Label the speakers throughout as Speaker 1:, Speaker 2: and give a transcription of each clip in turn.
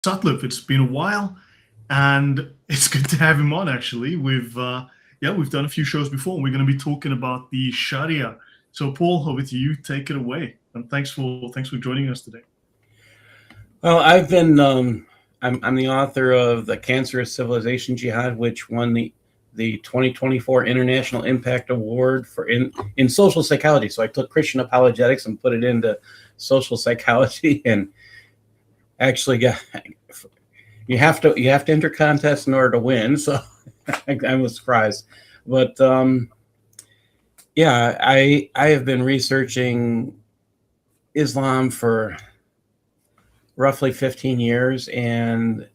Speaker 1: Sutliff. It's been a while, and it's good to have him on. Actually, we've done a few shows before, and we're going to be talking about the Sharia. So, Paul, over to you. Take it away, and thanks for joining us today.
Speaker 2: Well, I'm the author of The Cancerous Civilization Jihad, which won the 2024 International Impact Award in social psychology. So I took Christian apologetics and put it into social psychology, and actually got you have to enter contests in order to win. So I was surprised, but yeah, I have been researching Islam for roughly 15 years and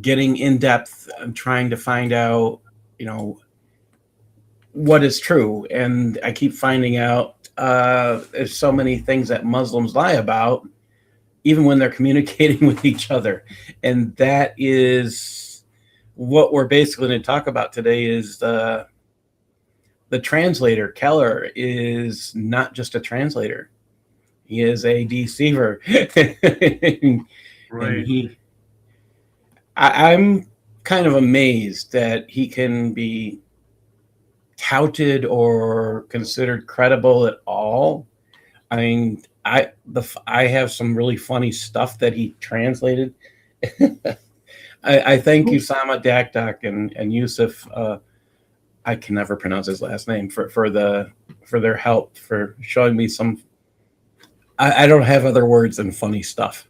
Speaker 2: getting in depth and trying to find out, what is true. And I keep finding out there's so many things that Muslims lie about, even when they're communicating with each other. And that is what we're basically going to talk about today is the translator. Keller is not just a translator. He is a deceiver.
Speaker 1: Right.
Speaker 2: And I'm kind of amazed that he can be touted or considered credible at all. I mean, I have some really funny stuff that he translated. I thank Usama Dakdok and Yusuf. I can never pronounce his last name for their help, for showing me some. I don't have other words than funny stuff.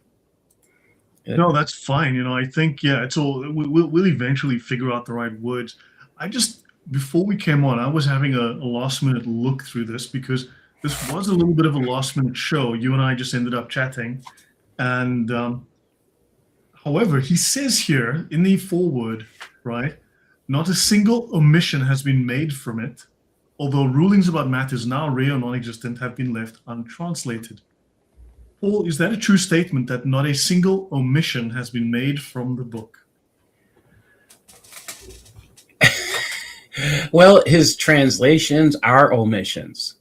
Speaker 1: No, that's fine. I think it's all we'll eventually figure out the right words. I just Before we came on, I was having a last minute look through this because this was a little bit of a last minute show. You and I just ended up chatting, and however, he says here in the foreword, right, not a single omission has been made from it, although rulings about matters now rare or non-existent have been left untranslated. Paul, is that a true statement that not a single omission has been made from the book?
Speaker 2: Well, his translations are omissions.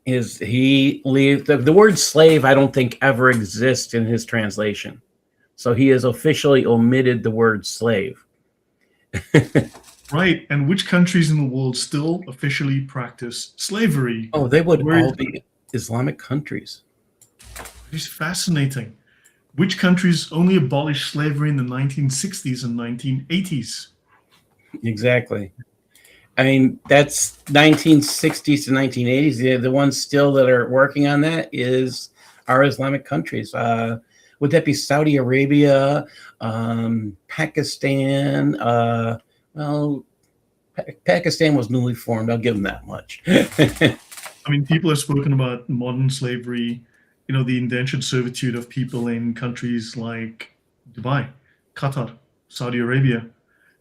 Speaker 2: The word slave, I don't think ever exists in his translation. So he has officially omitted the word slave.
Speaker 1: Right. And which countries in the world still officially practice slavery?
Speaker 2: Oh, they would all be Islamic countries.
Speaker 1: It's fascinating. Which countries only abolished slavery in the 1960s and 1980s?
Speaker 2: Exactly. I mean, that's 1960s to 1980s. The ones still that are working on that are Islamic countries. Would that be Saudi Arabia, Pakistan? Well, Pakistan was newly formed. I'll give them that much.
Speaker 1: I mean, people have spoken about modern slavery, the indentured servitude of people in countries like Dubai, Qatar, Saudi Arabia.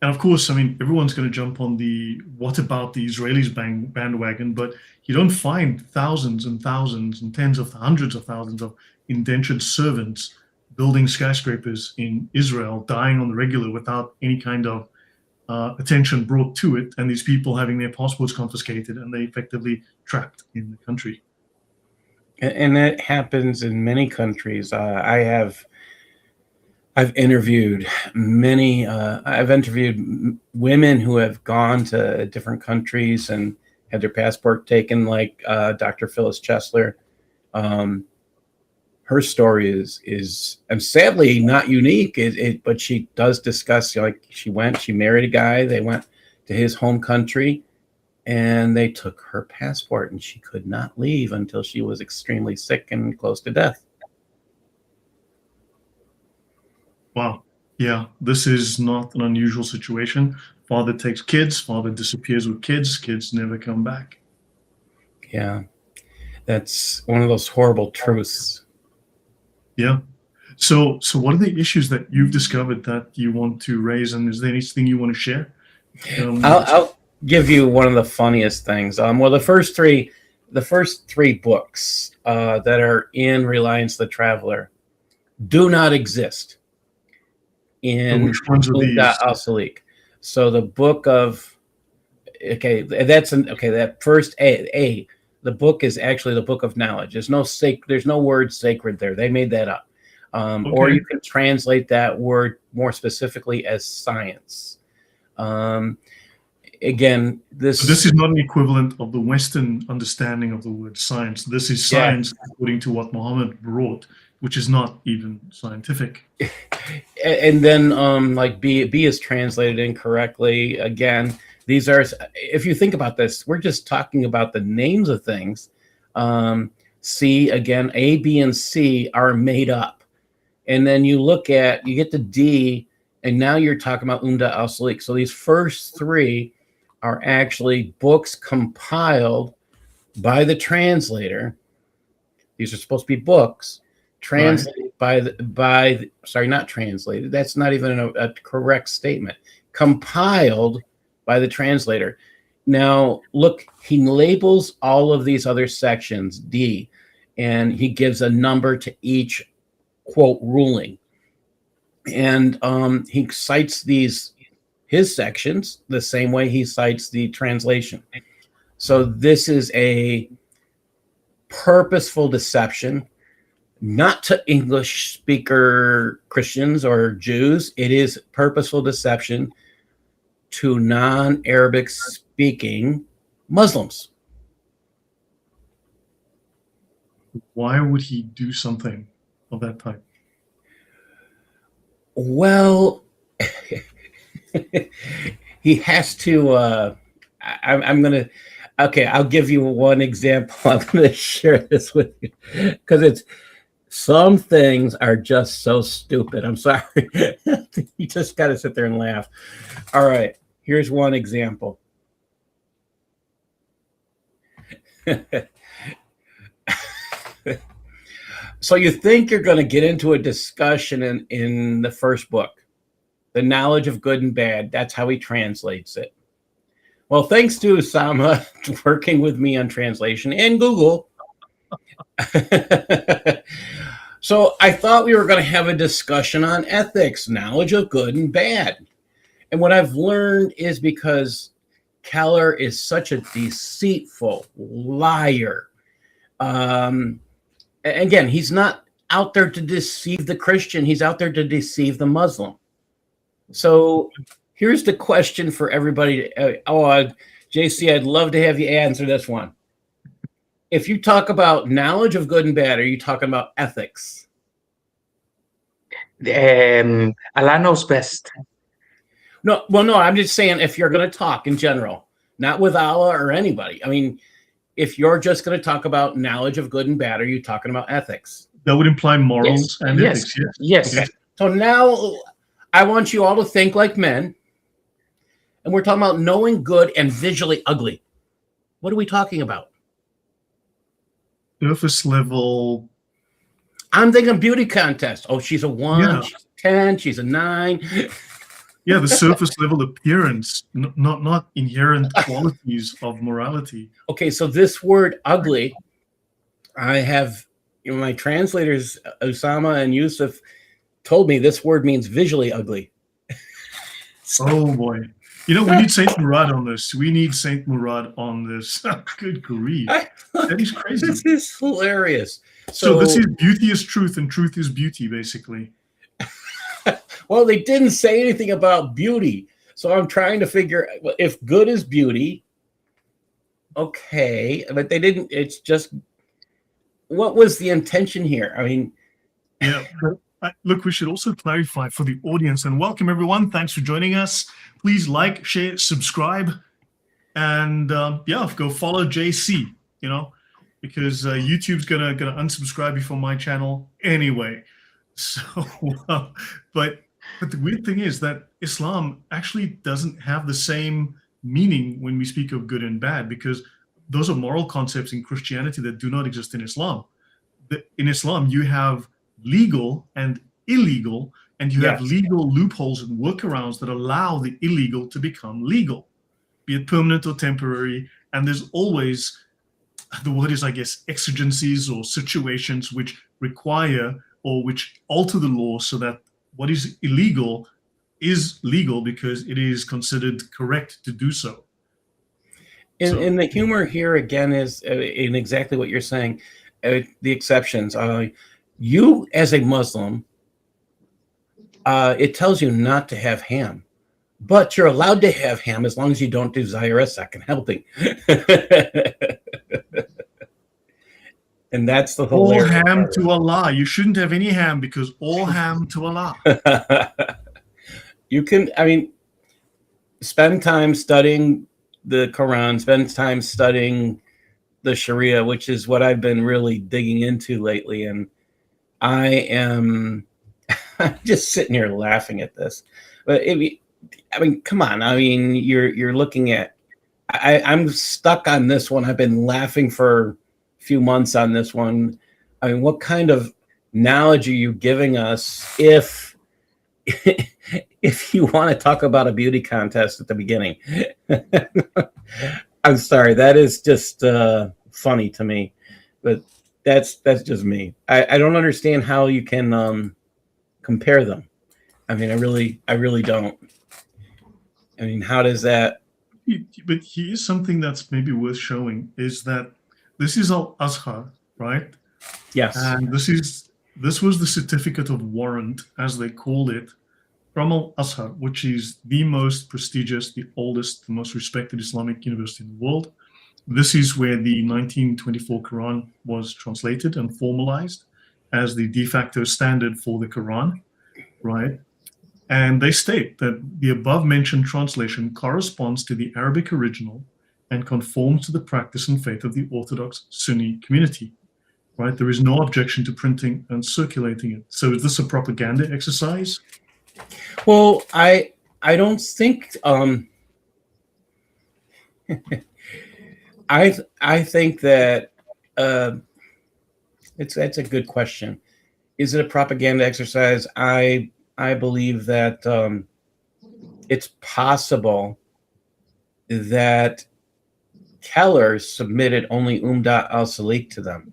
Speaker 1: And of course, I mean, everyone's going to jump on the what about the Israelis bandwagon, but you don't find thousands and thousands and tens of hundreds of thousands of indentured servants building skyscrapers in Israel, dying on the regular without any kind of attention brought to it, and these people having their passports confiscated and they effectively trapped in the country.
Speaker 2: And that happens in many countries. I've interviewed many. I've interviewed women who have gone to different countries and had their passport taken, like Dr. Phyllis Chesler. Her story is and sadly not unique. But she does discuss, she married a guy. They went to his home country, and they took her passport, and she could not leave until she was extremely sick and close to death.
Speaker 1: Wow. Yeah, this is not an unusual situation. Father takes kids, father disappears with kids, kids never come back.
Speaker 2: Yeah, that's one of those horrible truths.
Speaker 1: Yeah. So what are the issues that you've discovered that you want to raise, and is there anything you want to share?
Speaker 2: I'll give you one of the funniest things. Well, the first three books that are in Reliance the Traveler do not exist in
Speaker 1: which ones are these?
Speaker 2: Al-Salik. So the book of that first A. The book is actually the book of knowledge. There's no word sacred there. They made that up. Or you can translate that word more specifically as science. Again,
Speaker 1: this is not an equivalent of the Western understanding of the word science. This is science according to what Muhammad brought, which is not even scientific.
Speaker 2: And then like B is translated incorrectly. Again, these are, if you think about this, we're just talking about the names of things. C, again, A, B, and C are made up. And then you get to D, and now you're talking about Umda al-Salik. So these first three are actually books compiled by the translator. These are supposed to be books translated sorry, not translated. That's not even a correct statement. Compiled by the translator. Now, look, he labels all of these other sections, D, and he gives a number to each, quote, ruling. And he cites his sections the same way he cites the translation. So this is a purposeful deception, not to English speaker Christians or Jews. It is purposeful deception to non-Arabic speaking Muslims.
Speaker 1: Why would he do something of that type?
Speaker 2: Well, he has to, I'm going to, okay, I'll give you one example. I'm going to share this with you because some things are just so stupid. I'm sorry. You just got to sit there and laugh. All right, here's one example. So you think you're going to get into a discussion in the first book, The Knowledge of Good and Bad. That's how he translates it. Well, thanks to Usama working with me on translation and Google. So I thought we were going to have a discussion on ethics, knowledge of good and bad. And what I've learned is because Keller is such a deceitful liar. Again, he's not out there to deceive the Christian. He's out there to deceive the Muslim. So here's the question for everybody. JC, I'd love to have you answer this one. If you talk about knowledge of good and bad, are you talking about ethics?
Speaker 3: Allah knows best.
Speaker 2: No, well, no, I'm just saying if you're going to talk in general, not with Allah or anybody. I mean, if you're just going to talk about knowledge of good and bad, are you talking about ethics?
Speaker 1: That would imply morals and ethics.
Speaker 3: Yes.
Speaker 2: Okay. So now I want you all to think like men. And we're talking about knowing good and visually ugly. What are we talking about?
Speaker 1: Surface level.
Speaker 2: I'm thinking beauty contest. Oh, she's a 1, she's a 10, she's a 9.
Speaker 1: Yeah, the surface level appearance, not inherent qualities of morality.
Speaker 2: Okay, so this word ugly, I have, my translators, Usama and Yusuf, told me this word means visually ugly.
Speaker 1: Oh boy. We need Saint Murad on this. We need Saint Murad on this. Good grief. That is crazy.
Speaker 2: This is hilarious.
Speaker 1: So this is beauty is truth and truth is beauty, basically.
Speaker 2: Well, they didn't say anything about beauty. So I'm trying to figure if good is beauty. Okay. But they didn't. It's just, what was the intention here? I mean.
Speaker 1: Yeah. Look, we should also clarify for the audience, and welcome everyone. Thanks for joining us. Please like, share, subscribe, and go follow JC, because YouTube's gonna unsubscribe you from my channel anyway. So, but the weird thing is that Islam actually doesn't have the same meaning when we speak of good and bad, because those are moral concepts in Christianity that do not exist in Islam. In Islam, you have legal and illegal, and you have legal loopholes and workarounds that allow the illegal to become legal, be it permanent or temporary. And there's always, the word is, I guess, exigencies or situations which require or which alter the law so that what is illegal is legal because it is considered correct to do so.
Speaker 2: And the humor here again is in exactly what you're saying, the exceptions. You as a Muslim it tells you not to have ham, but you're allowed to have ham as long as you don't desire a second helping. And that's the
Speaker 1: All
Speaker 2: hilarious
Speaker 1: ham
Speaker 2: part.
Speaker 1: to Allah. You shouldn't have any ham because all ham to Allah.
Speaker 2: You can, I mean, spend time studying the Quran, spend time studying the Sharia, which is what I've been really digging into lately. And I am I'm just sitting here laughing at this. But I mean, come on. I mean, you're looking at, I'm stuck on this one. I've been laughing for a few months on this one. I mean, what kind of knowledge are you giving us if you want to talk about a beauty contest at the beginning? I'm sorry, that is just funny to me, but that's just me. I don't understand how you can compare them. I mean, I really don't. I mean, how does that?
Speaker 1: But here's something that's maybe worth showing is that this is Al-Azhar, right?
Speaker 2: Yes.
Speaker 1: And this was the certificate of warrant, as they called it, from Al-Azhar, which is the most prestigious, the oldest, the most respected Islamic university in the world. This is where the 1924 Quran was translated and formalized as the de facto standard for the Quran, right? And they state that the above-mentioned translation corresponds to the Arabic original and conforms to the practice and faith of the Orthodox Sunni community, right? There is no objection to printing and circulating it. So is this a propaganda exercise?
Speaker 2: Well, I don't think I think that that's a good question. Is it a propaganda exercise? I believe that it's possible that Keller submitted only Umdat al-Salik to them.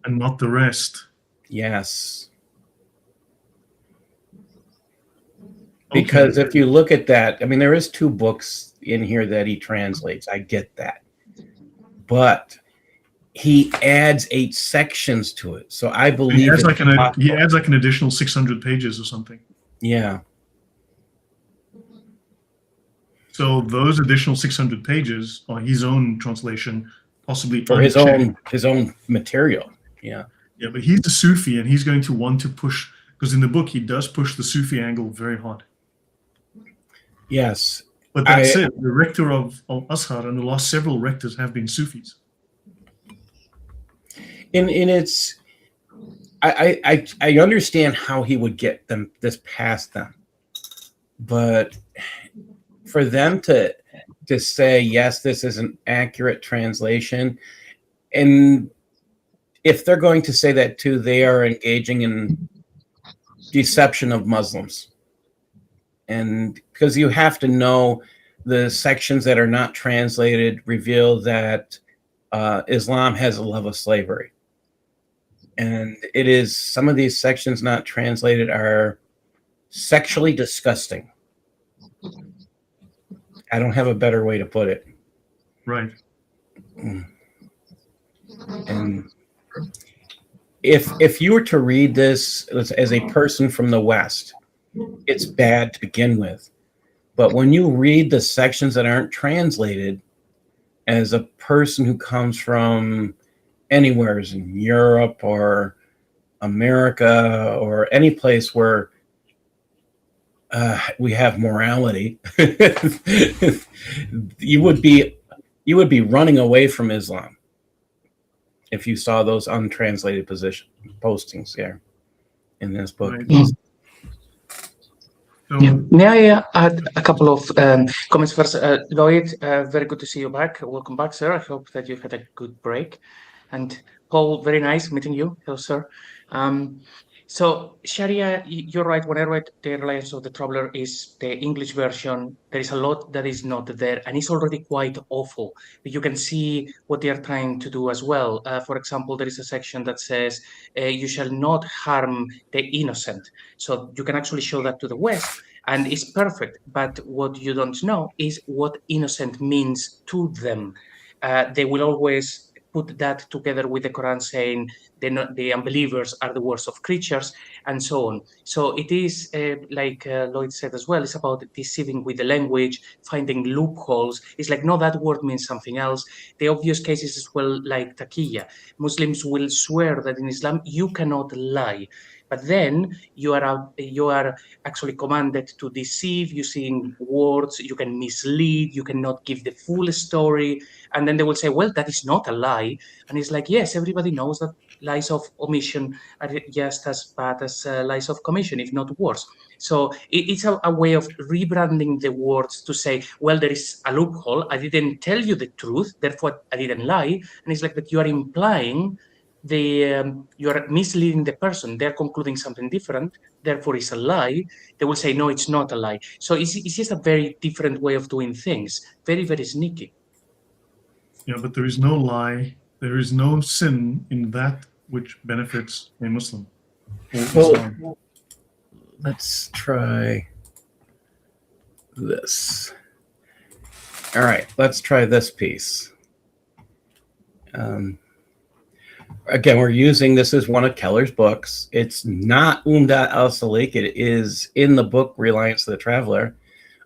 Speaker 1: And not the rest.
Speaker 2: Yes. Because if you look at that, I mean, there is 2 books in here that he translates. I get that. But he adds 8 sections to it. So I believe
Speaker 1: he adds like an additional 600 pages or something.
Speaker 2: Yeah.
Speaker 1: So those additional 600 pages are his own translation, possibly
Speaker 2: for his own material. Yeah.
Speaker 1: Yeah, but he's a Sufi and he's going to want to push, because in the book he does push the Sufi angle very hard.
Speaker 2: Yes.
Speaker 1: But that's it. The rector of Al-Azhar and the last several rectors have been Sufis.
Speaker 2: And it's, I understand how he would get this past them, but for them to say, yes, this is an accurate translation, and if they're going to say that too, they are engaging in deception of Muslims. And because you have to know the sections that are not translated reveal that Islam has a love of slavery. And it is, some of these sections not translated are sexually disgusting. I don't have a better way to put it.
Speaker 1: Right.
Speaker 2: And if you were to read this as a person from the West, it's bad to begin with. But when you read the sections that aren't translated, as a person who comes from anywhere in Europe or America or any place where we have morality, you would be running away from Islam if you saw those untranslated postings there in this book.
Speaker 1: Right.
Speaker 3: Yeah. May I add a couple of comments first? Lloyd, very good to see you back. Welcome back, sir. I hope that you've had a good break. And Paul, very nice meeting you. Hello, sir. So Sharia, you're right. When I read the Reliance of the Traveler is the English version, there is a lot that is not there, and it's already quite awful. You can see what they are trying to do as well. For example, there is a section that says, you shall not harm the innocent. So you can actually show that to the West, and it's perfect. But what you don't know is what innocent means to them. They will always put that together with the Quran saying the unbelievers are the worst of creatures, and so on. So it is, like Lloyd said as well, it's about deceiving with the language, finding loopholes. It's like, no, that word means something else. The obvious cases as well, like taqiyya. Muslims will swear that in Islam you cannot lie, but then you are actually commanded to deceive using words. You can mislead, you cannot give the full story, and then they will say, well, that is not a lie. And it's like, yes, everybody knows that lies of omission are just as bad as lies of commission, if not worse. So it's a way of rebranding the words to say, well, there is a loophole. I didn't tell you the truth, therefore I didn't lie. And it's like that you are implying you are misleading the person. They're concluding something different, therefore it's a lie. They will say, no, it's not a lie. So it's just a very different way of doing things. Very, very sneaky.
Speaker 1: Yeah, but there is no lie. There is no sin in that which benefits a Muslim.
Speaker 2: Well, let's try this. All right, let's try this piece. Again, we're using, this is one of Keller's books. It's not Umdat al-Salik. It is in the book Reliance the Traveler.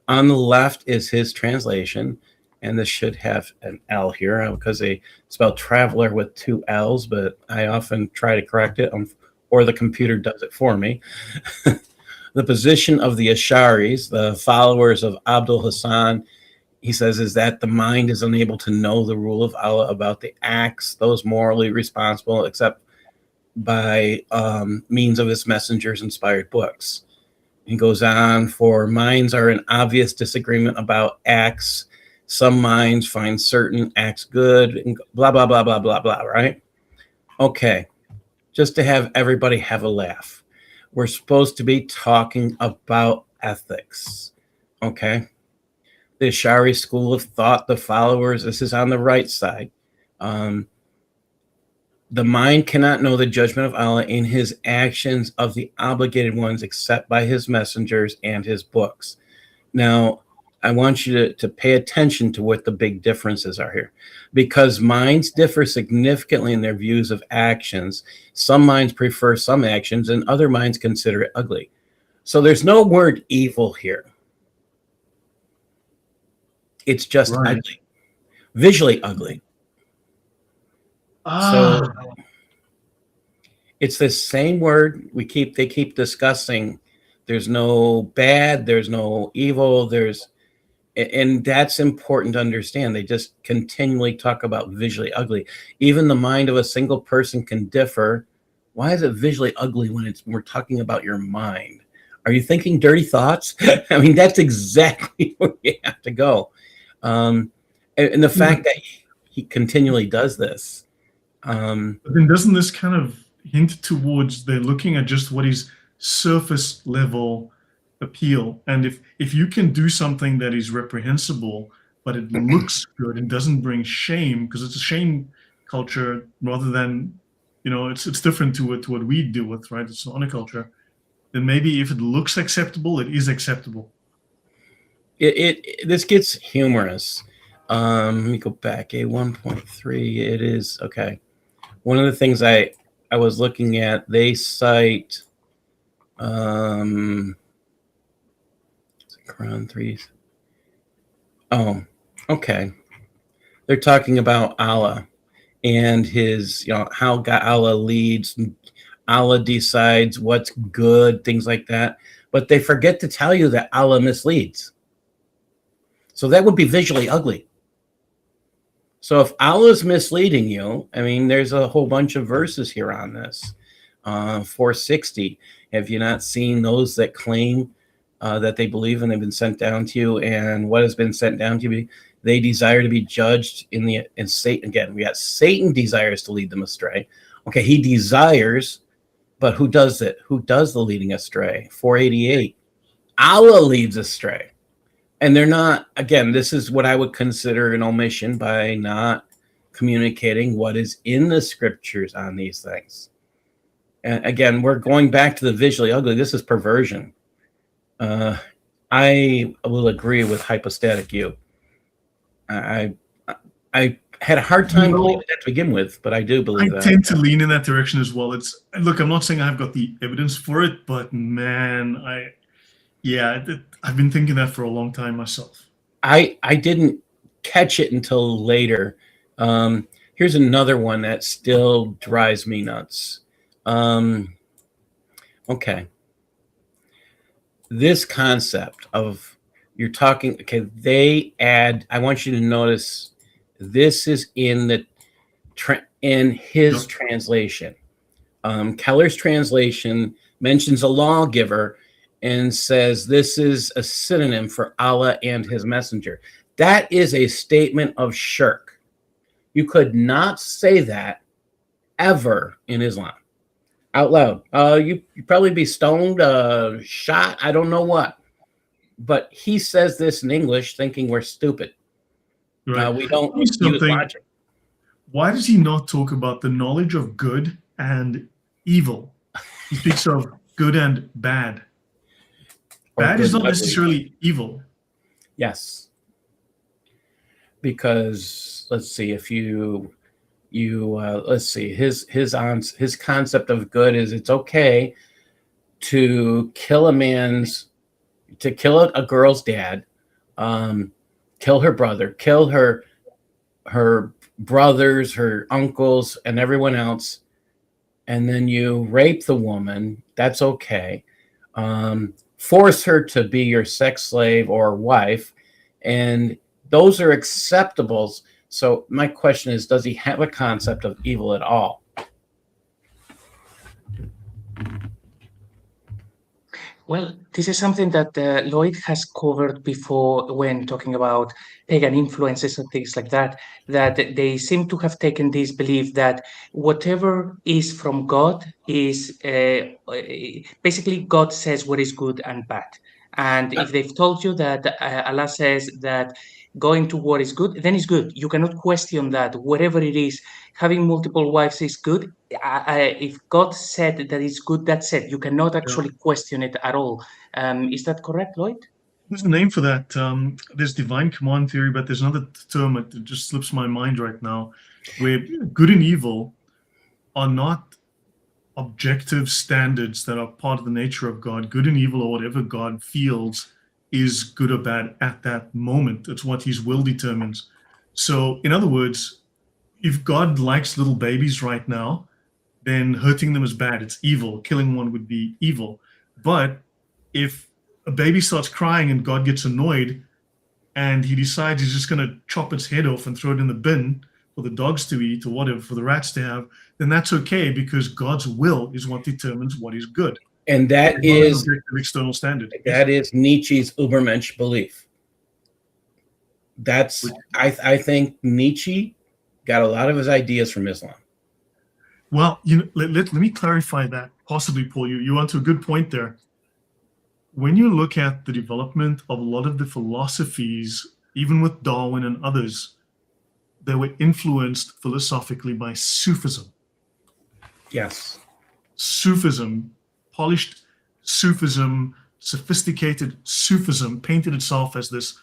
Speaker 2: On the left is his translation, and this should have an L here because they spell traveler with 2 L's, but I often try to correct it, or the computer does it for me. The position of the Asharis, the followers of Abdul Hassan, he says, is that the mind is unable to know the rule of Allah about the acts, those morally responsible, except by means of his messengers' inspired books. He goes on, for minds are in obvious disagreement about acts. Some minds find certain acts good, and blah, blah, blah, blah, blah, blah, right? Okay, just to have everybody have a laugh. We're supposed to be talking about ethics, okay? The Ash'ari school of thought, the followers, this is on the right side. The mind cannot know the judgment of Allah in his actions of the obligated ones except by his messengers and his books. Now, I want you to pay attention to what the big differences are here. Because minds differ significantly in their views of actions, some minds prefer some actions and other minds consider it ugly. So there's no word evil here. It's just ugly, visually ugly. So it's the same word they keep discussing. There's no bad, there's no evil, and that's important to understand. They just continually talk about visually ugly. Even the mind of a single person can differ. Why is it visually ugly when we're talking about your mind? Are you thinking dirty thoughts? I mean, that's exactly where you have to go. And the fact that he continually does this.
Speaker 1: But then doesn't this kind of hint towards they're looking at just what is surface level appeal? And if you can do something that is reprehensible, but it looks good and doesn't bring shame, because it's a shame culture rather than, it's different to what we deal with, right? It's honor culture. Then maybe if it looks acceptable, it is acceptable.
Speaker 2: This gets humorous. Let me go back. A1.3. It is okay. One of the things I was looking at, they cite Quran 3. Oh, okay. They're talking about Allah and his, how Allah leads. Allah decides what's good, things like that. But they forget to tell you that Allah misleads. So that would be visually ugly. So if Allah's misleading you, I mean, there's a whole bunch of verses here on this. 460. Have you not seen those that claim that they believe and they've been sent down to you? And what has been sent down to you? They desire to be judged in Satan. Again, we got Satan desires to lead them astray. Okay, he desires, but who does it? Who does the leading astray? 488. Allah leads astray. And they're not, again, this is what I would consider an omission by not communicating what is in the scriptures on these things. And again, we're going back to the visually ugly. This is perversion. I will agree with hypostatic you. I had a hard time
Speaker 1: No.
Speaker 2: believing that to begin with, but I do
Speaker 1: I
Speaker 2: believe that.
Speaker 1: tend to lean in that direction as well. Look, I'm not saying I've got the evidence for it, but man, I've been thinking that for a long time myself.
Speaker 2: I didn't catch it until later. Here's another one that still drives me nuts. Okay. This concept of you're talking, okay, they add, I want you to notice this is in the in his
Speaker 1: Yep.
Speaker 2: translation. Keller's translation mentions a lawgiver and says this is a synonym for Allah and his messenger. That is a statement of shirk. You could not say that ever in Islam out loud. You'd probably be stoned, shot, I don't know what. But he says this in English thinking we're stupid.
Speaker 1: Right.
Speaker 2: We don't
Speaker 1: Tell me
Speaker 2: use
Speaker 1: something.
Speaker 2: logic.
Speaker 1: Why does he not talk about the knowledge of good and evil? He speaks of good and bad.
Speaker 2: Or
Speaker 1: Bad
Speaker 2: good
Speaker 1: is not
Speaker 2: and ugly.
Speaker 1: necessarily evil.
Speaker 2: Yes. Because let's see, if you let's see, his concept of good is it's okay to kill a girl's dad, kill her brother, kill her brothers, her uncles, and everyone else, and then you rape the woman. That's okay. Force her to be your sex slave or wife, and those are acceptables. So my question is, does he have a concept of evil at all?
Speaker 3: Well, this is something that Lloyd has covered before when talking about pagan influences and things like that, that they seem to have taken this belief that whatever is from God is basically God says what is good and bad. And if they've told you that Allah says that going to war is good, then it's good. You cannot question that. Whatever it is, having multiple wives is good. If God said that it's good, that's it. You cannot actually question it at all. Is that correct, Lloyd?
Speaker 1: There's a name for that. There's divine command theory, but there's another term that just slips my mind right now, where good and evil are not objective standards that are part of the nature of God. Good and evil, or whatever God feels is good or bad at that moment. It's what his will determines. So, in other words, if God likes little babies right now, then hurting them is bad. It's evil. Killing one would be evil. But if a baby starts crying and God gets annoyed and he decides he's just going to chop its head off and throw it in the bin for the dogs to eat or whatever, for the rats to have, then that's okay, because God's will is what determines what is good.
Speaker 2: And that is
Speaker 1: an external standard.
Speaker 2: That is Nietzsche's Übermensch belief. That's I think Nietzsche got a lot of his ideas from Islam.
Speaker 1: Well, let me clarify that. Possibly, Paul, you onto a good point there. When you look at the development of a lot of the philosophies, even with Darwin and others, they were influenced philosophically by Sufism.
Speaker 2: Yes.
Speaker 1: Sufism, polished Sufism, sophisticated Sufism, painted itself as this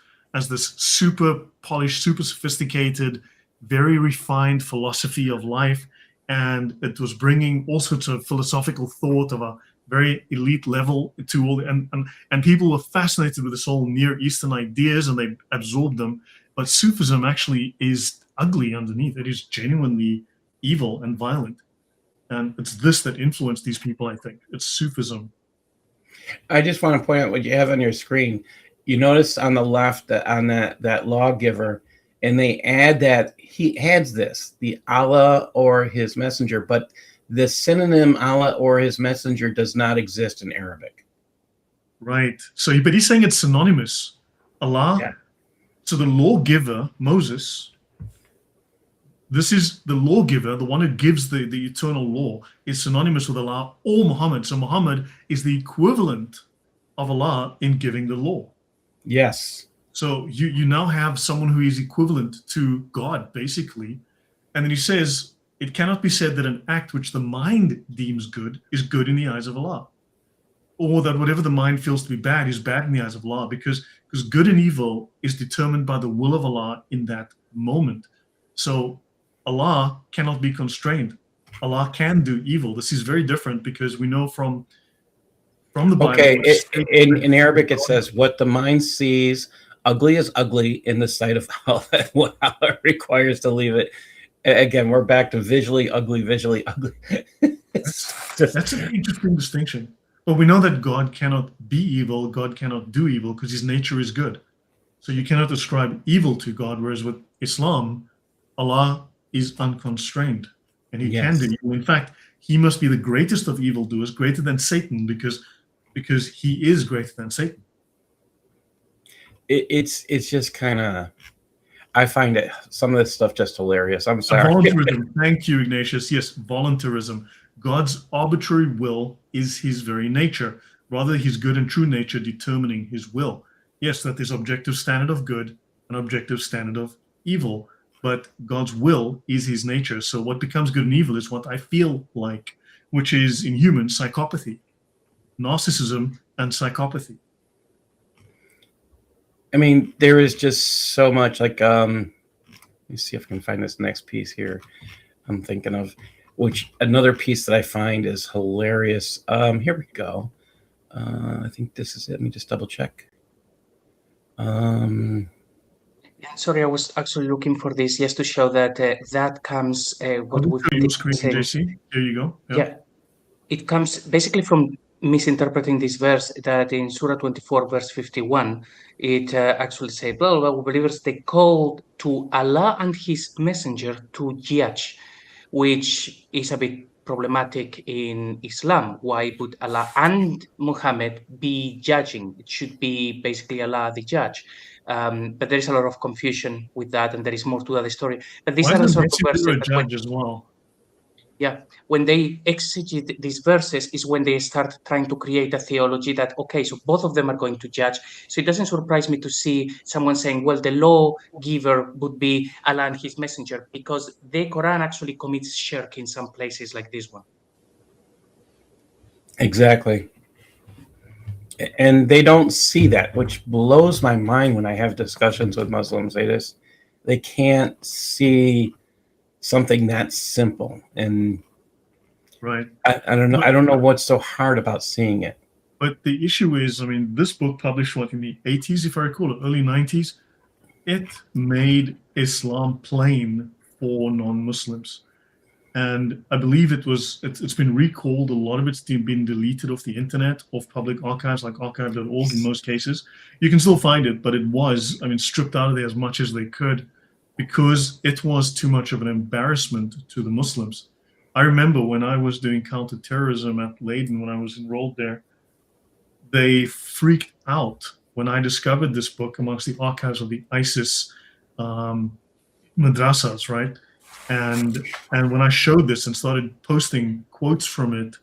Speaker 1: super polished, super sophisticated, very refined philosophy of life. And it was bringing all sorts of philosophical thought of a very elite level to all, and people were fascinated with this whole Near Eastern ideas, and they absorbed them. But Sufism actually is ugly underneath. It is genuinely evil and violent. And it's this that influenced these people, I think. It's Sufism.
Speaker 2: I just want to point out what you have on your screen. You notice on the left that on that lawgiver, and they add that he adds this, the Allah or his messenger, but the synonym Allah or his messenger does not exist in Arabic.
Speaker 1: Right. So, but he's saying it's synonymous. Allah.
Speaker 2: Yeah.
Speaker 1: So the lawgiver, Moses, this is the lawgiver, the one who gives the eternal law, is synonymous with Allah or Muhammad. So Muhammad is the equivalent of Allah in giving the law.
Speaker 2: Yes.
Speaker 1: So you now have someone who is equivalent to God, basically. And then he says, it cannot be said that an act which the mind deems good is good in the eyes of Allah. Or that whatever the mind feels to be bad is bad in the eyes of Allah, because good and evil is determined by the will of Allah in that moment. So Allah cannot be constrained. Allah can do evil. This is very different because we know from the Bible.
Speaker 2: Okay, in Arabic it says, "What the mind sees, ugly is ugly in the sight of Allah." What Allah requires to leave it. Again, we're back to visually ugly, visually ugly.
Speaker 1: That's an interesting distinction. But we know that God cannot be evil. God cannot do evil because his nature is good. So you cannot ascribe evil to God. Whereas with Islam, Allah is unconstrained and he can do evil. In fact, he must be the greatest of evildoers, greater than Satan, because he is greater than Satan.
Speaker 2: It's just kind of, I find it, some of this stuff just hilarious. I'm sorry.
Speaker 1: Voluntarism. Thank you, Ignatius. Yes, voluntarism. God's arbitrary will is his very nature, rather his good and true nature determining his will. Yes, that there's objective standard of good and objective standard of evil, but God's will is his nature. So what becomes good and evil is what I feel like, which is in humans psychopathy, narcissism and psychopathy.
Speaker 2: I mean, there is just so much, like, let me see if I can find this next piece here I'm thinking of, which another piece that I find is hilarious. Here we go. I think this is it. Let me just double check.
Speaker 3: Sorry, I was actually looking for this just to show that that comes.
Speaker 1: What we've been saying. JC, here you go.
Speaker 3: Yeah, it comes basically from misinterpreting this verse, that in Surah 24, verse 51, it actually says, well, believers, they called to Allah and his messenger to judge, which is a bit problematic in Islam. Why would Allah and Muhammad be judging? It should be basically Allah the judge. But there is a lot of confusion with that, and there is more to that story. But these are the sort of verses
Speaker 1: a judge as well.
Speaker 3: Yeah, when they exegete these verses is when they start trying to create a theology that, okay, so both of them are going to judge. So it doesn't surprise me to see someone saying, well, the lawgiver would be Allah and his messenger, because the Quran actually commits shirk in some places like this one.
Speaker 2: Exactly. And they don't see that, which blows my mind when I have discussions with Muslims. They can't see something that simple. And
Speaker 1: right,
Speaker 2: I don't know. I don't know what's so hard about seeing it.
Speaker 1: But the issue is, I mean, this book published in the 80s, if I recall, early 90s, it made Islam plain for non-Muslims. And I believe it's been recalled. A lot of it's been deleted off the internet, off public archives like archive.org in most cases. You can still find it, but it was, I mean, stripped out of there as much as they could because it was too much of an embarrassment to the Muslims. I remember when I was doing counterterrorism at Leiden, when I was enrolled there, they freaked out when I discovered this book amongst the archives of the ISIS madrasas, right? And when I showed this and started posting quotes from it,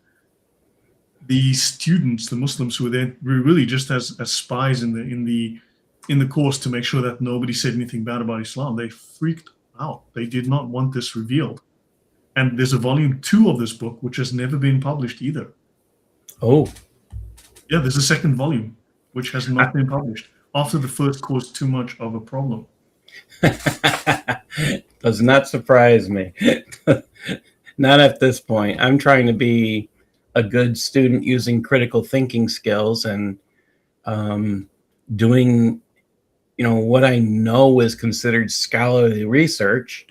Speaker 1: the students, the Muslims who were there, were really just as spies in the course to make sure that nobody said anything bad about Islam. They freaked out. They did not want this revealed. And there's a volume 2 of this book which has never been published either.
Speaker 2: Oh.
Speaker 1: Yeah, there's a second volume which has not been published after the first caused too much of a problem.
Speaker 2: Does not surprise me. Not at this point. I'm trying to be a good student using critical thinking skills and doing, what I know is considered scholarly research.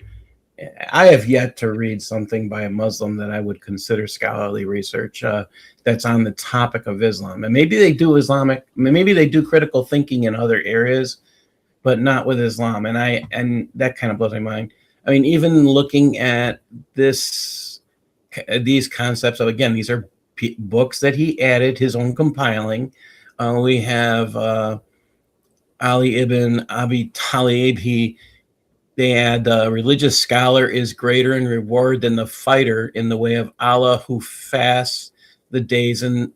Speaker 2: I have yet to read something by a Muslim that I would consider scholarly research that's on the topic of Islam. And maybe they do maybe they do critical thinking in other areas, but not with Islam. And that kind of blows my mind. I mean, even looking at these concepts of, again, these are books that he added, his own compiling. We have Ali ibn Abi Talib. They add, religious scholar is greater in reward than the fighter in the way of Allah who fasts the days and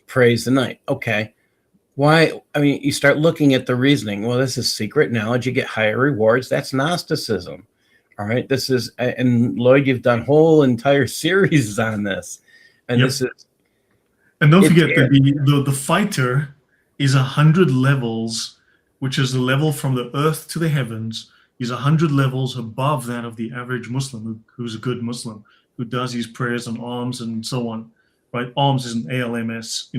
Speaker 2: prays the night. Okay. Why? I mean, you start looking at the reasoning. Well, this is secret knowledge. You get higher rewards. That's Gnosticism. All right. This is, and Lloyd, you've done whole entire series on this. And
Speaker 1: yep.
Speaker 2: This is.
Speaker 1: And don't forget that the fighter is 100 levels, which is the level from the earth to the heavens. He's 100 levels above that of the average Muslim who's a good Muslim, who does his prayers on alms and so on, right? Alms is an ALMS,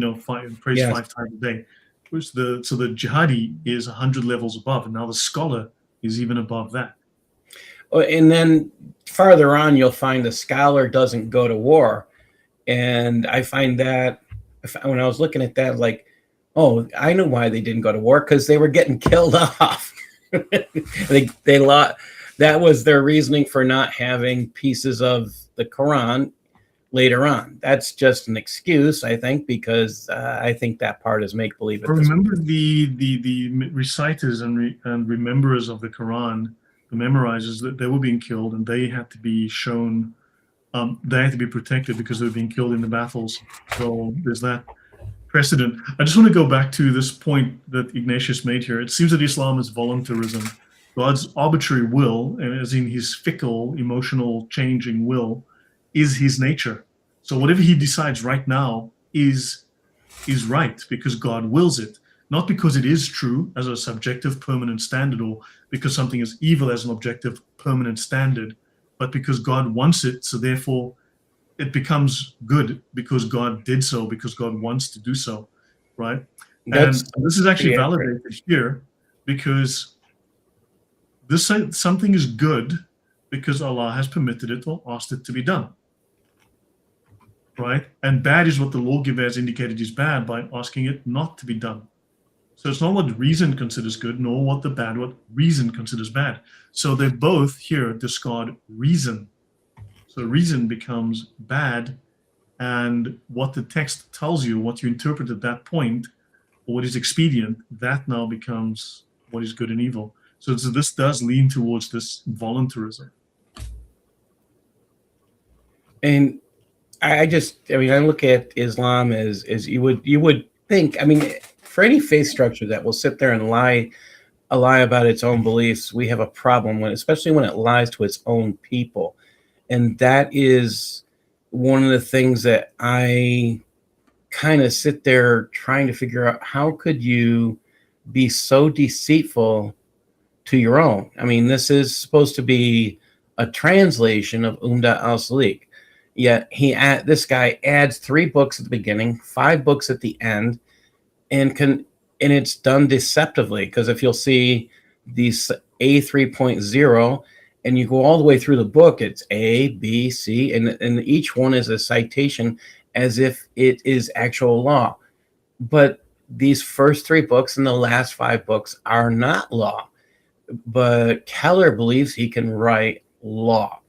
Speaker 1: prays
Speaker 2: Yes.
Speaker 1: 5 times a day. So the jihadi is 100 levels above, and now the scholar is even above that.
Speaker 2: And then farther on, you'll find the scholar doesn't go to war. And I find that when I was looking at that, like, oh, I know why they didn't go to war, because they were getting killed off. they lost. That was their reasoning for not having pieces of the Quran later on. That's just an excuse, I think, because I think that part is make believe.
Speaker 1: Remember the reciters and rememberers of the Quran, the memorizers, that they were being killed, and they had to be shown. They had to be protected because they were being killed in the battles. So there's that precedent. I just want to go back to this point that Ignatius made here. It seems that Islam is voluntarism. God's arbitrary will, as in his fickle, emotional, changing will, is his nature. So whatever he decides right now is right because God wills it, not because it is true as a subjective permanent standard, or because something is evil as an objective permanent standard, but because God wants it, so therefore it becomes good because God did so, because God wants to do so, right? And this is actually validated here because something is good because Allah has permitted it or asked it to be done, right? And bad is what the lawgiver has indicated is bad by asking it not to be done. So it's not what reason considers good, nor what reason considers bad. So they both here discard reason. So reason becomes bad, and what the text tells you, what you interpret at that point, or what is expedient, that now becomes what is good and evil. So this does lean towards this voluntarism.
Speaker 2: And I look at Islam as you would think. I mean, for any faith structure that will sit there and lie about its own beliefs, we have a problem especially when it lies to its own people. And that is one of the things that I kind of sit there trying to figure out. How could you be so deceitful to your own? I mean, this is supposed to be a translation of Umdat al-Salik. Yet this guy adds 3 books at the beginning, 5 books at the end, and it's done deceptively, because if you'll see these A 3.0 and you go all the way through the book, it's A, B, C, and each one is a citation as if it is actual law. But these first 3 books and the last 5 books are not law. But Keller believes he can write law.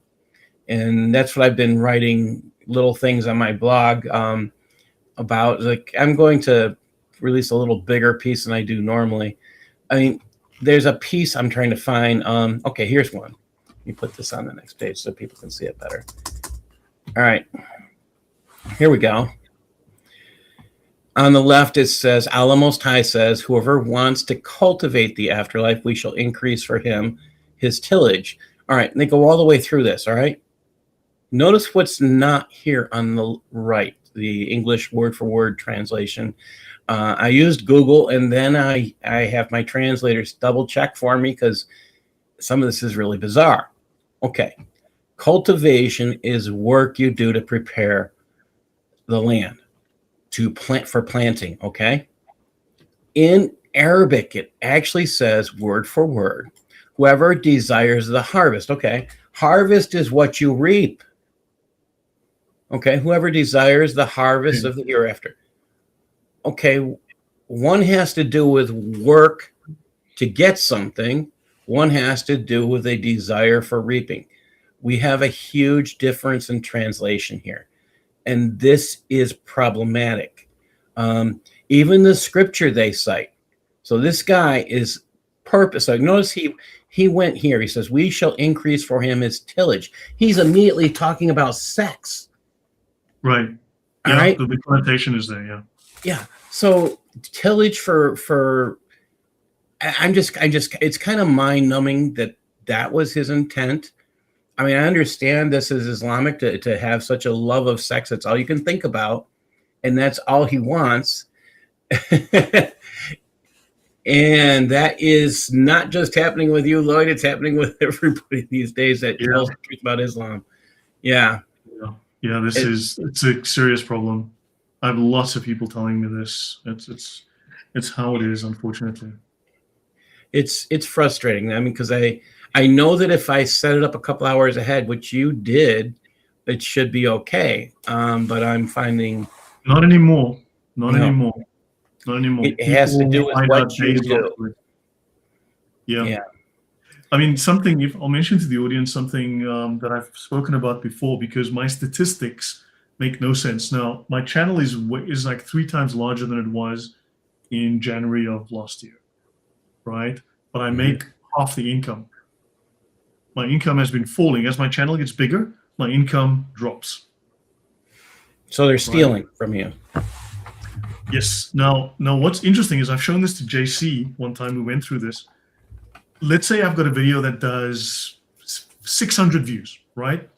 Speaker 2: And that's what I've been writing little things on my blog about. Like, I'm going to release a little bigger piece than I do normally. I mean, there's a piece I'm trying to find. Okay, here's one. Let me put this on the next page so people can see it better. All right, here we go. On the left, it says, Allah Most High says, whoever wants to cultivate the afterlife, we shall increase for him his tillage. All right, and they go all the way through this, all right? Notice what's not here on the right, the English word-for-word translation. I used Google, and then I have my translators double-check for me, because some of this is really bizarre. Okay, cultivation is work you do to prepare the land. To plant for planting, okay? In Arabic, it actually says word for word, whoever desires the harvest. Okay, harvest is what you reap. Okay, whoever desires the harvest of the hereafter. Okay, one has to do with work to get something. One has to do with a desire for reaping. We have a huge difference in translation here. And this is problematic. Even the scripture they cite. So this guy is purpose. So notice he went here. He says, we shall increase for him his tillage. He's immediately talking about sex.
Speaker 1: Right.
Speaker 2: All
Speaker 1: yeah,
Speaker 2: right.
Speaker 1: The connotation is there, yeah.
Speaker 2: Yeah. So tillage for I'm just it's kind of mind-numbing that was his intent. I mean, I understand this is Islamic to have such a love of sex. That's all you can think about. And that's all he wants. And that is not just happening with you, Lloyd. It's happening with everybody these days that tells the truth about Islam. Yeah.
Speaker 1: Yeah, it's a serious problem. I have lots of people telling me this. It's how it is, unfortunately.
Speaker 2: It's frustrating. I mean, because I know that if I set it up a couple hours ahead, which you did, it should be okay. But I'm finding
Speaker 1: not anymore. Not
Speaker 2: No.
Speaker 1: anymore. Not anymore.
Speaker 2: It has to
Speaker 1: People
Speaker 2: do with
Speaker 1: find
Speaker 2: what
Speaker 1: out
Speaker 2: you
Speaker 1: days
Speaker 2: do.
Speaker 1: afterwards. Yeah.
Speaker 2: Yeah.
Speaker 1: I mean, something, if I'll mention to the audience something that I've spoken about before, because my statistics make no sense. Now, my channel is like 3 times larger than it was in January of last year, right? But I make half the income. My income has been falling. As my channel gets bigger, my income drops.
Speaker 2: So they're stealing from you.
Speaker 1: Yes. Now, what's interesting is I've shown this to JC one time. We went through this. Let's say I've got a video that does 600 views, right?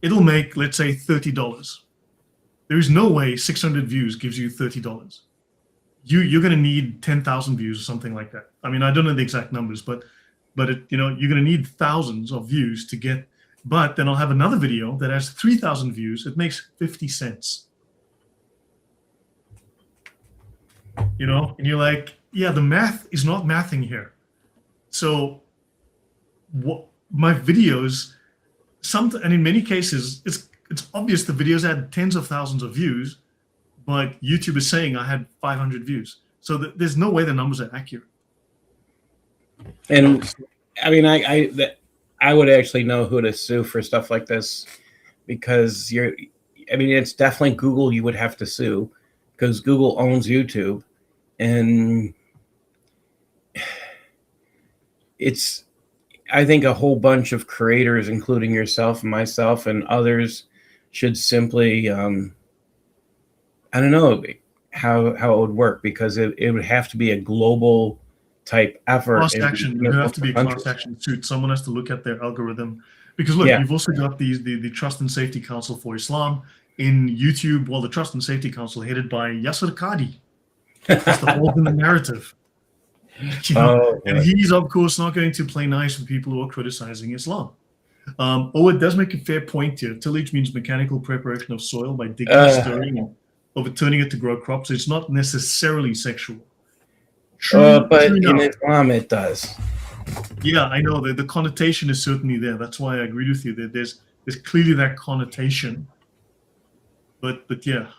Speaker 1: It'll make, let's say, $30. There is no way 600 views gives you $30. You're going to need 10,000 views or something like that. I mean, I don't know the exact numbers, but you're going to need thousands of views to get. But then I'll have another video that has 3,000 views. It makes 50 cents. And you're like, yeah, the math is not mathing here. So what my videos, and in many cases, it's obvious the videos had tens of thousands of views, but YouTube is saying I had 500 views. So there's no way the numbers are accurate.
Speaker 2: And I mean, I would actually know who to sue for stuff like this, because it's definitely Google you would have to sue, because Google owns YouTube. And I think a whole bunch of creators, including yourself and myself and others, should simply, I don't know how it would work, because it would have to be a global type effort.
Speaker 1: Class action. It would have to be a class action suit. Someone has to look at their algorithm. Because look, you've also got the Trust and Safety Council for Islam in YouTube. Well, the Trust and Safety Council headed by Yasser Qadi. That's the whole in the narrative. And he's, of course, not going to play nice with people who are criticizing Islam. It does make a fair point here. Tillage means mechanical preparation of soil by digging, stirring, and overturning it to grow crops. It's not necessarily sexual.
Speaker 2: But in Islam, it does.
Speaker 1: Yeah, I know. The connotation is certainly there. That's why I agree with you. That there's clearly that connotation. But yeah.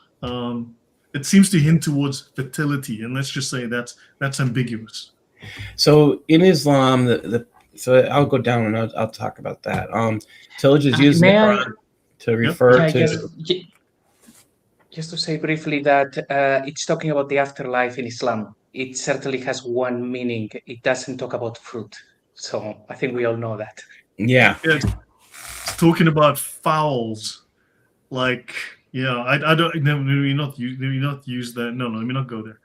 Speaker 1: It seems to hint towards fertility, and let's just say that's ambiguous.
Speaker 2: So in Islam, so I'll go down and I'll talk about that. Tillage is used in the Quran to refer to.
Speaker 3: Just to say briefly that it's talking about the afterlife in Islam. It certainly has one meaning. It doesn't talk about fruit. So I think we all know that.
Speaker 2: Yeah.
Speaker 1: It's talking about fowls, like. Yeah, I don't. Let me not use that. No, let me not go there.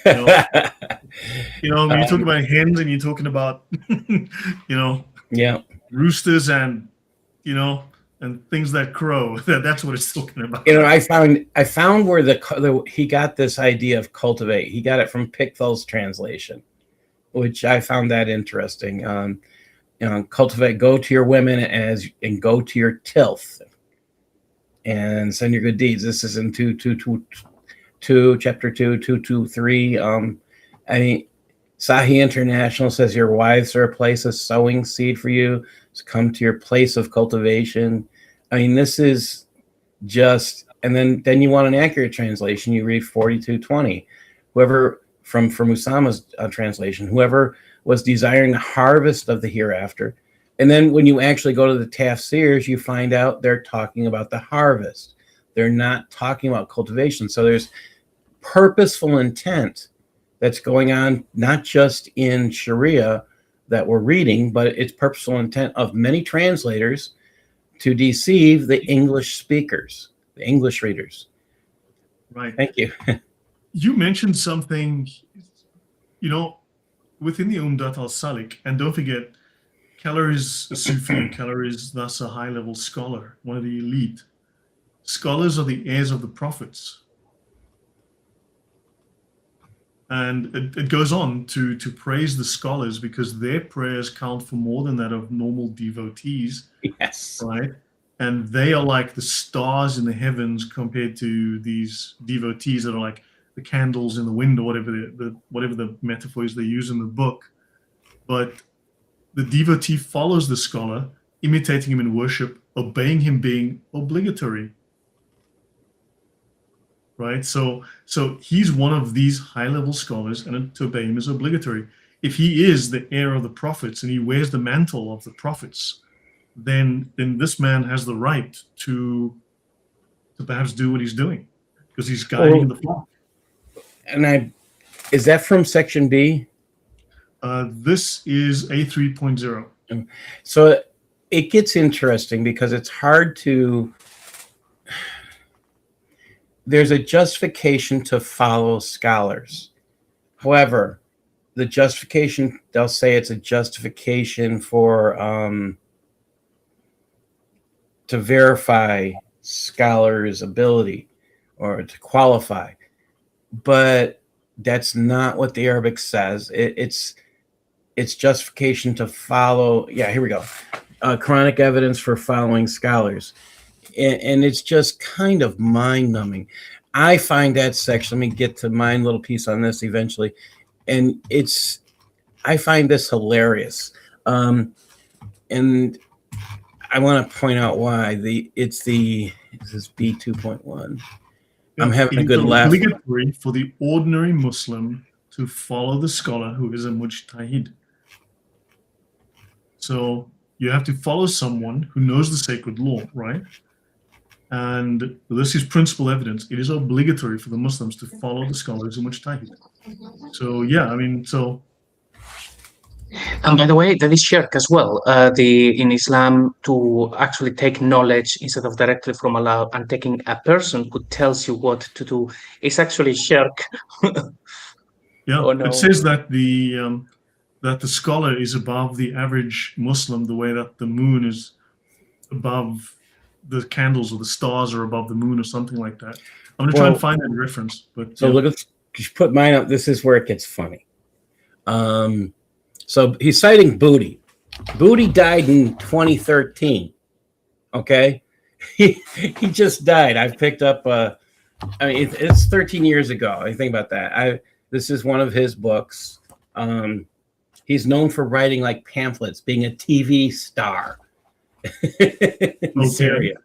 Speaker 1: When you talk about hens and you're talking about, roosters and, and things that crow. That's what it's talking about.
Speaker 2: I found where he got this idea of cultivate. He got it from Pickthall's translation, which I found that interesting. Cultivate, go to your women and go to your tilth. And send your good deeds. This is in 222, chapter 223. Sahih International says your wives are a place of sowing seed for you. So come to your place of cultivation. This is just, and then you want an accurate translation. You read 42:20. Whoever from Usama's translation, whoever was desiring a harvest of the hereafter. And then when you actually go to the tafsirs, you find out they're talking about the harvest. They're not talking about cultivation. So there's purposeful intent that's going on, not just in Sharia that we're reading, but it's purposeful intent of many translators to deceive the English speakers, the English readers.
Speaker 1: Right.
Speaker 2: Thank you.
Speaker 1: You mentioned something, within the Umdat al-Salik, and don't forget, Keller is a Sufi. Keller is thus a high-level scholar, one of the elite. Scholars are the heirs of the prophets. And it goes on to praise the scholars because their prayers count for more than that of normal devotees,
Speaker 2: Yes.
Speaker 1: right? And they are like the stars in the heavens compared to these devotees that are like the candles in the wind, or whatever the metaphors they use in the book. But the devotee follows the scholar, imitating him in worship, obeying him being obligatory. Right? So he's one of these high-level scholars, and to obey him is obligatory. If he is the heir of the prophets and he wears the mantle of the prophets, then this man has the right to perhaps do what he's doing because he's guiding the flock.
Speaker 2: And is that from section B?
Speaker 1: This is A3.0.
Speaker 2: So it gets interesting because it's hard to. There's a justification to follow scholars. However, the justification, they'll say it's a justification for to verify scholars' ability or to qualify. But that's not what the Arabic says. It's justification to follow. Yeah, here we go. Quranic evidence for following scholars. And it's just kind of mind-numbing. I find that section, let me get to my little piece on this eventually, and I find this hilarious. And I want to point out why. This is B2.1. I'm having a good laugh.
Speaker 1: It's obligatory for the ordinary Muslim to follow the scholar who is a mujtahid. So you have to follow someone who knows the sacred law, right? And this is principal evidence. It is obligatory for the Muslims to follow the scholars in mujtahid. So yeah, I mean, so.
Speaker 3: And by the way, that is shirk as well. In Islam, to actually take knowledge instead of directly from Allah and taking a person who tells you what to do is actually shirk.
Speaker 1: Yeah,
Speaker 3: Oh, no.
Speaker 1: It says that the scholar is above the average Muslim, the way that the moon is above the candles, or the stars are above the moon, or something like that. I'm going to try and find that reference. But
Speaker 2: so look at, you put mine up. This is where it gets funny. So he's citing Booty. Booty died in 2013. Okay, he just died. I've picked up. I mean, it's 13 years ago. I think about that. This is one of his books. He's known for writing like pamphlets, being a TV star. In Syria.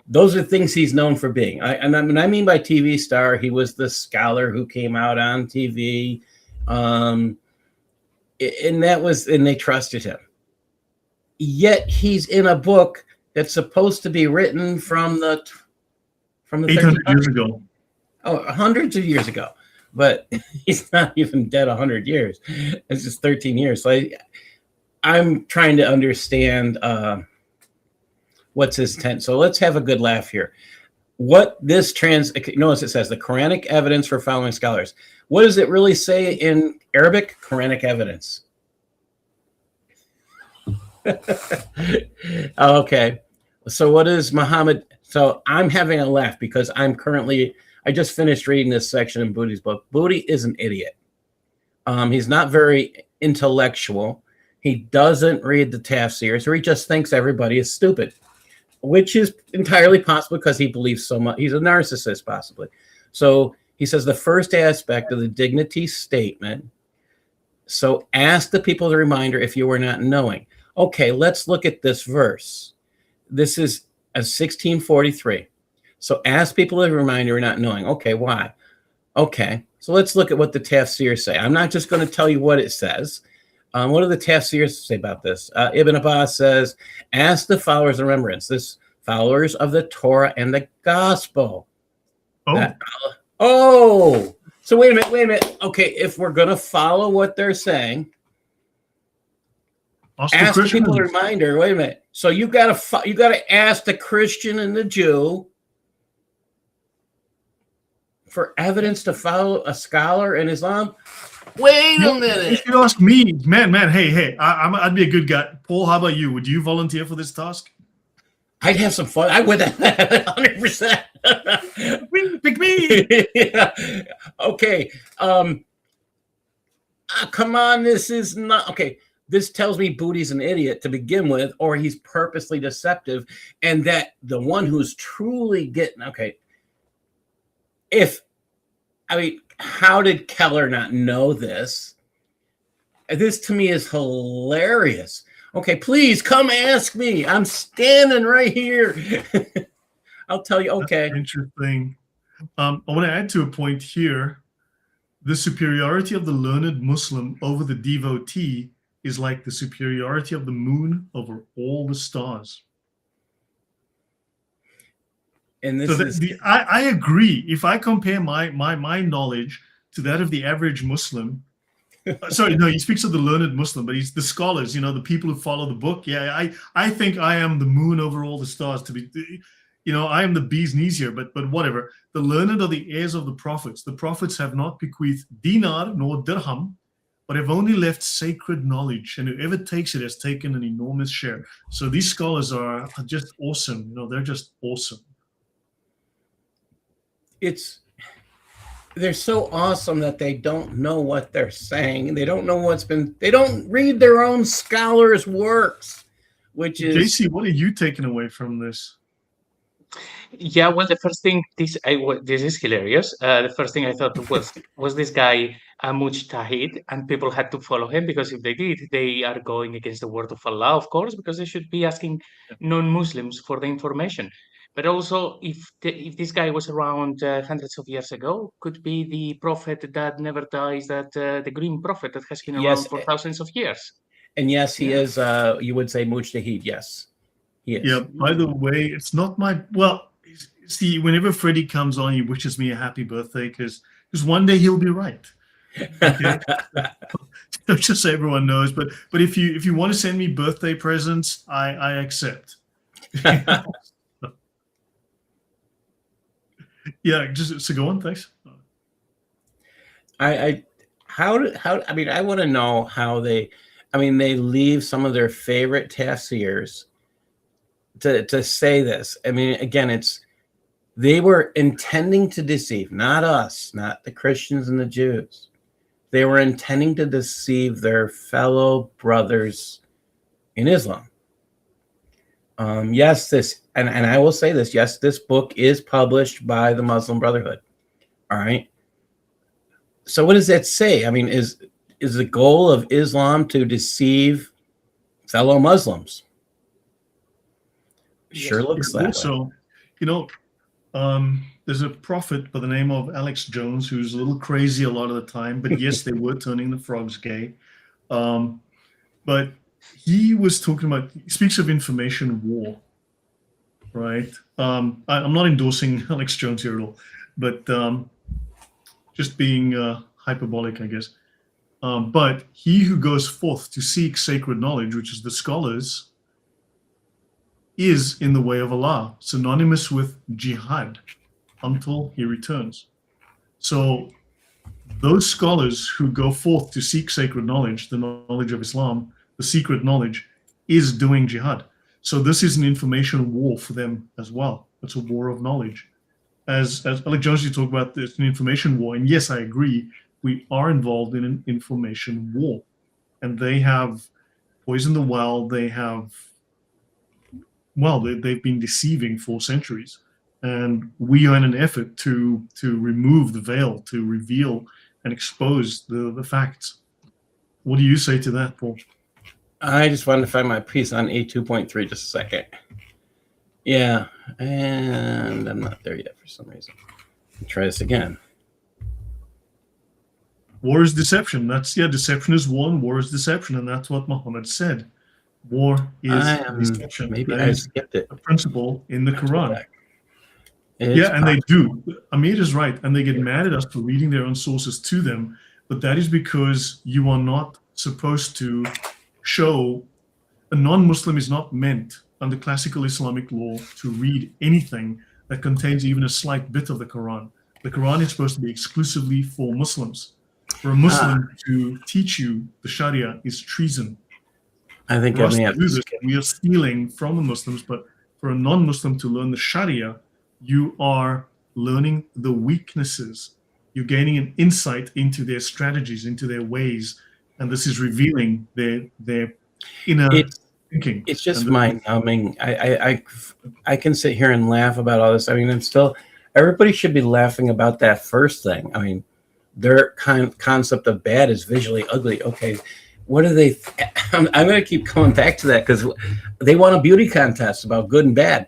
Speaker 2: Those are things he's known for being. And I mean by TV star, he was the scholar who came out on TV, and they trusted him. Yet he's in a book that's supposed to be written from the
Speaker 1: 800 years ago.
Speaker 2: Oh, hundreds of years ago. But he's not even dead 100 years. It's just 13 years. So I'm trying to understand what's his intent. So let's have a good laugh here. What this notice it says the Quranic evidence for following scholars. What does it really say in Arabic? Quranic evidence. Okay. So what is Muhammad? So I'm having a laugh because I just finished reading this section in Booty's book. Booty is an idiot. He's not very intellectual. He doesn't read the tafsirs, or he just thinks everybody is stupid, which is entirely possible because he believes so much. He's a narcissist, possibly. So he says the first aspect of the dignity statement. So ask the people the reminder if you were not knowing. Okay, let's look at this verse. This is a 1643. So ask people the reminder you're not knowing. Okay, why? Okay, so let's look at what the tafsirs say. I'm not just going to tell you what it says. What do the tafsirs say about this? Ibn Abbas says, ask the followers of remembrance, this followers of the Torah and the gospel. So wait a minute. Okay, if we're going to follow what they're saying, ask the people a reminder. Wait a minute. So you got to ask the Christian and the Jew for evidence to follow a scholar in Islam. Wait a minute.
Speaker 1: You should ask me, man. Hey, I'd be a good guy. Paul, how about you? Would you volunteer for this task?
Speaker 2: I'd have some fun. I would 100%.
Speaker 1: Pick me.
Speaker 2: Yeah. Okay. Come on, this is not okay. This tells me Booty's an idiot to begin with, or he's purposely deceptive, and that the one who's truly getting okay. How did Keller not know this? This to me is hilarious. Okay, please come ask me. I'm standing right here. I'll tell you. Okay.
Speaker 1: That's interesting. I want to add to a point here. The superiority of the learned Muslim over the devotee is like the superiority of the moon over all the stars.
Speaker 2: And this
Speaker 1: I agree. If I compare my knowledge to that of the average Muslim, sorry, no, he speaks of the learned Muslim, but he's the scholars, the people who follow the book. Yeah, I think I am the moon over all the stars. I am the bee's knees here, but whatever. The learned are the heirs of the prophets. The prophets have not bequeathed dinar nor dirham, but have only left sacred knowledge, and whoever takes it has taken an enormous share. So these scholars are just awesome. They're just awesome.
Speaker 2: They're so awesome that they don't know what they're saying. They don't know they don't read their own scholars' works, which is...
Speaker 1: JC, what are you taking away from this?
Speaker 3: Yeah, well, the first thing, this is hilarious. The first thing I thought was this guy a mujtahid, and people had to follow him, because if they did, they are going against the word of Allah, of course, because they should be asking non-Muslims for the information. But also, if this guy was around hundreds of years ago, could be the prophet that never dies, that the green prophet that has been around for thousands of years.
Speaker 2: And yes, he is, you would say mujtahid, yes. He is.
Speaker 1: Yeah, by the way, it's not see, whenever Freddie comes on, he wishes me a happy birthday, because one day he'll be right. Okay? Just so everyone knows. But if you want to send me birthday presents, I accept. Yeah, so go on. Thanks.
Speaker 2: I want to know how they leave some of their favorite tafsirs to say this. Again, they were intending to deceive, not us, not the Christians and the Jews. They were intending to deceive their fellow brothers in Islam. Yes, and I will say this, yes, this book is published by the Muslim Brotherhood. All right. So what does that say? Is the goal of Islam to deceive fellow Muslims? Sure looks that way.
Speaker 1: Also, there's a prophet by the name of Alex Jones who's a little crazy a lot of the time, but yes, they were turning the frogs gay. But he was talking about, he speaks of information war, right? I'm not endorsing Alex Jones here at all, but just being hyperbolic, I guess. But he who goes forth to seek sacred knowledge, which is the scholars, is in the way of Allah, synonymous with jihad, until he returns. So those scholars who go forth to seek sacred knowledge, the knowledge of Islam, the secret knowledge, is doing jihad. So this is an information war for them as well. It's a war of knowledge. As Alex Jones, you talk about this, an information war, and yes, I agree, we are involved in an information war. And they have poisoned the well, they've been deceiving for centuries. And we are in an effort to remove the veil, to reveal and expose the facts. What do you say to that, Paul?
Speaker 2: I just wanted to find my piece on A2.3 just a second. Yeah, and I'm not there yet for some reason. I'll try this again.
Speaker 1: War is deception. Deception is war, and war is deception, and that's what Muhammad said. War is deception.
Speaker 2: Maybe
Speaker 1: that
Speaker 2: I
Speaker 1: is
Speaker 2: skipped it.
Speaker 1: A principle in the Quran. And they do. Amir is right, and they get mad at us for reading their own sources to them, but that is because you are not supposed to show, a non-Muslim is not meant under classical Islamic law to read anything that contains even a slight bit of the Quran. The Quran is supposed to be exclusively for Muslims. For a Muslim to teach you the Sharia is treason.
Speaker 2: I think
Speaker 1: for us to do this, we are stealing from the Muslims, but for a non-Muslim to learn the Sharia, you are learning the weaknesses. You're gaining an insight into their strategies, into their ways, and this is revealing their inner thinking.
Speaker 2: It's just mind-numbing. I can sit here and laugh about all this. I mean, everybody should be laughing about that first thing. I mean, their concept of bad is visually ugly. Okay, what do they? I'm going to keep coming back to that because they want a beauty contest about good and bad.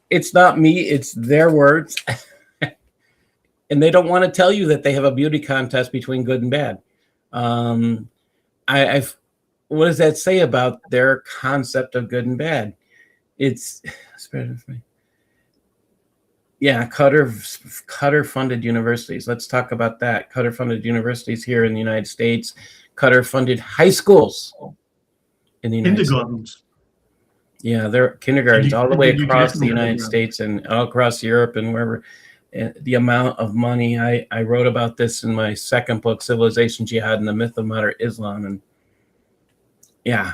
Speaker 2: It's not me, it's their words. And they don't want to tell you that they have a beauty contest between good and bad. What does that say about their concept of good and bad? It's Qatar funded universities. Let's talk about that. Qatar funded universities here in the United States. Qatar funded high schools in the United States. Yeah, they're kindergartens all the way across the United States and all across Europe and wherever. The amount of money, I wrote about this in my second book, Civilization, Jihad, and the Myth of Modern Islam. And yeah,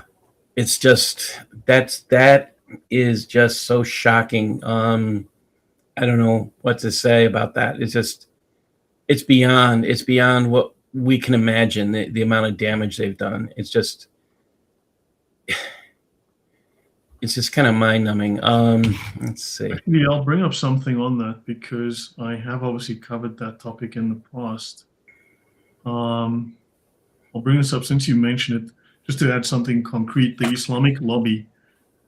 Speaker 2: it's just, that is just so shocking. I don't know what to say about that. It's beyond what we can imagine, the amount of damage they've done. It's just kind of mind-numbing. Let's see.
Speaker 1: Actually, I'll bring up something on that because I have obviously covered that topic in the past. I'll bring this up since you mentioned it, just to add something concrete. The Islamic lobby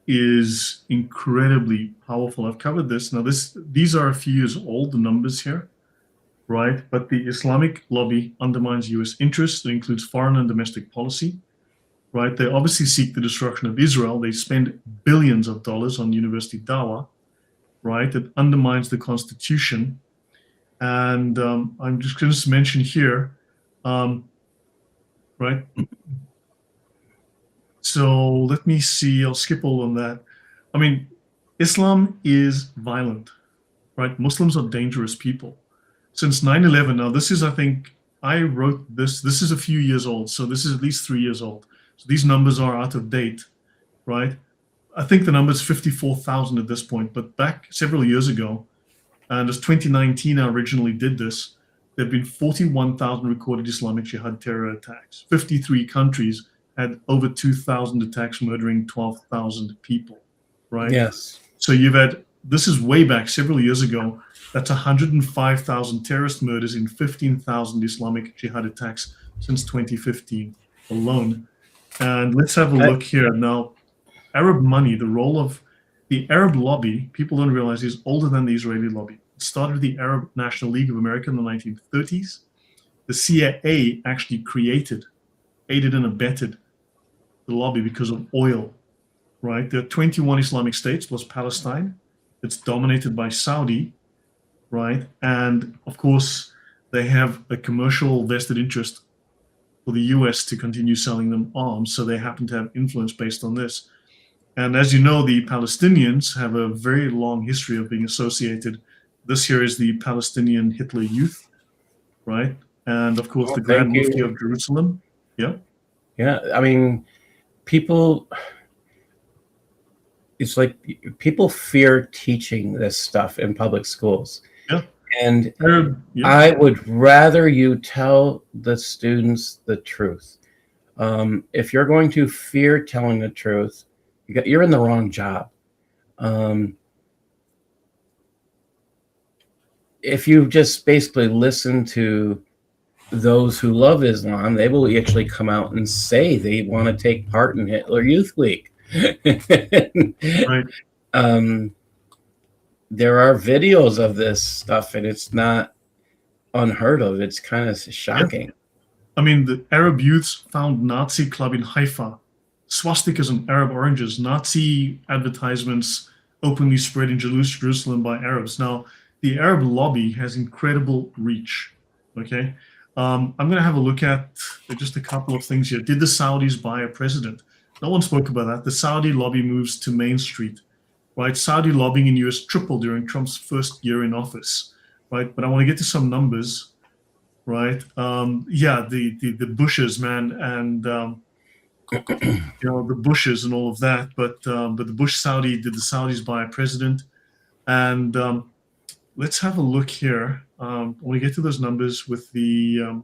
Speaker 1: is incredibly powerful. I've covered this. Now, these are a few years old, the numbers here, right? But the Islamic lobby undermines U.S. interests. It includes foreign and domestic policy. Right, they obviously seek the destruction of Israel. They spend billions of dollars on university dawah, right? It undermines the Constitution. And I'm just going to mention here, right? So let me see. I'll skip all on that. I mean, Islam is violent, right? Muslims are dangerous people. Since 9/11, now this is, I think, I wrote this. This is a few years old, so this is at least 3 years old. So these numbers are out of date, right? I think the number is 54,000 at this point, but back several years ago, and as 2019 I originally did this, there have been 41,000 recorded Islamic Jihad terror attacks. 53 countries had over 2,000 attacks murdering 12,000 people, right?
Speaker 2: Yes.
Speaker 1: So this is way back several years ago, that's 105,000 terrorist murders in 15,000 Islamic Jihad attacks since 2015 alone. And let's have a look here. Now, Arab money, the role of the Arab lobby, people don't realize, is older than the Israeli lobby. It started with the Arab National League of America in the 1930s. The CIA actually aided and abetted the lobby because of oil, right? There are 21 Islamic states plus Palestine. It's dominated by Saudi, right? And of course, they have a commercial vested interest for the US to continue selling them arms, so they happen to have influence based on this. And as you know, the Palestinians have a very long history of being associated. This here is the Palestinian Hitler Youth, right? And of course, the Grand Mufti of Jerusalem. Yeah.
Speaker 2: Yeah, I mean, it's like people fear teaching this stuff in public schools.
Speaker 1: Yeah.
Speaker 2: And I would rather you tell the students the truth. If you're going to fear telling the truth, you're in the wrong job. If you just basically listen to those who love Islam, they will actually come out and say they want to take part in Hitler Youth Week.
Speaker 1: Right.
Speaker 2: There are videos of this stuff, and it's not unheard of. It's kind of shocking.
Speaker 1: Yeah. I mean, the Arab youths found Nazi club in Haifa, swastikas and Arab oranges, Nazi advertisements openly spread in Jerusalem by Arabs. Now, the Arab lobby has incredible reach, okay? I'm going to have a look at just a couple of things here. Did the Saudis buy a president? No one spoke about that. The Saudi lobby moves to Main Street, right? Saudi lobbying in US tripled during Trump's first year in office, right? But I want to get to some numbers, right? Yeah, the Bushes, man, and the Bushes and all of that. But the Bush Saudi, did the Saudis buy a president? And let's have a look here. When we get to those numbers with the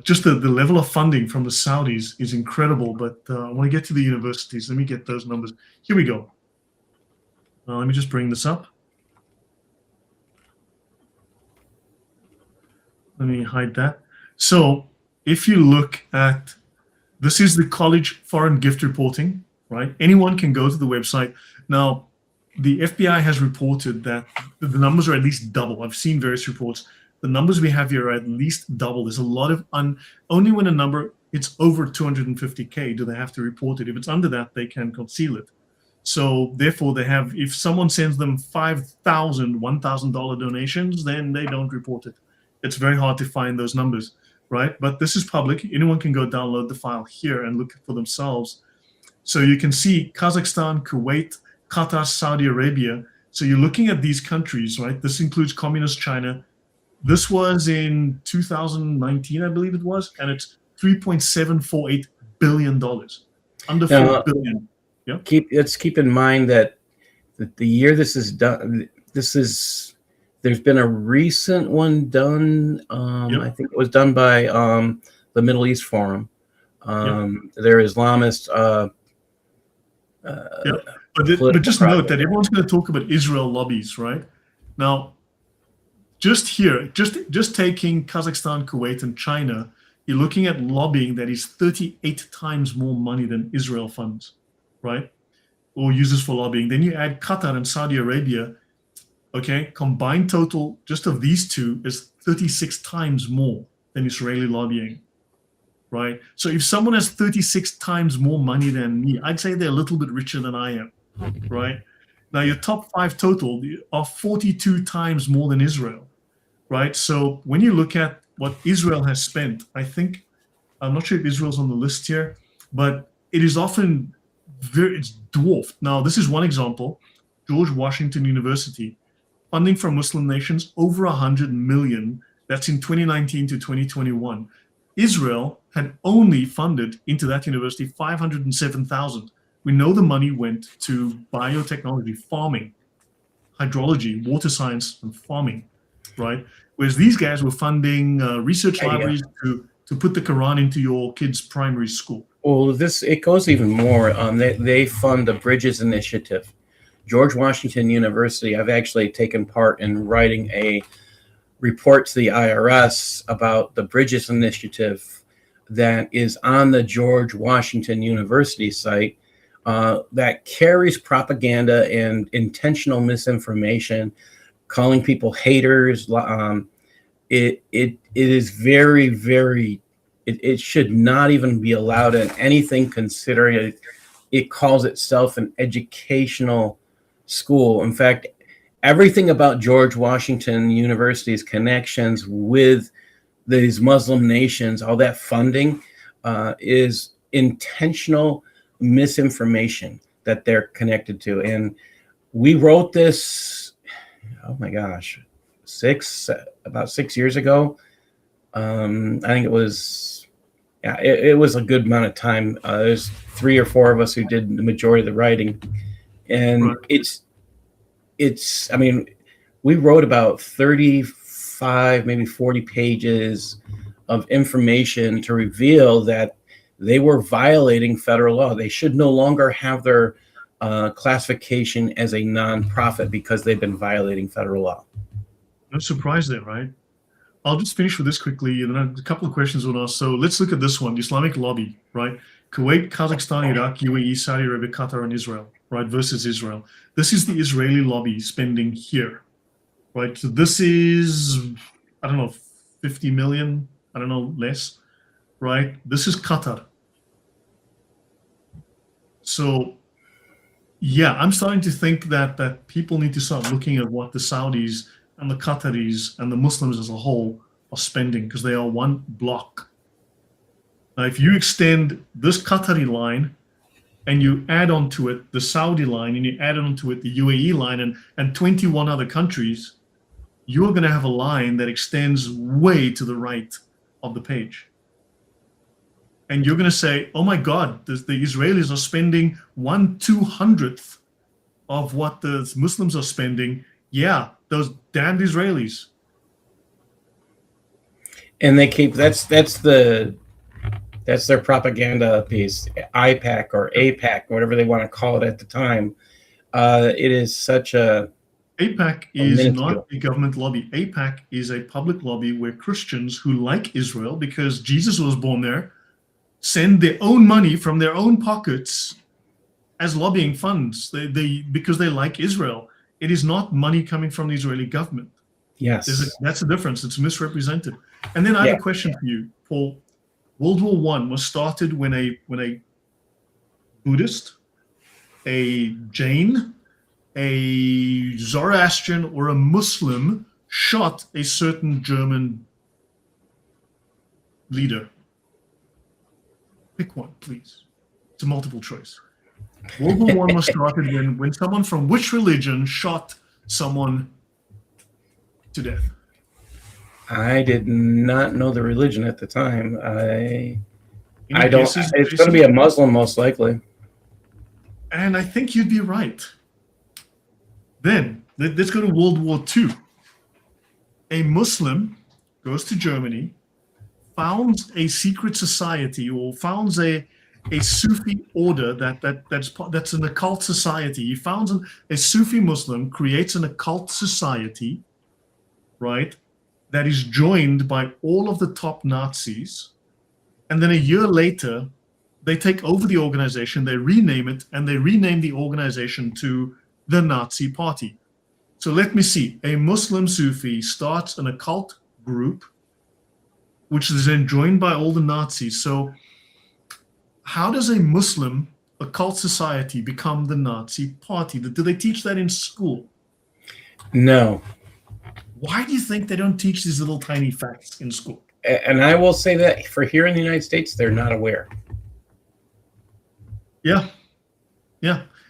Speaker 1: just the level of funding from the Saudis is incredible. But when we get to the universities, let me get those numbers. Here we go. Let me just bring this up. Let me hide that. So if you look at, this is the college foreign gift reporting, right? Anyone can go to the website. Now, the FBI has reported that the numbers are at least double. I've seen various reports. The numbers we have here are at least double. There's a lot of only when a number, it's over 250K do they have to report it. If it's under that, they can conceal it. So therefore they have, if someone sends them $5,000, $1,000 donations, then they don't report it. It's very hard to find those numbers, right? But this is public. Anyone can go download the file here and look for themselves. So you can see Kazakhstan, Kuwait, Qatar, Saudi Arabia. So you're looking at these countries, right? This includes communist China. This was in 2019, I believe it was, and it's $3.748 billion, under $4 billion. Yeah.
Speaker 2: Let's keep in mind that the year this is done, there's been a recent one done. I think it was done by the Middle East Forum. They're Islamist.
Speaker 1: But just note that everyone's going to talk about Israel lobbies, right? Now, just here, just taking Kazakhstan, Kuwait, and China, you're looking at lobbying that is 38 times more money than Israel funds, right? Or uses for lobbying. Then you add Qatar and Saudi Arabia. Okay, combined total just of these two is 36 times more than Israeli lobbying, right? So if someone has 36 times more money than me, I'd say they're a little bit richer than I am, right? Now your top 5 total are 42 times more than Israel, right? So when you look at what Israel has spent, I'm not sure if Israel's on the list here, but it is often it's dwarfed. Now this is one example, George Washington University. Funding from Muslim nations, over 100 million. That's in 2019 to 2021. Israel had only funded into that university 507,000. We know the money went to biotechnology, farming, hydrology, water science, and farming, right? Whereas these guys were funding research libraries to put the Quran into your kid's primary school.
Speaker 2: Well, it goes even more. They fund the Bridges Initiative. George Washington University, I've actually taken part in writing a report to the IRS about the Bridges Initiative that is on the George Washington University site that carries propaganda and intentional misinformation, calling people haters. It is very, very, it should not even be allowed in anything considering it calls itself an educational school. In fact, everything about George Washington University's connections with these Muslim nations, all that funding is intentional misinformation that they're connected to. And we wrote this, oh my gosh, about 6 years ago. I think it was, it was a good amount of time. There's 3 or 4 of us who did the majority of the writing. And I mean, we wrote about 35, maybe 40 pages of information to reveal that they were violating federal law. They should no longer have their classification as a nonprofit because they've been violating federal law.
Speaker 1: No surprise there, right? I'll just finish with this quickly, and then a couple of questions on us. So let's look at this one, the Islamic lobby, right? Kuwait, Kazakhstan, Iraq, UAE, Saudi Arabia, Qatar, and Israel, right, versus Israel. This is the Israeli lobby spending here, right? So this is, I don't know, 50 million, I don't know, less, right? This is Qatar. So, yeah, I'm starting to think that people need to start looking at what the Saudis and the Qataris and the Muslims as a whole are spending, because they are one block. Now, if you extend this Qatari line and you add onto it the Saudi line and you add onto it the UAE line and 21 other countries, you're going to have a line that extends way to the right of the page. and you're going to say, oh my God, the Israelis are spending 1/200th of what the Muslims are spending. Yeah, those damned Israelis.
Speaker 2: And they keep that's their propaganda piece, IPAC or APAC, whatever they want to call it at the time. It is such a
Speaker 1: APAC is not a government lobby. APAC is a public lobby where Christians who like Israel, because Jesus was born there, send their own money from their own pockets as lobbying funds. Because they like Israel. It is not money coming from the Israeli government.
Speaker 2: Yes.
Speaker 1: That's the difference. It's misrepresented. And then I have a question for you, Paul. World War I was started when a Buddhist, a Jain, a Zoroastrian, or a Muslim shot a certain German leader. Pick one, please. It's a multiple choice. World War I was started when someone from which religion shot someone to death?
Speaker 2: I did not know the religion at the time. I don't.
Speaker 1: Guesses,
Speaker 2: it's going to be a Muslim, most likely.
Speaker 1: And I think you'd be right. Then let's go to World War II. A Muslim goes to Germany, founds a secret society, or founds a Sufi order that's an occult society. He founds a Sufi Muslim, creates an occult society, right, that is joined by all of the top Nazis. And then a year later, they take over the organization, they rename it, and they rename the organization to the Nazi Party. So let me see. A Muslim Sufi starts an occult group, which is then joined by all the Nazis. So how does a Muslim occult society become the Nazi Party? Do they teach that in school?
Speaker 2: No.
Speaker 1: Why do you think they don't teach these little tiny facts in school?
Speaker 2: And I will say that for here in the United States, they're not aware.
Speaker 1: Yeah.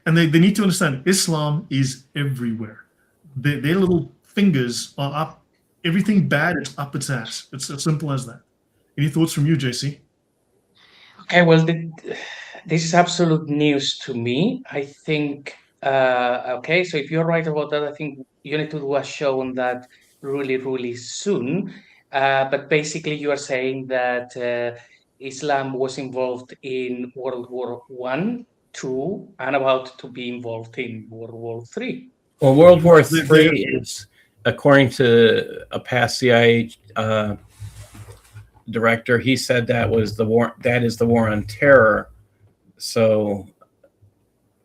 Speaker 1: And they need to understand Islam is everywhere. Their little fingers are up. Everything bad is up its ass. It's as simple as that. Any thoughts from you, JC?
Speaker 3: Okay, well, this is absolute news to me. I think, okay, so if you're right about that, I think you need to do a show on that really, really soon. But basically, you are saying that Islam was involved in World War I, II, and about to be involved in World War III.
Speaker 2: Well, World War III is, according to a past CIA director, he said that was the war. That is the war on terror. So,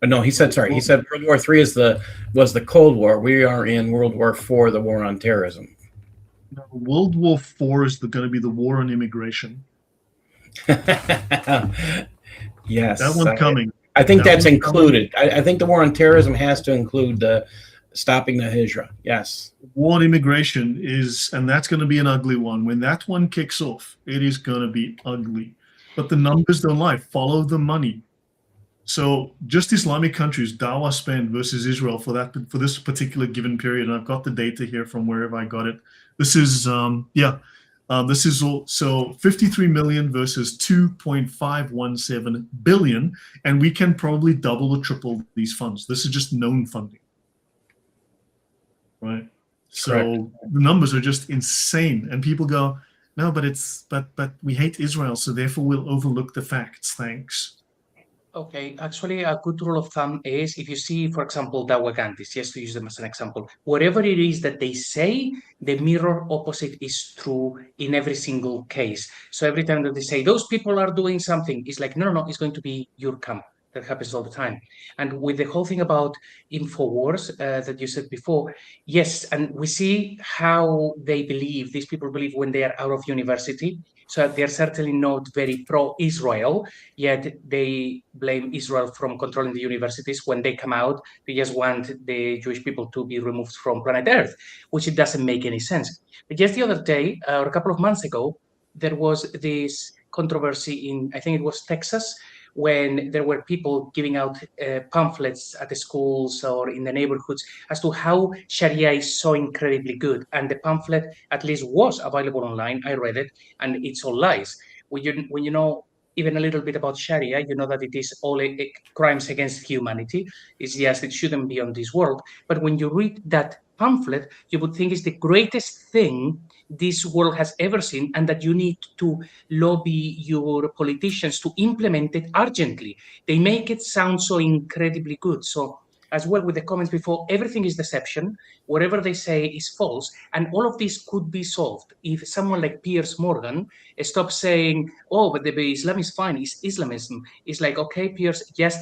Speaker 2: no, he said World War III was the Cold War. We are in World War IV, the war on terrorism.
Speaker 1: No, World War IV is going to be the war on immigration.
Speaker 2: Yes,
Speaker 1: that one's coming.
Speaker 2: I think that's included. I think the war on terrorism has to include stopping the Hijra. Yes.
Speaker 1: War on immigration and that's going to be an ugly one. When that one kicks off, it is going to be ugly. But the numbers don't lie. Follow the money. So just Islamic countries, dawah spend versus Israel for this particular given period. And I've got the data here from wherever I got it. This is this is so 53 million versus 2.517 billion, and we can probably double or triple these funds. This is just known funding, right? So the numbers are just insane, and people go, no, but we hate Israel, so therefore we'll overlook the facts. Thanks.
Speaker 3: Okay, actually, a good rule of thumb is if you see, for example, Dawagantis, just to use them as an example, whatever it is that they say, the mirror opposite is true in every single case. So every time that they say those people are doing something, it's like, no, it's going to be your camp. That happens all the time. And with the whole thing about InfoWars that you said before, yes, and we see how they believe, these people believe when they are out of university. So they're certainly not very pro-Israel, yet they blame Israel from controlling the universities. When they come out, they just want the Jewish people to be removed from planet Earth, which it doesn't make any sense. But just the other day, or a couple of months ago, there was this controversy in, I think it was Texas, when there were people giving out pamphlets at the schools or in the neighborhoods as to how Sharia is so incredibly good. And the pamphlet at least was available online. I read it, and it's all lies. When you know even a little bit about Sharia, you know that it is all crimes against humanity. It's just it shouldn't be on this world. But when you read that pamphlet, you would think it's the greatest thing this world has ever seen, and that you need to lobby your politicians to implement it urgently. They make it sound so incredibly good. So as well with the comments before, everything is deception. Whatever they say is false. And all of this could be solved if someone like Piers Morgan stops saying, oh, but the Islam is fine, it's Islamism. It's like, okay, Piers, just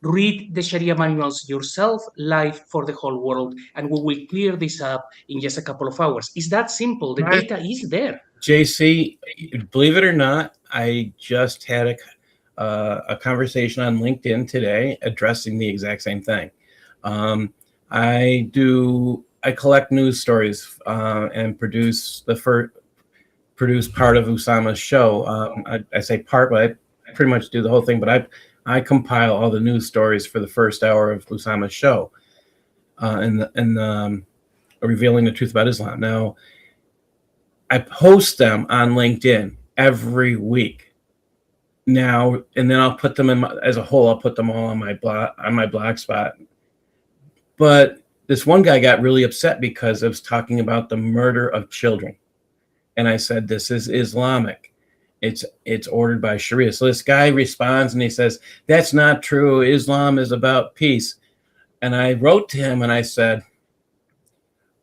Speaker 3: read the Sharia manuals yourself live for the whole world, and we will clear this up in just a couple of hours. It's that simple. The data is there.
Speaker 2: JC, believe it or not, I just had a conversation on LinkedIn today addressing the exact same thing. I collect news stories and produce part of Usama's show. I say part, but I pretty much do the whole thing. But I compile all the news stories for the first hour of Usama's show, and revealing the truth about Islam. Now, I post them on LinkedIn every week now, and then I'll put them as a whole. I'll put them all on my blog spot. But this one guy got really upset because I was talking about the murder of children, and I said this is Islamic. It's ordered by Sharia. So this guy responds and he says, "That's not true. Islam is about peace." And I wrote to him and I said,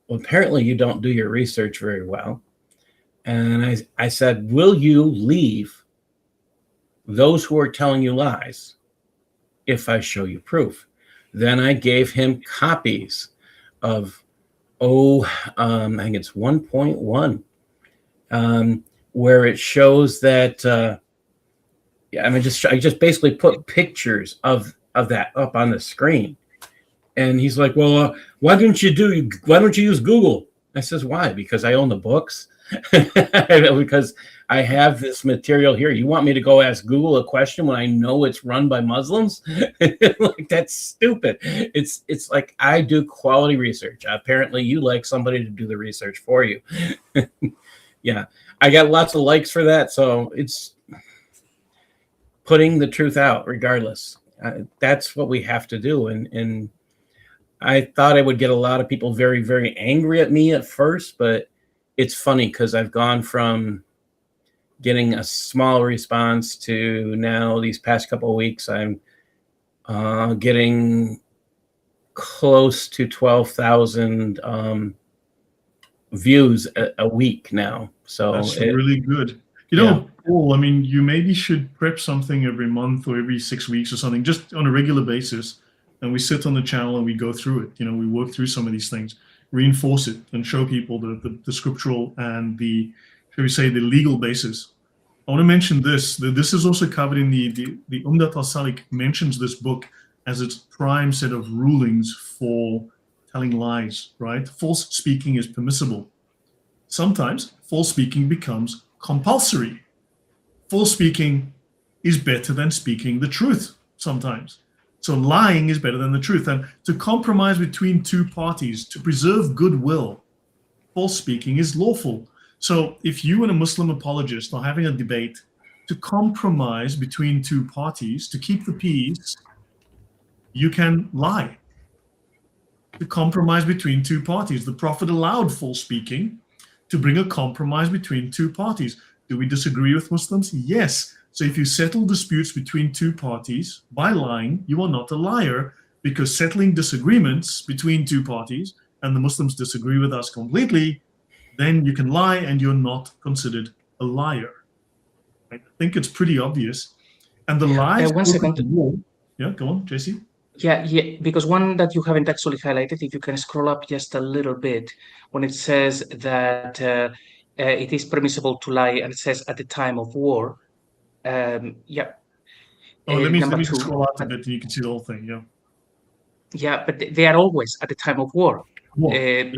Speaker 2: "Well, apparently you don't do your research very well." And I said, "Will you leave those who are telling you lies if I show you proof?" Then I gave him copies of, I think it's 1.1, where it shows that, I just basically put pictures of that up on the screen. And he's like, "Well, why don't you use Google?" I says, "Why? Because I own the books." Because I have this material here. You want me to go ask Google a question when I know it's run by Muslims? Like, that's stupid. It's like I do quality research. Apparently you like somebody to do the research for you. Yeah, I got lots of likes for that. So it's putting the truth out regardless. That's what we have to do. And I thought I would get a lot of people very, very angry at me at first, but it's funny because I've gone from getting a small response to now these past couple of weeks, I'm getting close to 12,000 views a week now. So
Speaker 1: that's really good. You know, Paul, I mean, you maybe should prep something every month or every 6 weeks or something, just on a regular basis. And we sit on the channel and we go through it. You know, we work through some of these things, reinforce it, and show people the scriptural and the, shall we say, the legal basis. I want to mention this. This is also covered in the Umdat al-Salik mentions this book as its prime set of rulings for telling lies, right? False speaking is permissible. Sometimes false speaking becomes compulsory. False speaking is better than speaking the truth sometimes. So lying is better than the truth. And to compromise between two parties, to preserve goodwill, false speaking is lawful. So if you and a Muslim apologist are having a debate, to compromise between two parties, to keep the peace, you can lie. To compromise between two parties. The Prophet allowed false speaking to bring a compromise between two parties. Do we disagree with Muslims? Yes. So if you settle disputes between two parties by lying, you are not a liar, because settling disagreements between two parties, and the Muslims disagree with us completely, then you can lie and you're not considered a liar. I think it's pretty obvious. And the lies...
Speaker 3: one second.
Speaker 1: Yeah, go on, JC.
Speaker 3: Yeah, because one that you haven't actually highlighted, if you can scroll up just a little bit, when it says that it is permissible to lie, and it says at the time of war. Yeah.
Speaker 1: Oh, let me just scroll out a bit and you can see the whole thing, yeah.
Speaker 3: Yeah, but they are always at the time of war.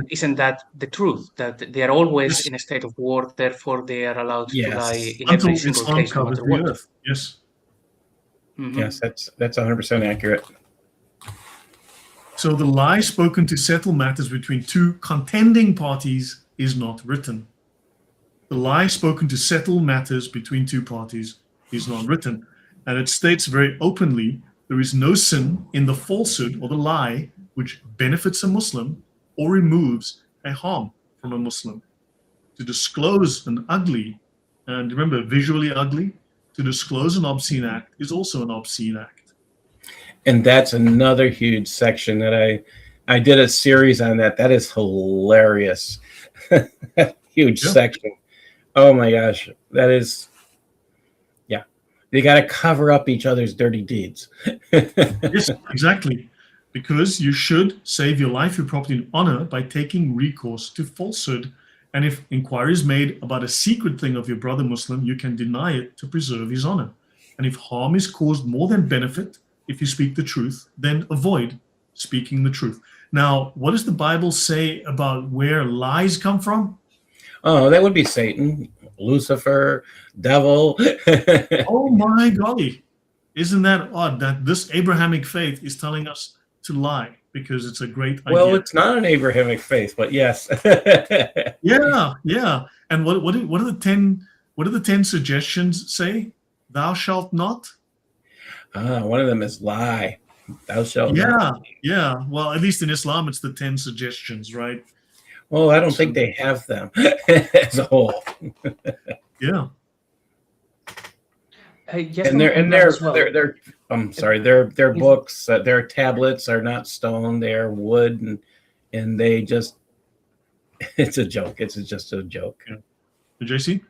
Speaker 3: Isn't that the truth? That they are always in a state of war, therefore they are allowed to lie in every single case, no matter what.
Speaker 1: Yes.
Speaker 3: Mm-hmm.
Speaker 2: Yes, that's 100% accurate.
Speaker 1: So the lie spoken to settle matters between two contending parties is not written. The lie spoken to settle matters between two parties is not written. And it states very openly, there is no sin in the falsehood or the lie which benefits a Muslim or removes a harm from a Muslim. To disclose an ugly, and remember, visually ugly, to disclose an obscene act is also an obscene act.
Speaker 2: And that's another huge section that I did a series on that. That is hilarious. Huge section. Oh my gosh. That is, yeah. They got to cover up each other's dirty deeds.
Speaker 1: Yes, exactly. Because you should save your life, your property, and honor by taking recourse to falsehood. And if inquiry is made about a secret thing of your brother Muslim, you can deny it to preserve his honor. And if harm is caused more than benefit, if you speak the truth, then avoid speaking the truth. Now, what does the Bible say about where lies come from?
Speaker 2: Oh, that would be Satan, Lucifer, devil.
Speaker 1: Oh my golly. Isn't that odd that this Abrahamic faith is telling us to lie because it's a great idea?
Speaker 2: Well, it's not an Abrahamic faith, but yes.
Speaker 1: Yeah. And what are the 10 suggestions say? Thou shalt not?
Speaker 2: One of them is lie. Thou shalt not.
Speaker 1: Yeah. Well, at least in Islam, it's the 10 suggestions, right?
Speaker 2: Well, I don't think they have them as a whole.
Speaker 1: Yeah.
Speaker 2: They're I'm sorry, their books, their tablets are not stone, they are wood, and they just, it's a joke. It's just a joke.
Speaker 1: Yeah. JC?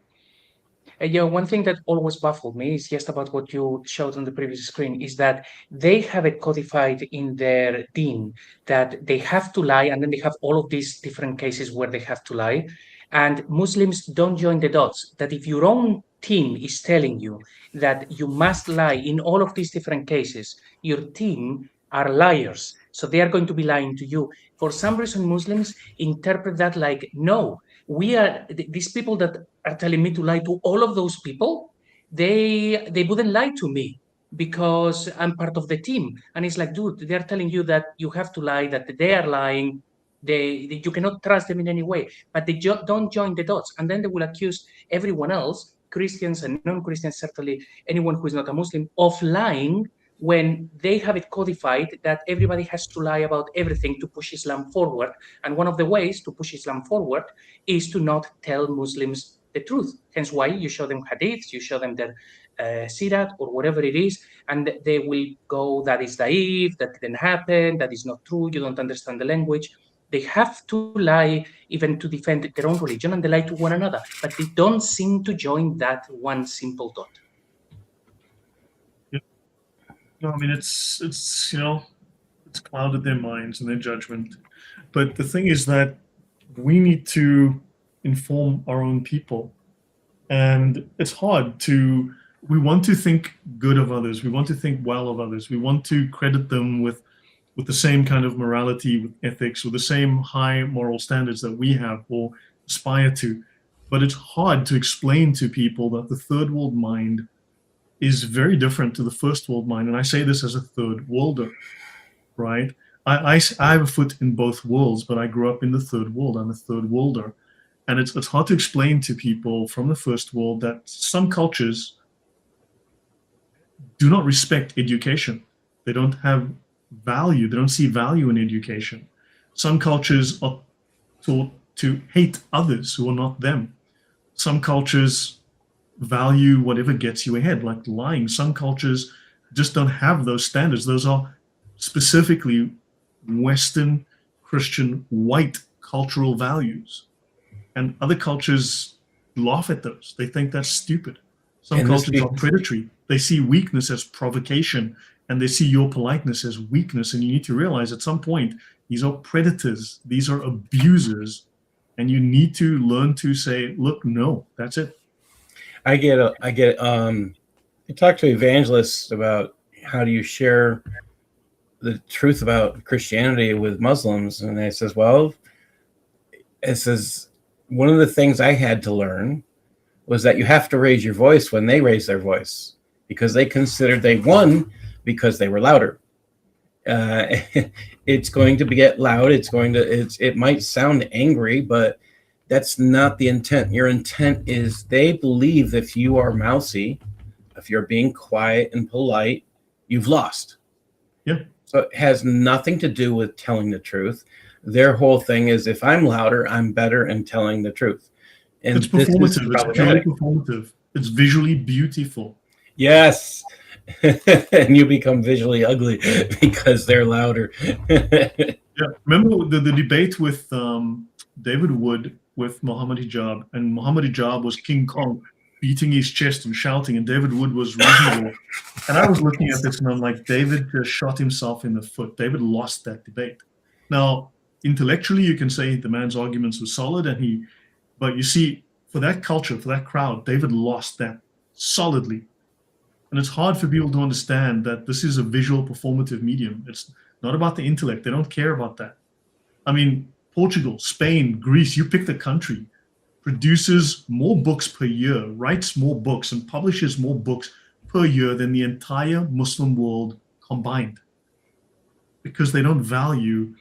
Speaker 3: One thing that always baffled me is just about what you showed on the previous screen is that they have it codified in their deen that they have to lie, and then they have all of these different cases where they have to lie. And Muslims don't join the dots, that if your own team is telling you that you must lie in all of these different cases, your team are liars. So they are going to be lying to you. For some reason, Muslims interpret that like, no, we are these people that are telling me to lie to all of those people, they wouldn't lie to me because I'm part of the team. And it's like, dude, they're telling you that you have to lie, that they are lying. You cannot trust them in any way, but they don't join the dots. And then they will accuse everyone else, Christians and non-Christians, certainly anyone who is not a Muslim, of lying when they have it codified that everybody has to lie about everything to push Islam forward. And one of the ways to push Islam forward is to not tell Muslims the truth. Hence why you show them hadiths, you show them their sirat or whatever it is, and they will go, that is naive, that didn't happen, that is not true, you don't understand the language. They have to lie even to defend their own religion, and they lie to one another, but they don't seem to join that one simple dot.
Speaker 1: No, I mean, it's clouded their minds and their judgment. But the thing is that we need to inform our own people. And it's hard we want to think good of others. We want to think well of others. We want to credit them with the same kind of morality, with ethics, with the same high moral standards that we have or aspire to. But it's hard to explain to people that the third world mind is very different to the first world mind. And I say this as a third worlder, right? I have a foot in both worlds, but I grew up in the third world. I'm a third worlder. And it's hard to explain to people from the first world that some cultures do not respect education. They don't have value. They don't see value in education. Some cultures are taught to hate others who are not them. Some cultures value whatever gets you ahead, like lying. Some cultures just don't have those standards. Those are specifically Western, Christian, white cultural values. And other cultures laugh at those. They think that's stupid. Some cultures are predatory. They see weakness as provocation, and they see your politeness as weakness. And you need to realize at some point, these are predators. These are abusers. And you need to learn to say, look, no, that's it.
Speaker 2: I talk to evangelists about how do you share the truth about Christianity with Muslims. And I says, well, one of the things I had to learn was that you have to raise your voice when they raise their voice, because they considered they won because they were louder. It's going to get loud. It might sound angry, but that's not the intent. Your intent is they believe if you are mousy, if you're being quiet and polite, you've lost.
Speaker 1: Yeah.
Speaker 2: So it has nothing to do with telling the truth. Their whole thing is, if I'm louder, I'm better in telling the truth. And
Speaker 1: It's performative. It's purely performative. It's visually beautiful.
Speaker 2: Yes. And you become visually ugly because they're louder.
Speaker 1: Yeah. Remember the debate with David Wood with Muhammad Hijab, and Muhammad Hijab was King Kong, beating his chest and shouting, and David Wood was reasonable. And I was looking at this and I'm like, David just shot himself in the foot. David lost that debate. Now, intellectually, you can say the man's arguments were solid, but you see, for that culture, for that crowd, David lost that solidly. And it's hard for people to understand that this is a visual performative medium. It's not about the intellect. They don't care about that. I mean, Portugal, Spain, Greece, you pick the country, produces more books per year, writes more books, and publishes more books per year than the entire Muslim world combined. Because they don't value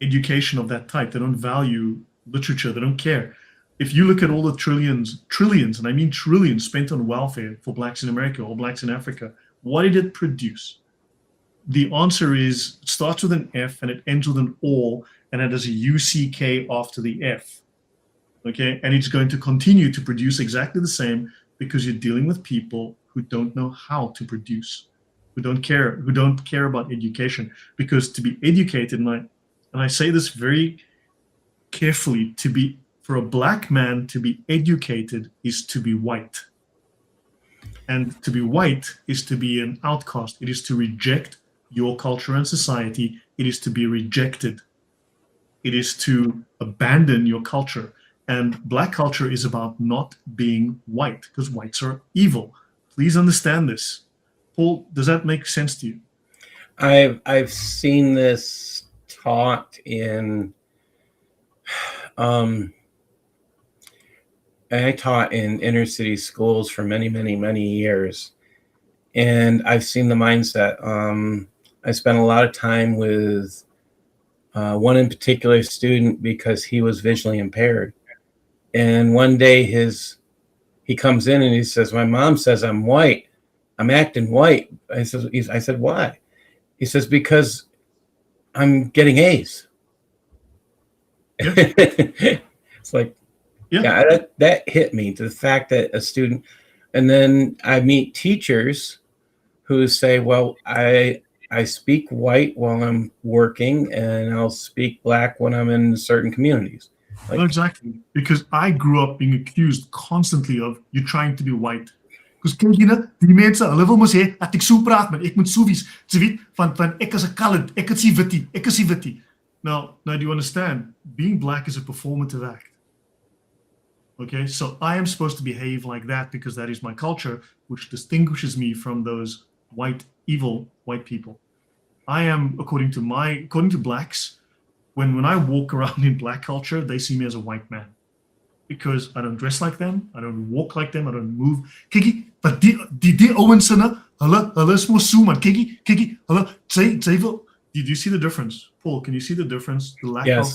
Speaker 1: education of that type. They don't value literature. They don't care. If you look at all the trillions, and I mean trillions spent on welfare for blacks in America or blacks in Africa, what did it produce? The answer is, it starts with an F and it ends with an O, and it has a UCK after the F. Okay, and it's going to continue to produce exactly the same because you're dealing with people who don't know how to produce, who don't care about education. Because to be educated, and I say this very carefully, for a black man to be educated is to be white. And to be white is to be an outcast. It is to reject your culture and society. It is to be rejected. It is to abandon your culture. And black culture is about not being white, because whites are evil. Please understand this. Paul, does that make sense to you?
Speaker 2: I've seen this taught in I taught in inner city schools for many, many, many years. And I've seen the mindset. I spent a lot of time with one in particular student because he was visually impaired. And one day he comes in and he says, my mom says I'm white. I'm acting white. I said, why? He says, because I'm getting A's.
Speaker 1: Yeah.
Speaker 2: It's like, yeah, that hit me, to the fact that a student, and then I meet teachers who say, well, I speak white while I'm working and I'll speak black when I'm in certain communities.
Speaker 1: Well, exactly, because I grew up being accused constantly of you trying to be white. Because kyk jy nou, die mense, hulle wil mos hê dat ek so praat, maar ek moet so wees. Jy weet, van ek is 'n colored, ek is die witty. Now, do you understand? Being black is a performative act. Okay, so I am supposed to behave like that because that is my culture, which distinguishes me from those evil white people. I am, according to blacks, when I walk around in black culture, they see me as a white man. Because I don't dress like them, I don't walk like them, I don't move. Kykie, but die ouens hulle is mos so man. Kykie, hulle sy wil. Do you see the difference? Paul, can you see the difference? The lack of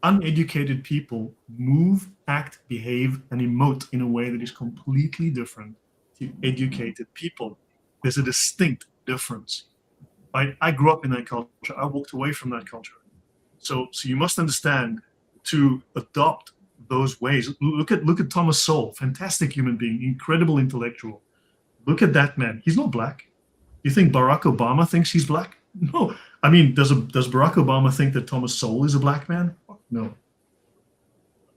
Speaker 1: uneducated people move, act, behave, and emote in a way that is completely different to educated people. There's a distinct difference. I grew up in that culture. I walked away from that culture. So you must understand, to adopt those ways. Look at Thomas Sowell, fantastic human being, incredible intellectual. Look at that man. He's not black. You think Barack Obama thinks he's black? No. I mean, does Barack Obama think that Thomas Sowell is a black man? No.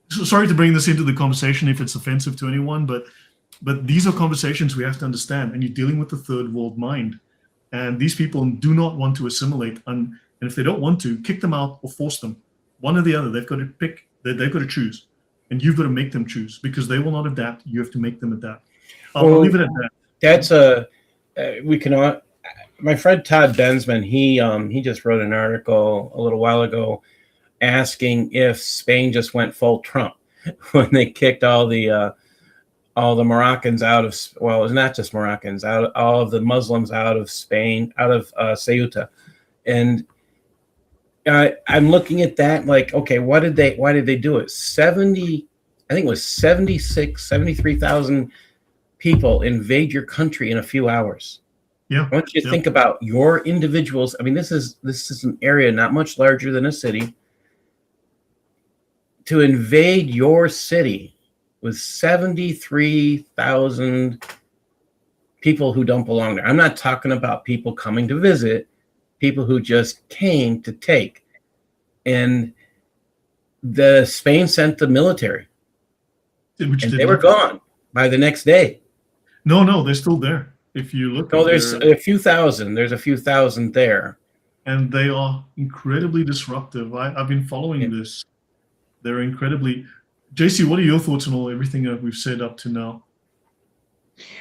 Speaker 1: So sorry to bring this into the conversation if it's offensive to anyone, but these are conversations we have to understand. And you're dealing with the third world mind. And these people do not want to assimilate. And if they don't want to, kick them out or force them. One or the other. They've got to pick. They've got to choose. And you've got to make them choose, because they will not adapt. You have to make them adapt. I'll leave it at that.
Speaker 2: That's my friend Todd Bensman, he just wrote an article a little while ago asking if Spain just went full Trump when they kicked all the Moroccans out of, well, it's not just Moroccans, all of the Muslims out of Spain, out of Ceuta. And I'm looking at that like, okay, why did they do it? 73,000 people invade your country in a few hours.
Speaker 1: Yeah.
Speaker 2: I want you to think about your individuals. I mean, this is an area not much larger than a city. To invade your city with 73,000 people who don't belong there. I'm not talking about people coming to visit, people who just came to take. And Spain sent the military, and they were gone by the next day.
Speaker 1: No, they're still there. If you look,
Speaker 2: there's a few thousand. There's a few thousand there,
Speaker 1: and they are incredibly disruptive. I've been following this. They're incredibly. JC, what are your thoughts on everything that we've said up to now?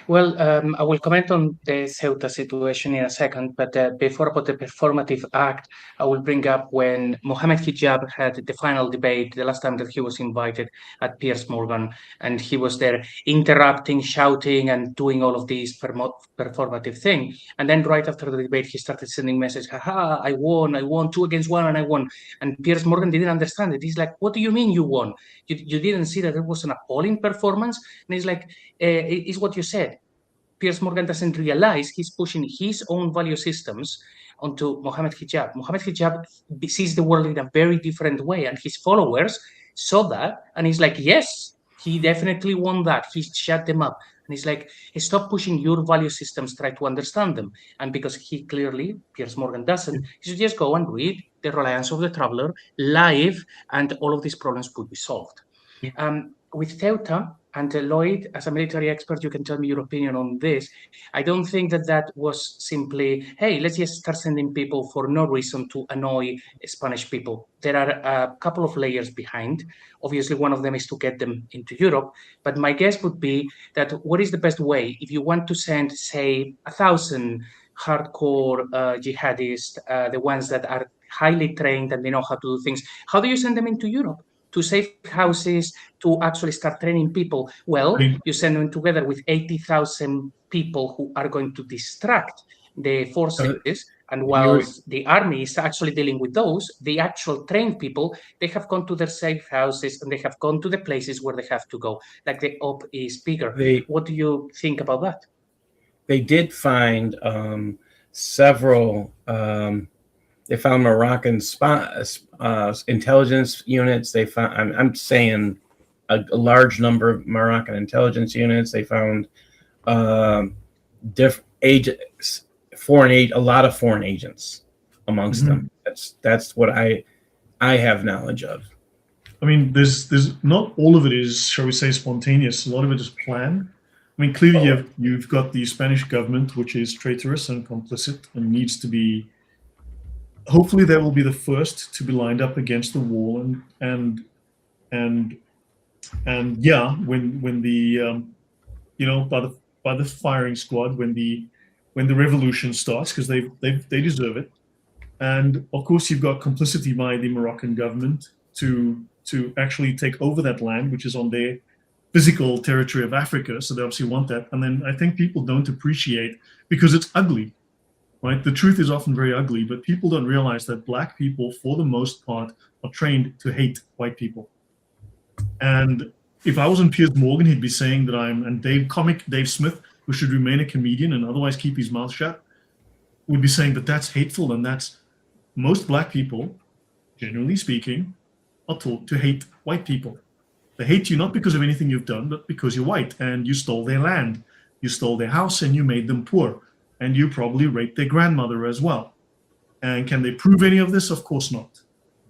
Speaker 3: Well, I will comment on the Ceuta situation in a second, but before about the performative act, I will bring up when Mohammed Hijab had the final debate, the last time that he was invited at Piers Morgan, and he was there interrupting, shouting, and doing all of these performative thing. And then right after the debate, he started sending messages, haha, I won 2 against 1, and I won. And Piers Morgan didn't understand it. He's like, what do you mean you won? You didn't see that it was an appalling performance? And he's like, it's what you said. Piers Morgan doesn't realize he's pushing his own value systems onto Mohammed Hijab. Mohammed Hijab sees the world in a very different way, and his followers saw that, and he's like, yes, he definitely won that. He shut them up. And he's like, hey, stop pushing your value systems, try to understand them. And because he clearly, Piers Morgan doesn't, he should just go and read The Reliance of the Traveler live, and all of these problems would be solved. With Ceuta, and Lloyd, as a military expert, you can tell me your opinion on this. I don't think that was simply, hey, let's just start sending people for no reason to annoy Spanish people. There are a couple of layers behind. Obviously, one of them is to get them into Europe. But my guess would be that what is the best way if you want to send, say, 1,000 hardcore jihadists, the ones that are highly trained and they know how to do things, how do you send them into Europe? To safe houses, to actually start training people? Well, you send them together with 80,000 people who are going to distract the forces. And whilst the army is actually dealing with those, the actual trained people, they have gone to their safe houses and they have gone to the places where they have to go. Like the op is bigger. What do you think about that?
Speaker 2: They did find several. They found Moroccan intelligence units. They found, I'm saying, a large number of Moroccan intelligence units. They found different agents, a lot of foreign agents amongst them. That's what I have knowledge of.
Speaker 1: I mean, there's not all of it is, shall we say, spontaneous. A lot of it is planned. I mean, clearly you've got the Spanish government, which is traitorous and complicit and needs to be. Hopefully, they will be the first to be lined up against the wall, and yeah, when the by the firing squad when the revolution starts, because they deserve it, and of course you've got complicity by the Moroccan government to actually take over that land, which is on their physical territory of Africa, so they obviously want that, and then I think people don't appreciate because it's ugly. Right, the truth is often very ugly, but people don't realize that Black people, for the most part, are trained to hate white people. And if I was on Piers Morgan, he'd be saying that and Dave Smith, who should remain a comedian and otherwise keep his mouth shut, would be saying that that's hateful, and that's most Black people, generally speaking, are taught to hate white people. They hate you not because of anything you've done, but because you're white and you stole their land, you stole their house, and you made them poor. And you probably raped their grandmother as well. And can they prove any of this? Of course not.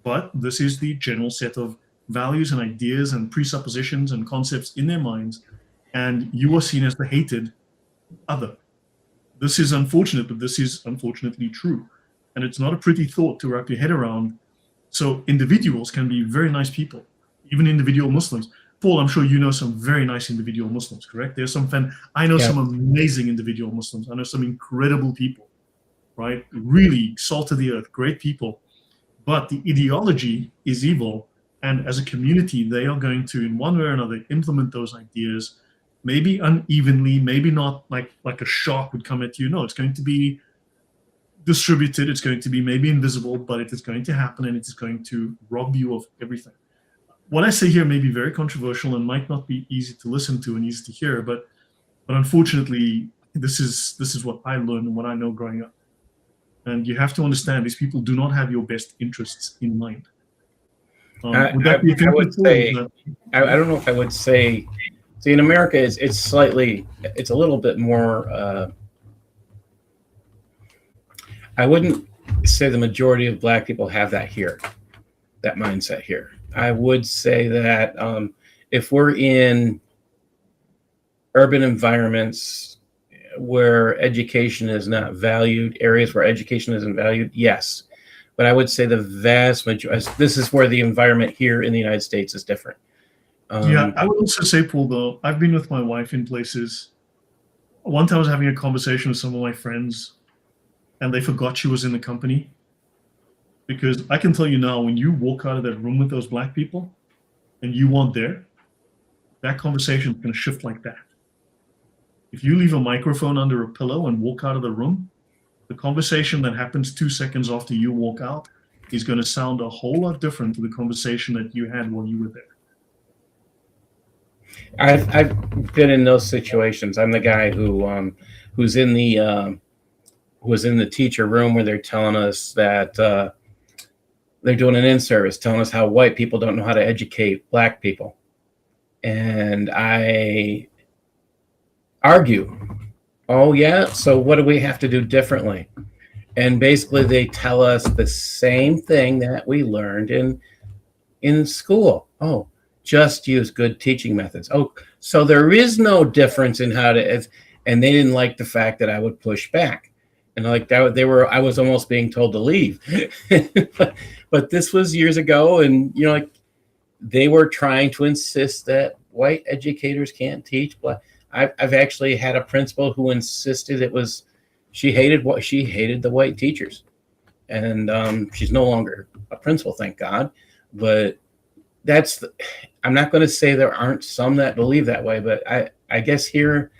Speaker 1: But this is the general set of values and ideas and presuppositions and concepts in their minds. And you are seen as the hated other. This is unfortunate, but this is unfortunately true. And it's not a pretty thought to wrap your head around. So individuals can be very nice people, even individual Muslims. Paul, I'm sure you know some very nice individual Muslims, correct? There's some I know some amazing individual Muslims. I know some incredible people, right? Really salt of the earth, great people. But the ideology is evil. And as a community, they are going to, in one way or another, implement those ideas, maybe unevenly, maybe not like a shark would come at you. No, it's going to be distributed. It's going to be maybe invisible, but it is going to happen, and it is going to rob you of everything. What I say here may be very controversial and might not be easy to listen to and easy to hear, but But unfortunately, this is what I learned and what I know growing up. And you have to understand these people do not have your best interests in mind. Would that be
Speaker 2: I would say, I don't know if I would say, see, in America, it's a little bit more, I wouldn't say the majority of Black people have that here, that mindset here. I would say that if we're in urban environments where education is not valued, areas where education isn't valued, yes. But I would say the vast majority, this is where the environment here in the United States is different.
Speaker 1: Yeah, I would also say, Paul, though, I've been with my wife in places. One time I was having a conversation with some of my friends, and they forgot she was in the company. Because I can tell you now, when you walk out of that room with those Black people, and you weren't there, that conversation is going to shift like that. If you leave a microphone under a pillow and walk out of the room, the conversation that happens 2 seconds after you walk out is going to sound a whole lot different to the conversation that you had while you were there.
Speaker 2: I've been in those situations. I'm the guy who's in the teacher room where they're telling us that they're doing an in-service, telling us how white people don't know how to educate Black people, and I argue, oh yeah, so what do we have to do differently? And basically they tell us the same thing that we learned in school. Oh, just use good teaching methods. Oh, so there is no difference in how to, and they didn't like the fact that I would push back. And like that, I was almost being told to leave. but this was years ago, and like they were trying to insist that white educators can't teach Black. I've actually had a principal who insisted she hated the white teachers, and she's no longer a principal, thank God. But I'm not going to say there aren't some that believe that way, but I guess here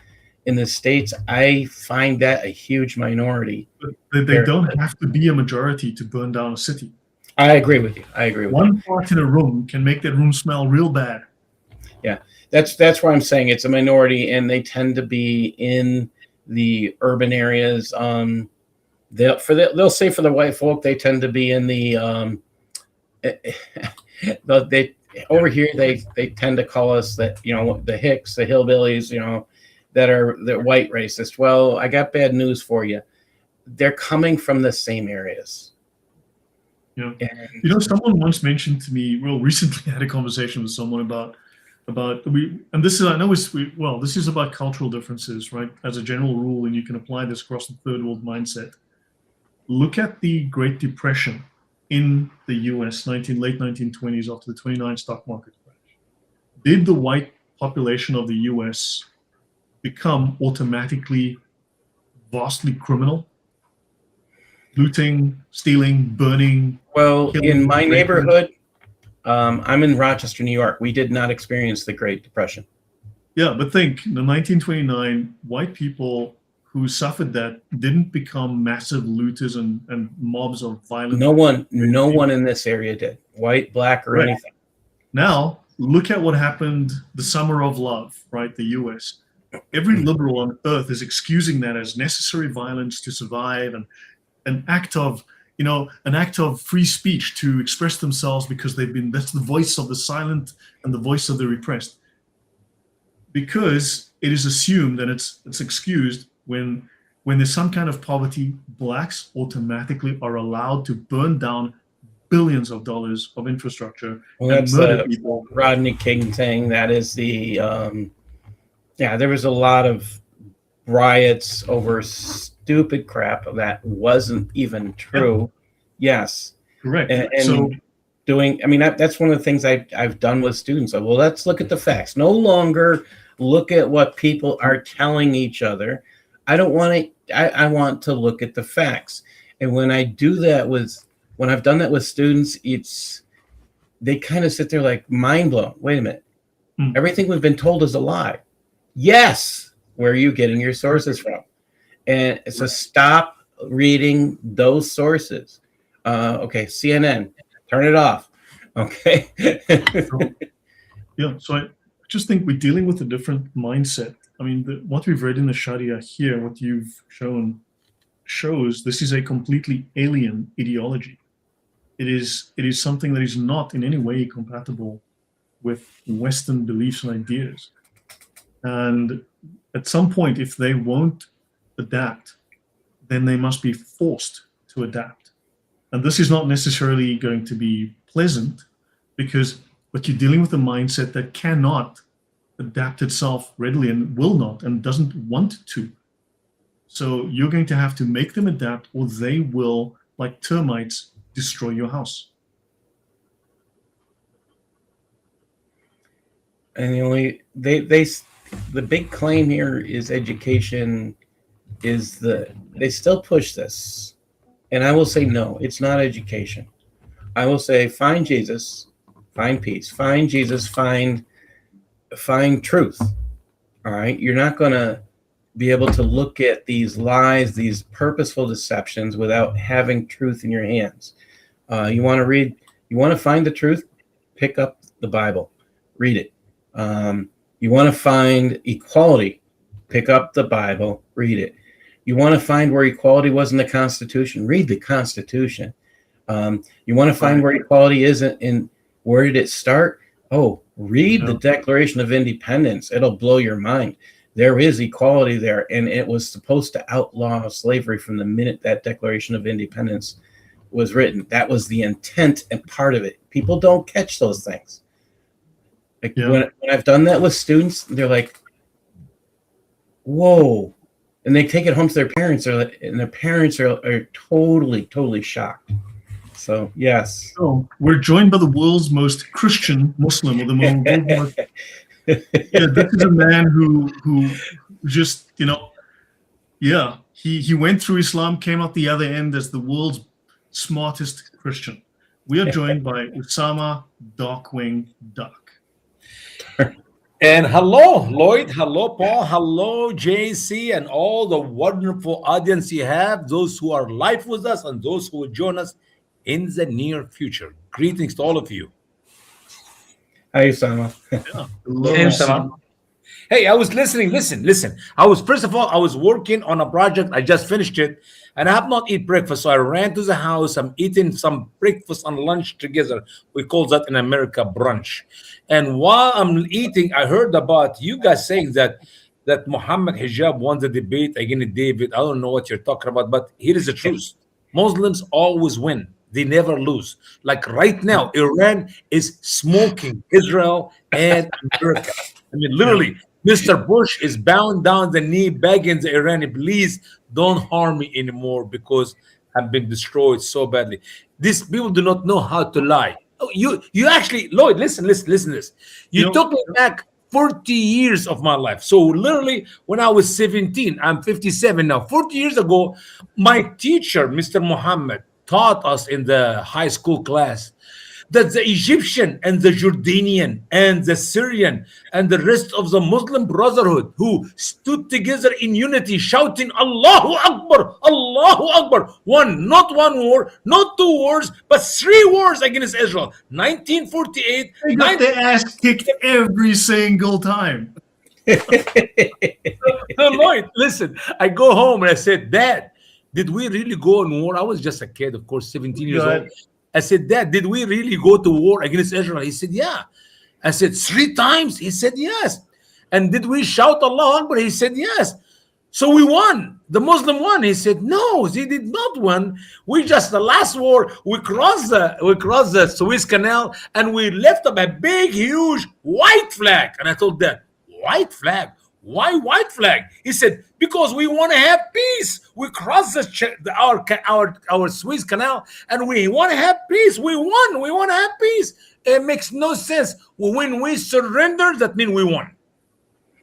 Speaker 2: in the States, I find that a huge minority.
Speaker 1: But they don't have to be a majority to burn down a city.
Speaker 2: I agree with you.
Speaker 1: One part in a room can make that room smell real bad.
Speaker 2: Yeah, that's why I'm saying it's a minority, and they tend to be in the urban areas. They'll say for the white folk, they tend to be in the over here. They tend to call us that, the hicks, the hillbillies, that are the white racist. Well, I got bad news for you. They're coming from the same areas.
Speaker 1: Yeah. Someone once mentioned to me, real recently, I had a conversation with someone about this is about cultural differences, right? As a general rule, and you can apply this across the third world mindset. Look at the Great Depression in the US, late 1920s, after the 29 stock market crash. Did the white population of the US become automatically vastly criminal? Looting, stealing, burning.
Speaker 2: Well, in my neighborhood, I'm in Rochester, New York. We did not experience the Great Depression.
Speaker 1: Yeah, but think, in 1929, white people who suffered that didn't become massive looters and mobs of violence.
Speaker 2: No one in this area did, white, Black, or anything.
Speaker 1: Now, look at what happened the Summer of Love, right? The US. Every liberal on earth is excusing that as necessary violence to survive, and an act of free speech to express themselves, because that's the voice of the silent and the voice of the repressed. Because it is assumed and it's excused when there's some kind of poverty, Blacks automatically are allowed to burn down billions of dollars of infrastructure and murder people.
Speaker 2: Rodney King thing. That is the there was a lot of riots over stupid crap that wasn't even true. Yeah. Yes,
Speaker 1: correct.
Speaker 2: And so that's one of the things I've done with students. Well, let's look at the facts. No longer look at what people are telling each other. I want to look at the facts. And when I do that when I've done that with students, they kind of sit there like mind blown. Wait a minute. Everything we've been told is a lie. Yes. Where are you getting your sources from? And so stop reading those sources. Okay, CNN, turn it off. Okay.
Speaker 1: So I just think we're dealing with a different mindset. I mean, what we've read in the Sharia here, what you've shown, shows this is a completely alien ideology. It is something that is not in any way compatible with Western beliefs and ideas. And at some point, if they won't adapt, then they must be forced to adapt. And this is not necessarily going to be pleasant, because but you're dealing with a mindset that cannot adapt itself readily and will not and doesn't want to. So you're going to have to make them adapt, or they will, like termites, destroy your house.
Speaker 2: And the big claim here is education they still push this. And I will say, no, it's not education. I will say, find Jesus, find peace, find Jesus, find truth. All right. You're not going to be able to look at these lies, these purposeful deceptions without having truth in your hands. You want to find the truth, pick up the Bible, read it. You want to find equality, pick up the Bible, read it. You want to find where equality was in the Constitution, read the Constitution. You want to find where equality isn't in, where did it start? Oh, read the Declaration of Independence. It'll blow your mind. There is equality there, and it was supposed to outlaw slavery from the minute that Declaration of Independence was written. That was the intent and part of it. People don't catch those things. Like when I've done that with students, they're like, whoa. And they take it home to their parents, and their parents are totally shocked. So, yes.
Speaker 1: So we're joined by the world's most Christian Muslim, or the most. This is a man who just, he went through Islam, came out the other end as the world's smartest Christian. We are joined by Usama Dakdok.
Speaker 4: And hello, Lloyd. Hello, Paul. Hello, JC, and all the wonderful audience you have, those who are live with us and those who will join us in the near future. Greetings to all of you.
Speaker 2: Hi, Usama.
Speaker 1: Hello,
Speaker 3: Hey, Usama.
Speaker 4: Hey, I was listening. Listen. First of all, I was working on a project. I just finished it, and I have not eaten breakfast. So I ran to the house. I'm eating some breakfast and lunch together. We call that in America brunch. And while I'm eating, I heard about you guys saying that Muhammad Hijab won the debate against David. I don't know what you're talking about, but here is the truth. Muslims always win. They never lose. Like right now, Iran is smoking Israel and America. I mean, literally, Mr. Bush is bowing down the knee, begging the Iranian, please don't harm me anymore because I've been destroyed so badly. These people do not know how to lie. Oh, you actually, Lloyd, listen to this. You took me back 40 years of my life. So literally, when I was 17, I'm 57 now. 40 years ago, my teacher, Mr. Muhammad, taught us in the high school class that the Egyptian and the Jordanian and the Syrian and the rest of the Muslim Brotherhood who stood together in unity shouting Allahu Akbar, Allahu Akbar, not one war, not two wars, but 3 wars against Israel. 1948.
Speaker 1: They got their ass kicked every single time.
Speaker 4: So Lloyd, listen, I go home and I said, Dad, did we really go on war? I was just a kid, of course, 17 years old. I said, Dad, did we really go to war against Israel? He said, yeah. I said, 3 times? He said, yes. And did we shout Allah Akbar? He said, yes. So we won. The Muslim won. He said, no, they did not win. We just, the last war, we crossed the Suez Canal and we left up a big, huge white flag. And I told Dad, white flag? Why white flag? He said, because we want to have peace. We crossed our Suez Canal and we want to have peace. We won. We want to have peace. It makes no sense. When we surrender, that means we won.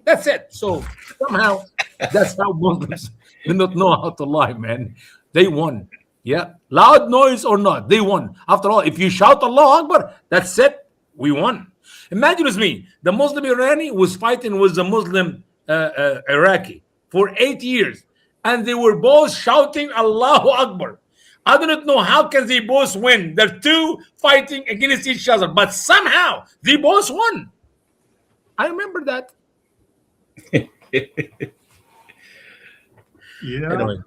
Speaker 4: That's it. So somehow, that's how Muslims do not know how to lie, man. They won. Yeah. Loud noise or not, they won. After all, if you shout Allah Akbar, that's it. We won. Imagine with me, the Muslim Iranian was fighting with the Muslim Iraqi for 8 years, and they were both shouting Allahu Akbar. I do not know how can they both win. They're two fighting against each other, but somehow they both won. I remember that.
Speaker 1: Yeah,
Speaker 4: Anyway.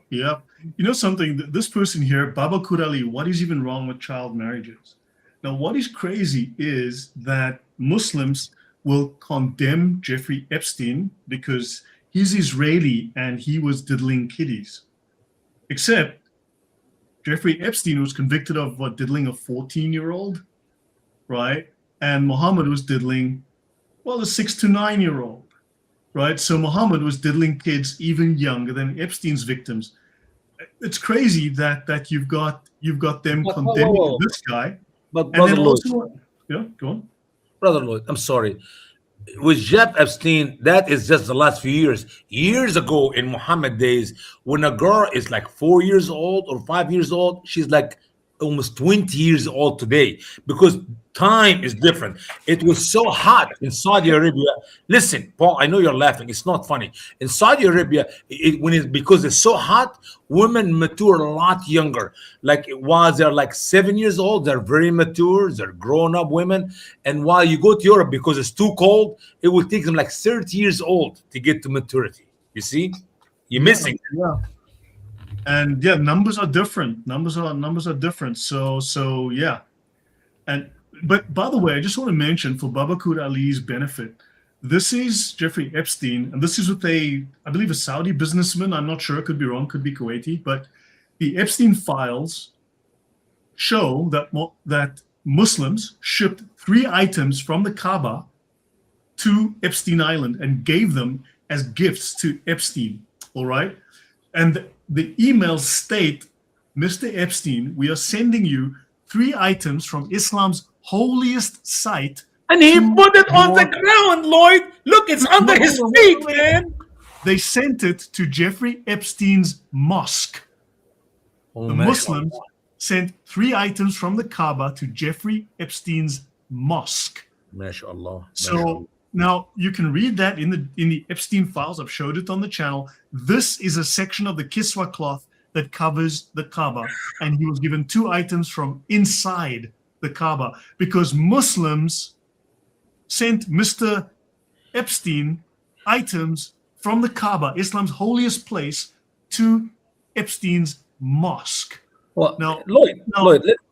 Speaker 1: yeah. You know something? This person here, Baba Kurali, what is even wrong with child marriages? Now, what is crazy is that Muslims will condemn Jeffrey Epstein because he's Israeli and he was diddling kiddies. Except Jeffrey Epstein was convicted of what, diddling a 14-year-old, right? And Muhammad was diddling, well, a 6 to 9-year-old. Right, so Muhammad was diddling kids even younger than Epstein's victims. It's crazy that you've got them
Speaker 4: But,
Speaker 1: condemning this guy,
Speaker 4: but
Speaker 1: and
Speaker 4: brother
Speaker 1: then
Speaker 4: Lloyd,
Speaker 1: also, yeah, go on.
Speaker 4: brother Lloyd, I'm sorry. With Jeff Epstein, that is just the last few years. Years ago in Muhammad days, when a girl is like 4 years old or 5 years old, she's like almost 20 years old today, because time is different. It was so hot in Saudi Arabia. Listen, Paul, I know you're laughing. It's not funny. In Saudi Arabia, because it's so hot, women mature a lot younger. Like while they're like 7 years old, they're very mature. They're grown-up women. And while you go to Europe, because it's too cold, it will take them like 30 years old to get to maturity. You see, you're missing.
Speaker 1: Yeah. And yeah, numbers are different. Numbers are different. So yeah. But by the way, I just want to mention for Babakur Ali's benefit, this is Jeffrey Epstein, and this is with I believe, a Saudi businessman. I'm not sure, could be wrong, could be Kuwaiti, but the Epstein files show that Muslims shipped 3 items from the Kaaba to Epstein Island and gave them as gifts to Epstein. All right. And the emails state, Mr. Epstein, we are sending you 3 items from Islam's holiest site.
Speaker 4: And he put it on the ground, Lloyd. Look, it's under his feet, man.
Speaker 1: They sent it to Jeffrey Epstein's mosque.
Speaker 4: Oh,
Speaker 1: The Muslims sent 3 items from the Kaaba to Jeffrey Epstein's mosque.
Speaker 4: MashaAllah.
Speaker 1: So now you can read that in the Epstein files. I've showed it on the channel. This is a section of the Kiswa cloth that covers the Kaaba, and he was given 2 items from inside the Kaaba because Muslims sent Mr. Epstein items from the Kaaba, Islam's holiest place, to Epstein's mosque.
Speaker 4: Well,
Speaker 1: Now,
Speaker 4: Lloyd,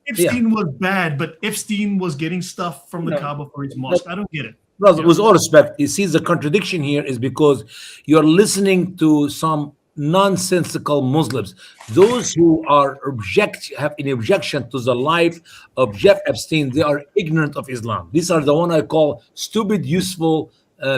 Speaker 1: Epstein was bad, but Epstein was getting stuff from the Kaaba for his mosque. I don't get it.
Speaker 4: Brother, with all respect, you see the contradiction here is because you're listening to some nonsensical Muslims. Those who have an objection to the life of Jeff Epstein, they are ignorant of Islam. These are the one I call stupid, useful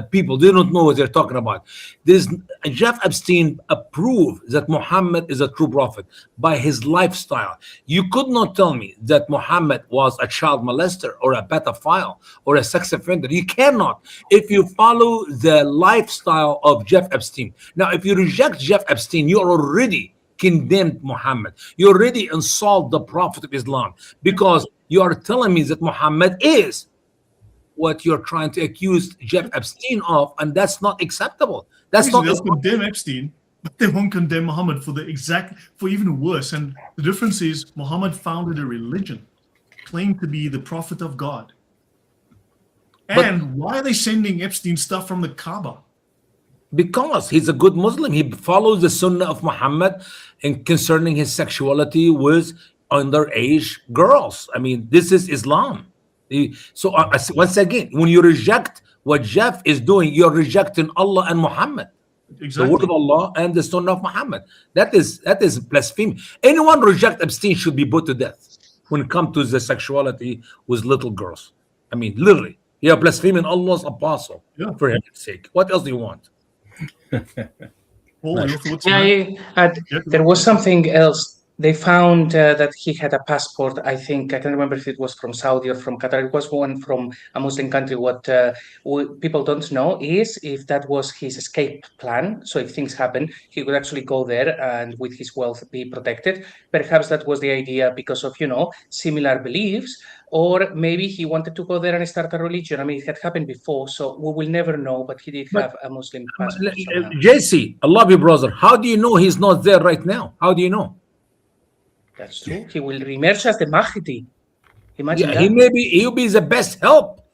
Speaker 4: people. They don't know what they're talking about. Jeff Epstein approved that Muhammad is a true prophet by his lifestyle. You could not tell me that Muhammad was a child molester or a pedophile or a sex offender. You cannot, if you follow the lifestyle of Jeff Epstein. Now, if you reject Jeff Epstein, you are already condemned Muhammad. You already insult the prophet of Islam, because you are telling me that Muhammad is what you're trying to accuse Jeff Epstein of, and that's not acceptable. That's not.
Speaker 1: They'll condemn Epstein, but they won't condemn Muhammad for even worse. And the difference is Muhammad founded a religion, claimed to be the prophet of God. And why are they sending Epstein stuff from the Kaaba?
Speaker 4: Because he's a good Muslim. He follows the Sunnah of Muhammad and concerning his sexuality with underage girls. I mean, this is Islam. So once again, when you reject what Jeff is doing, you're rejecting Allah and Muhammad,
Speaker 1: Exactly.
Speaker 4: the word of Allah and the Sunnah of Muhammad. That is blasphemy. Anyone reject Epstein should be put to death when it comes to the sexuality with little girls. I mean, literally, you're blaspheming Allah's apostle.
Speaker 1: Yeah.
Speaker 4: For heaven's sake, what else do you want?
Speaker 1: Paul, your thoughts on
Speaker 3: Yeah, there was something else. They found that he had a passport. I think I can't remember if it was from Saudi or from Qatar. It was one from a Muslim country. What people don't know is if that was his escape plan. So if things happen, he could actually go there and with his wealth be protected. Perhaps that was the idea because of, similar beliefs, or maybe he wanted to go there and start a religion. I mean, it had happened before, so we will never know, but he did have a Muslim passport.
Speaker 4: JC, I love you, brother. How do you know he's not there right now? How do you know?
Speaker 3: That's true. He will reemerge as the Mahdi. Imagine that.
Speaker 4: He'll be the best help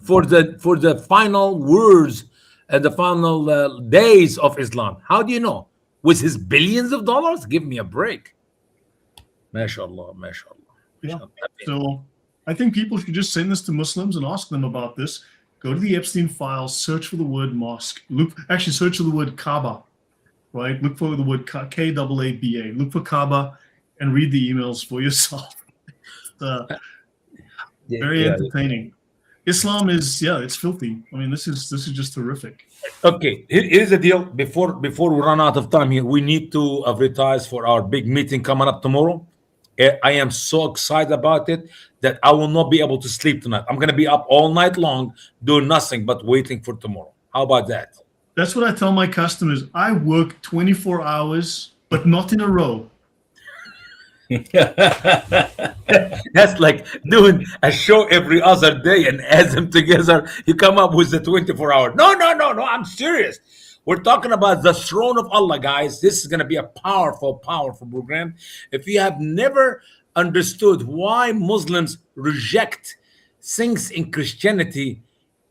Speaker 4: for the final words the final days of Islam. How do you know? With his billions of dollars? Give me a break. MashaAllah, MashaAllah.
Speaker 1: Yeah. So I think people should just send this to Muslims and ask them about this. Go to the Epstein files, search for the word mosque. Search for the word Kaaba, right? Look for the word Kaaba. Look for Kaaba and read the emails for yourself. Very entertaining. Islam is, it's filthy. I mean, this is just terrific.
Speaker 4: Okay, here's the deal. Before we run out of time here, we need to advertise for our big meeting coming up tomorrow. I am so excited about it that I will not be able to sleep tonight. I'm going to be up all night long doing nothing but waiting for tomorrow. How about that?
Speaker 1: That's what I tell my customers. I work 24 hours, but not in a row.
Speaker 4: That's like doing a show every other day and add them together. You come up with the 24-hour. No, I'm serious. We're talking about the throne of Allah, guys. This is going to be a powerful, powerful program. If you have never understood why Muslims reject things in Christianity,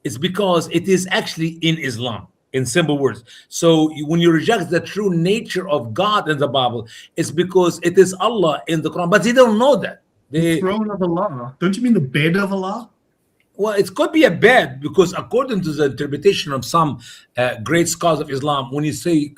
Speaker 4: it's because it is actually in Islam, in simple words. So when you reject the true nature of God in the Bible, it's because it is Allah in the Quran. But they don't know that.
Speaker 1: The throne of Allah. Don't you mean the bed of Allah?
Speaker 4: Well, it could be a bed, because according to the interpretation of some great scholars of Islam, when you say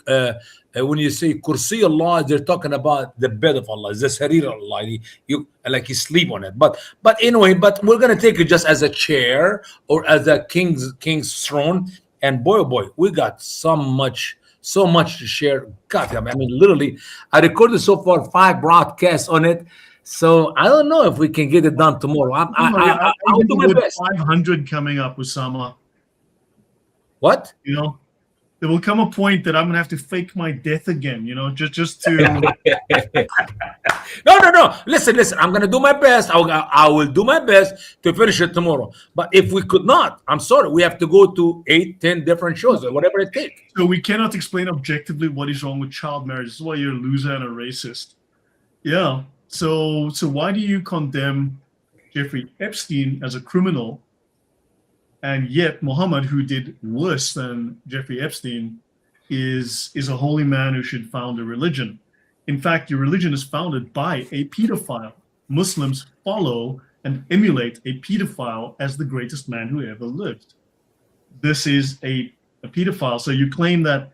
Speaker 4: kursi Allah, they're talking about the bed of Allah, the sarir of Allah. You sleep on it. But anyway, we're gonna take it just as a chair or as a king's throne. And boy, oh boy, we got so much to share. God, I mean, literally, I recorded so far 5 broadcasts on it. So I don't know if we can get it done tomorrow. I'll do my best.
Speaker 1: 500 coming up, Usama.
Speaker 4: What?
Speaker 1: There will come a point that I'm gonna have to fake my death again. Just to.
Speaker 4: No. Listen. I'm gonna do my best. I will do my best to finish it tomorrow. But if we could not, I'm sorry. We have to go to 8, 10 different shows or whatever it takes.
Speaker 1: So we cannot explain objectively what is wrong with child marriage. This is why you're a loser and a racist. Yeah. So why do you condemn Jeffrey Epstein as a criminal, and yet Muhammad, who did worse than Jeffrey Epstein, is a holy man who should found a religion? In fact, your religion is founded by a pedophile. Muslims follow and emulate a pedophile as the greatest man who ever lived. This is a pedophile. So you claim that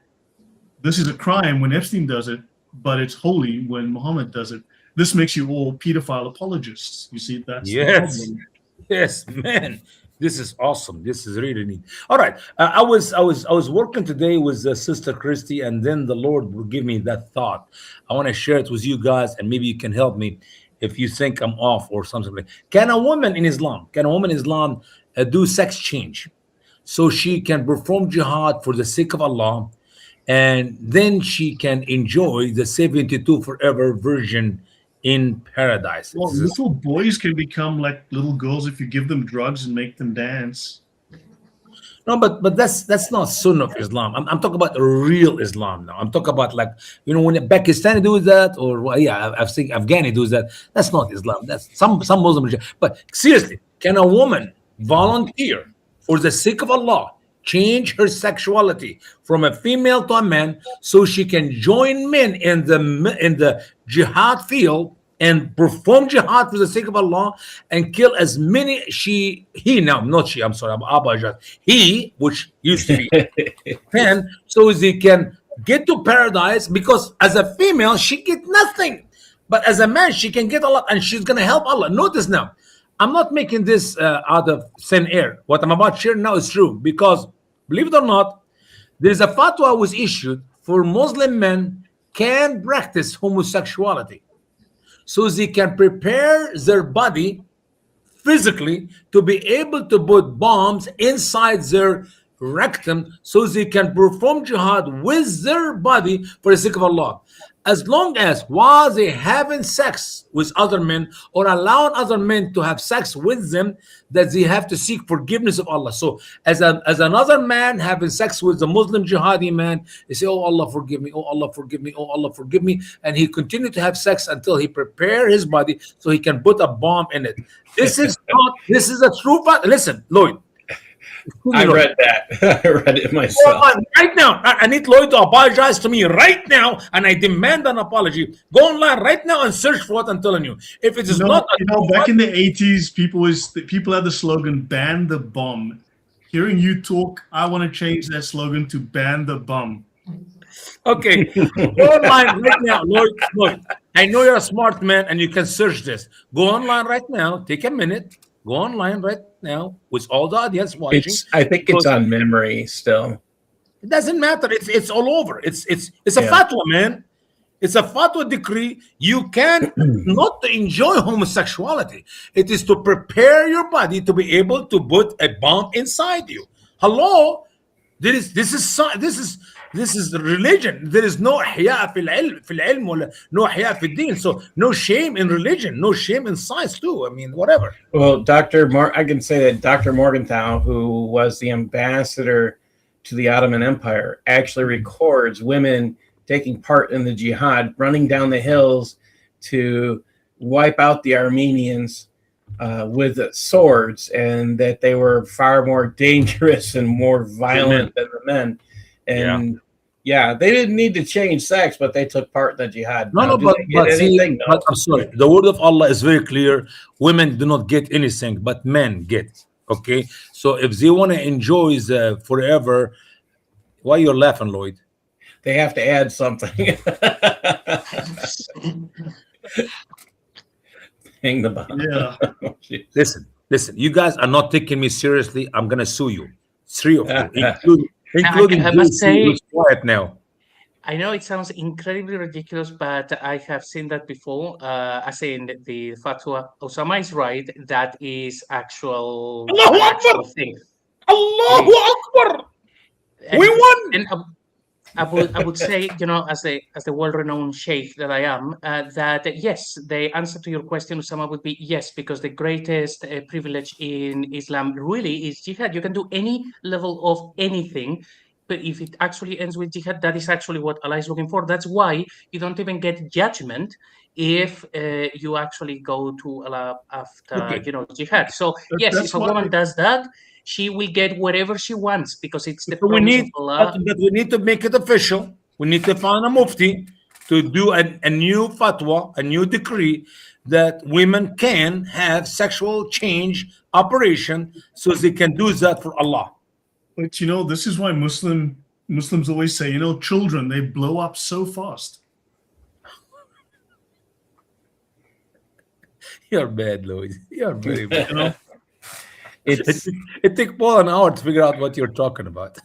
Speaker 1: this is a crime when Epstein does it, but it's holy when Muhammad does it. This makes you all pedophile apologists. You see, that's the problem.
Speaker 4: Yes, man. This is awesome. This is really neat. All right. I was working today with Sister Christy, and then the Lord will give me that thought. I want to share it with you guys, and maybe you can help me if you think I'm off or something. Can a woman in Islam do sex change so she can perform jihad for the sake of Allah, and then she can enjoy the 72 forever virgin in paradise?
Speaker 1: Well, little boys can become like little girls if you give them drugs and make them dance.
Speaker 4: No, but that's not Sunnah of Islam. I'm talking about real Islam now. I'm talking about when Pakistani do that, or I've seen Afghani do that. That's not Islam. That's some Muslims. But seriously, can a woman volunteer for the sake of Allah, change her sexuality from a female to a man, so she can join men in the jihad field and perform jihad for the sake of Allah and kill as many he, which used to be 10, so they can get to paradise, because as a female she get nothing, but as a man she can get a lot, and she's going to help Allah. Notice now, I'm not making this out of thin air. What I'm about to share now is true, because believe it or not, there's a fatwa was issued for Muslim men can practice homosexuality, so they can prepare their body physically to be able to put bombs inside their rectum, so they can perform jihad with their body for the sake of Allah. As long as while they having sex with other men or allowing other men to have sex with them, that they have to seek forgiveness of Allah. So as another man having sex with a Muslim jihadi man, they say, oh Allah forgive me, oh Allah forgive me, oh Allah forgive me, and he continued to have sex until he prepare his body so he can put a bomb in it. This is a true fact. Listen, Lloyd,
Speaker 2: I read that. I read it
Speaker 4: Go
Speaker 2: myself.
Speaker 4: online right now. I need Lloyd to apologize to me right now, and I demand an apology. Go online right now and search for what I'm telling you. If it is not,
Speaker 1: Back in the 80s, people had the slogan "Ban the bomb." Hearing you talk, I want to change that slogan to "Ban the bum."
Speaker 4: okay, go online right now, Lloyd. Look, I know you're a smart man and you can search this. Go online right now. Take a minute. Go online right now with all the audience watching.
Speaker 2: I think it's on memory still.
Speaker 4: It doesn't matter. It's all over. It's a
Speaker 2: Yeah.
Speaker 4: fatwa, man. It's a fatwa decree. You can not to enjoy homosexuality. It is to prepare your body to be able to put a bomb inside you. Hello, this is religion. There is no حياء في العلم ولا no حياء في الدين. So no shame in religion, no shame in science too. I mean, whatever.
Speaker 2: Well, I can say that Dr. Morgenthau, who was the ambassador to the Ottoman Empire, actually records women taking part in the jihad, running down the hills to wipe out the Armenians with swords, and that they were far more dangerous and more violent than the men. And they didn't need to change sex, but they took part in the jihad.
Speaker 4: No, but I'm sorry. The word of Allah is very clear. Women do not get anything, but men get. Okay, so if they want to enjoy the forever, why you're laughing, Lloyd?
Speaker 2: They have to add something. Hang the bomb.
Speaker 1: Yeah.
Speaker 4: Listen. You guys are not taking me seriously. I'm gonna sue you. 3 of you, including
Speaker 3: I must say,
Speaker 4: who's quiet now.
Speaker 3: I know it sounds incredibly ridiculous, but I have seen that before. As in the fatwa, Osama is right. That is actual thing.
Speaker 4: Allahu Akbar. We won.
Speaker 3: And I would say, as the well-renowned sheikh that I am, that yes, the answer to your question, Usama, would be yes, because the greatest privilege in Islam really is jihad. You can do any level of anything, but if it actually ends with jihad, that is actually what Allah is looking for. That's why you don't even get judgment if you actually go to Allah after jihad. So yes, if a woman does that, she will get whatever she wants because it's the promise of Allah.
Speaker 4: But we need to make it official. We need to find a mufti to do a new fatwa, a new decree that women can have sexual change operation so they can do that for Allah.
Speaker 1: But this is why Muslims always say, children, they blow up so fast.
Speaker 4: You're bad, Lloyd. You're very bad. It took Paul an hour to figure out what you're talking about.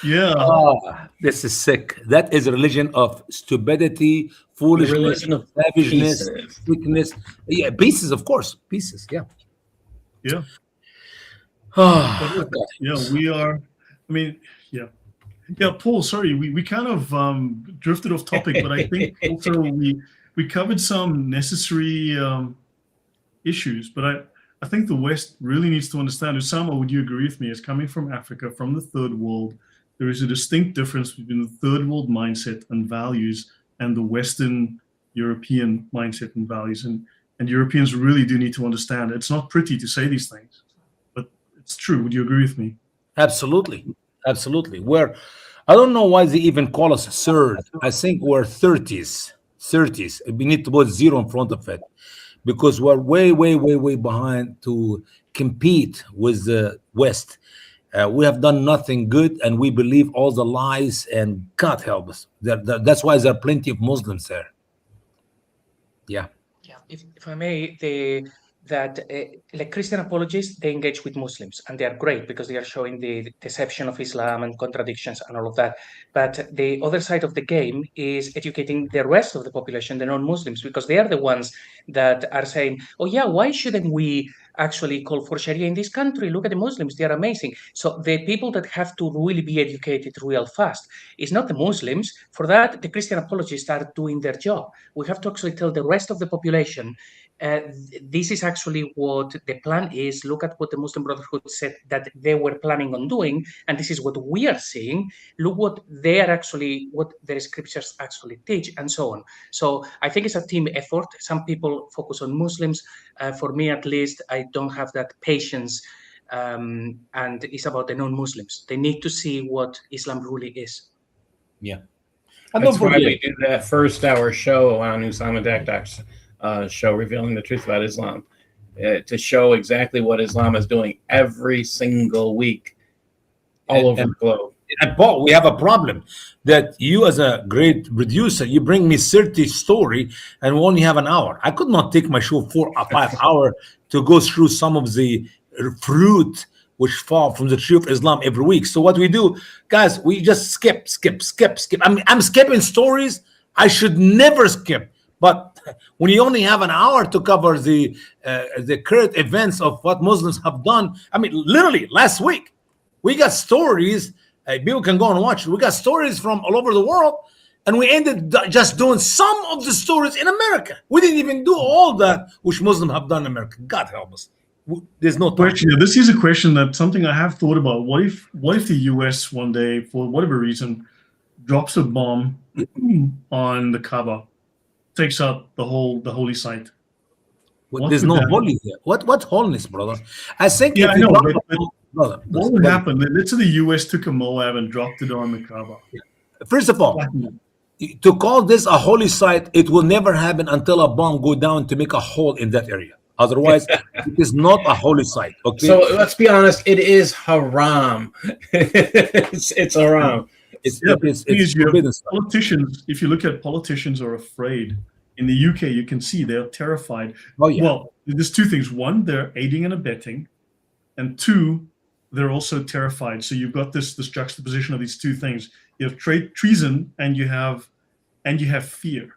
Speaker 1: Yeah.
Speaker 4: This is sick. That is a religion of stupidity, foolishness, savageness, sickness. Yeah, pieces, of course. Pieces, yeah.
Speaker 1: Yeah.
Speaker 4: Oh,
Speaker 1: we are. I mean, yeah. Paul, sorry, we kind of drifted off topic, but I think also we covered some necessary issues. But I think the West really needs to understand. Usama, would you agree with me? As coming from Africa, from the third world, there is a distinct difference between the third world mindset and values and the Western European mindset and values. And Europeans really do need to understand. It's not pretty to say these things, but it's true. Would you agree with me?
Speaker 4: Absolutely. I don't know why they even call us third. I think we're 30s. We need to put zero in front of it because we're way behind to compete with the West. We have done nothing good, and we believe all the lies, and God help us. That's why there are plenty of Muslims there. Yeah.
Speaker 3: If I may, like Christian apologists, they engage with Muslims, and they are great because they are showing the deception of Islam and contradictions and all of that. But the other side of the game is educating the rest of the population, the non-Muslims, because they are the ones that are saying, oh yeah, why shouldn't we actually call for Sharia in this country? Look at the Muslims, they are amazing. So the people that have to really be educated real fast is not the Muslims. For that, the Christian apologists are doing their job. We have to actually tell the rest of the population this is actually what the plan is. Look at what the Muslim Brotherhood said that they were planning on doing, and this is what we are seeing. Look what they are actually, what their scriptures actually teach, and so on. So I think it's a team effort. Some people focus on Muslims. For me, at least, I don't have that patience. And it's about the non-Muslims. They need to see what Islam really is.
Speaker 4: Yeah. And
Speaker 2: That's
Speaker 4: don't
Speaker 2: why
Speaker 4: forget,
Speaker 2: we do that first hour show on Usama Dakdok's show, Revealing the Truth About Islam, to show exactly what Islam is doing every single week all over the globe.
Speaker 4: And Paul, we have a problem that you, as a great producer, you bring me 30 story and we only have an hour. I could not take my show 4 or 5 hours to go through some of the fruit which fall from the tree of Islam every week. So what we do, guys, we just skip. I'm skipping stories I should never skip. But when you only have an hour to cover the current events of what Muslims have done, I mean, literally last week, we got stories. People can go and watch. We got stories from all over the world, and we ended just doing some of the stories in America. We didn't even do all that which Muslims have done in America. God help us. There's no time.
Speaker 1: Question. This is a question that something I have thought about. What if the U.S. one day, for whatever reason, drops a bomb on the Kaaba, takes out the holy site?
Speaker 4: There's no holy here. What holiness, brother? I think
Speaker 1: Yeah,
Speaker 4: if
Speaker 1: I
Speaker 4: you
Speaker 1: know.
Speaker 4: drop
Speaker 1: But what would happen? Let's say the U.S. took a Moab and dropped it on the Kaaba.
Speaker 4: First of all, to call this a holy site, it will never happen until a bomb go down to make a hole in that area. Otherwise, it is not a holy site. Okay.
Speaker 2: So let's be honest, it is haram. it's haram.
Speaker 1: It's
Speaker 4: forbidden.
Speaker 1: Politicians, if you look at politicians are afraid. In the UK, you can see they're terrified.
Speaker 4: Oh, yeah.
Speaker 1: Well, there's two things. One, they're aiding and abetting. And two, they're also terrified. So you've got this juxtaposition of these two things. You have treason and you have fear,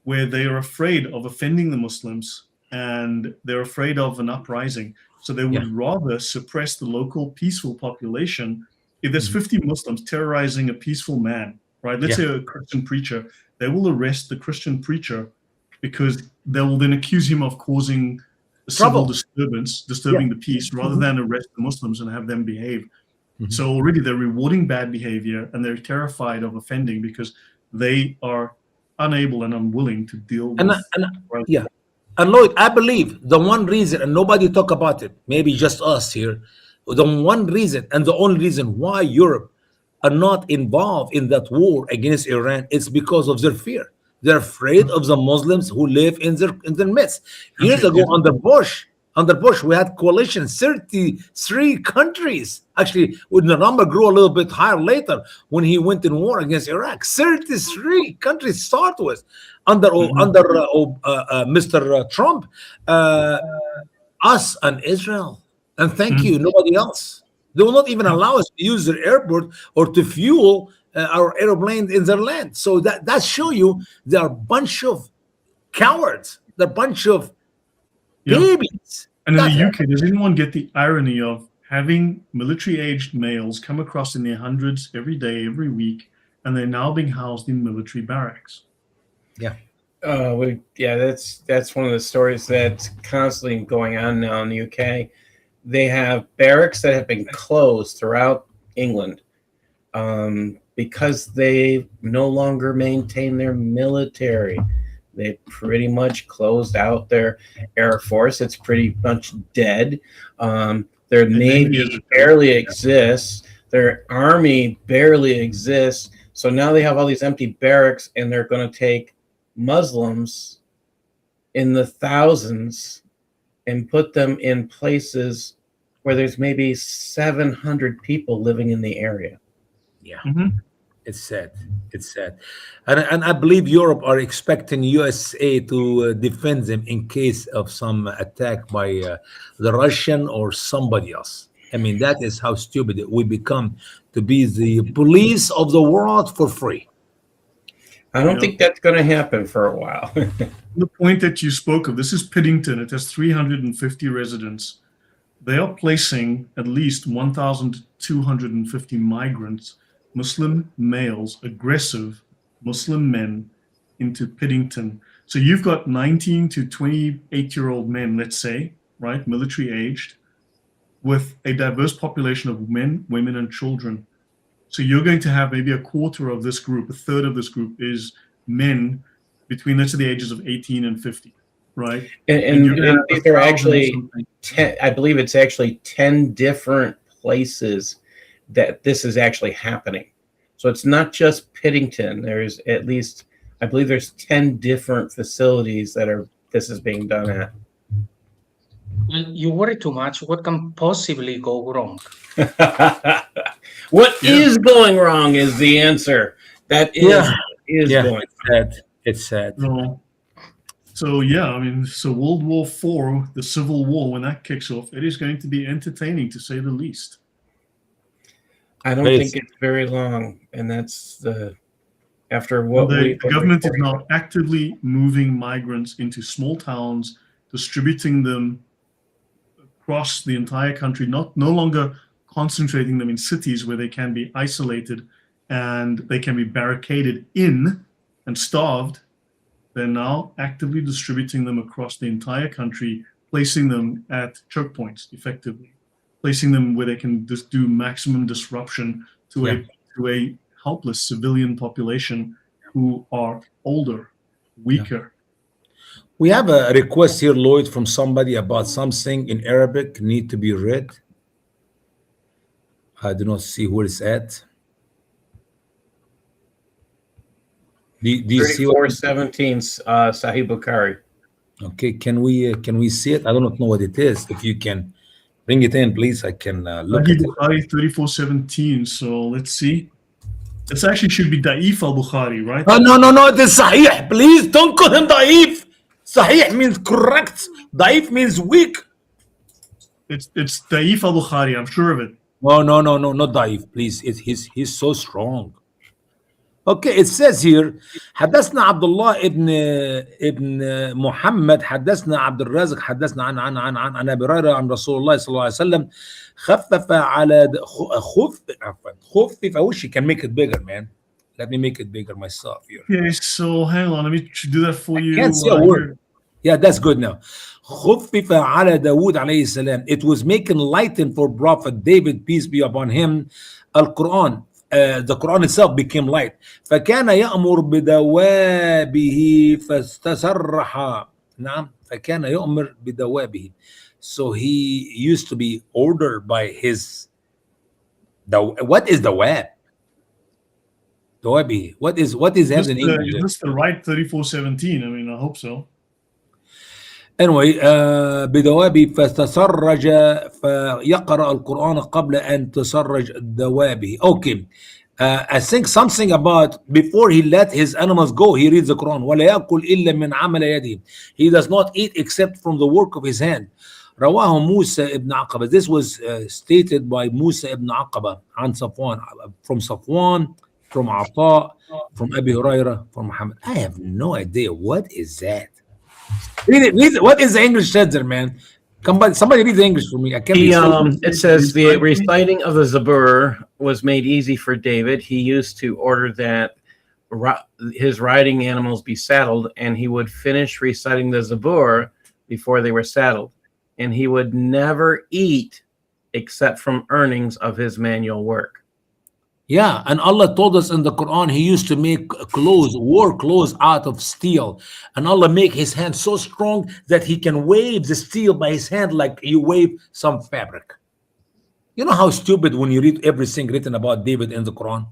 Speaker 1: where they are afraid of offending the Muslims and they're afraid of an uprising. So they would rather suppress the local peaceful population. If there's 50 Muslims terrorizing a peaceful man, right? Let's say a Christian preacher, they will arrest the Christian preacher because they will then accuse him of causing a civil disturbance, disturbing the peace, rather than arrest the Muslims and have them behave. So already they're rewarding bad behavior and they're terrified of offending because they are unable and unwilling to deal with
Speaker 4: And Lloyd, I believe the one reason, and nobody talk about it, maybe just us here, the one reason and the only reason why Europe are not involved in that war against Iran is because of their fear. They're afraid of the Muslims who live in their midst. Years ago, under Bush, we had coalition, 33 countries. Actually, when the number grew a little bit higher later, when he went in war against Iraq, 33 countries start with. Under Mr. Trump, us and Israel, and thank you, nobody else. They will not even allow us to use their airport or to fuel our airplanes in their land. So that show you they're a bunch of cowards. They're a bunch of babies.
Speaker 1: And in the UK, does anyone get the irony of having military-aged males come across in their hundreds every day, every week, and they're now being housed in military barracks?
Speaker 2: Yeah. That's one of the stories that's constantly going on now in the UK. They have barracks that have been closed throughout England because they no longer maintain their military. They pretty much closed out their Air Force. It's pretty much dead. Their Navy barely exists. Their Army barely exists. So now they have all these empty barracks, and they're going to take Muslims in the thousands and put them in places where there's maybe 700 people living in the area.
Speaker 4: Yeah. It's sad. It's sad. And I believe Europe are expecting USA to defend them in case of some attack by the Russian or somebody else. I mean, that is how stupid we become to be the police of the world for free.
Speaker 2: I don't think that's going to happen for a while.
Speaker 1: The point that you spoke of, this is Piddington. It has 350 residents. They are placing at least 1,250 migrants, Muslim males, aggressive Muslim men, into Piddington. So you've got 19 to 28-year-old men, let's say, right, military aged, with a diverse population of men, women, and children. So you're going to have maybe a quarter of this group, a third of this group is men between, let's say, the ages of 18 and 50, right?
Speaker 2: And
Speaker 1: you're gonna have
Speaker 2: these are
Speaker 1: 1,000
Speaker 2: actually
Speaker 1: something.
Speaker 2: 10, I believe it's actually 10 different places that this is actually happening. So it's not just Piddington. There's at least, I believe there's 10 different facilities that this is being done at.
Speaker 3: Well, you worry too much. What can possibly go wrong?
Speaker 2: What is going wrong is the answer. That is going wrong.
Speaker 4: It's sad.
Speaker 1: So yeah, I mean, so World War IV, the Civil War, when that kicks off, it is going to be entertaining, to say the least.
Speaker 2: I don't think it's very long, and that's after what
Speaker 1: the government is now actively moving migrants into small towns, distributing them across the entire country, no longer concentrating them in cities where they can be isolated and they can be barricaded in and starved. They're now actively distributing them across the entire country, placing them at choke points, effectively, placing them where they can just do maximum disruption to a helpless civilian population who are older, weaker.
Speaker 4: We have a request here, Lloyd, from somebody about something in Arabic need to be read. I do not see where it's at. Do you see
Speaker 2: 34:17, Sahih Bukhari.
Speaker 4: Okay, can we see it? I do not know what it is. If you can bring it in, please, I can look at it.
Speaker 1: Bukhari 34:17. So let's see. This actually should be Da'if al-Bukhari, right?
Speaker 4: Oh, no, it is Sahih. Please don't call him Da'if. Sahih means correct. Da'if means weak.
Speaker 1: It's Da'if al-Bukhari. I'm sure of it.
Speaker 4: No, not Da'if, please. He's so strong. Okay, it says here حدثنا عبد الله ابن محمد حدثنا عبد الرازق حدثنا عن ابي هريره عن رسول الله صلى الله عليه وسلم خفف على خفف. I wish you can make it bigger, man. Let me make it bigger myself here.
Speaker 1: Okay, so hang on, let me do that for you.
Speaker 4: I can't see a word. Yeah, that's good now. خفف على داود عليه السلام. It was making lighten for Prophet David, peace be upon him, Al-Quran. The Quran itself became light. فكان يأمر بدوابه فاستسرح. نعم. فكان يأمر بدوابه. So he used to be ordered by his. What is dawab? Dawabi. What is that in English?
Speaker 1: Is this the right 34:17? I mean, I hope so.
Speaker 4: Anyway, بدوابه فاستسرج فيقرأ القرآن قبل أن تسرج دوابه. Okay, I think something about before he let his animals go, he reads the Quran. ولا يأكل إلا من عمل يده. He does not eat except from the work of his hand. رواه موسى ابن عقبة. This was stated by Musa ibn Aqaba عن صفوان, from Safwan, from Ata, from Abi Huraira, from Muhammad. I have no idea what is that. Read it. What is the English said there, man? Somebody read the English for me. I can't.
Speaker 2: It says the reciting of the Zabur was made easy for David. He used to order that his riding animals be saddled, and he would finish reciting the Zabur before they were saddled, and he would never eat except from earnings of his manual work.
Speaker 4: Yeah, and Allah told us in the Quran he used to make clothes, war clothes out of steel. And Allah make his hand so strong that he can wave the steel by his hand like you wave some fabric. You know how stupid when you read everything written about David in the Quran?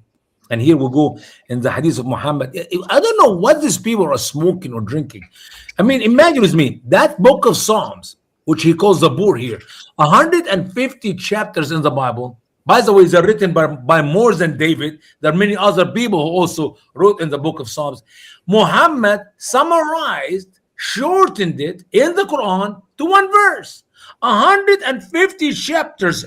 Speaker 4: And here we go in the hadith of Muhammad. I don't know what these people are smoking or drinking. I mean, imagine with me, that book of Psalms, which he calls the Zabur here, 150 chapters in the Bible. By the way, they're written by more than David. There are many other people who also wrote in the book of Psalms. Muhammad summarized, shortened it in the Quran to one verse. 150 chapters,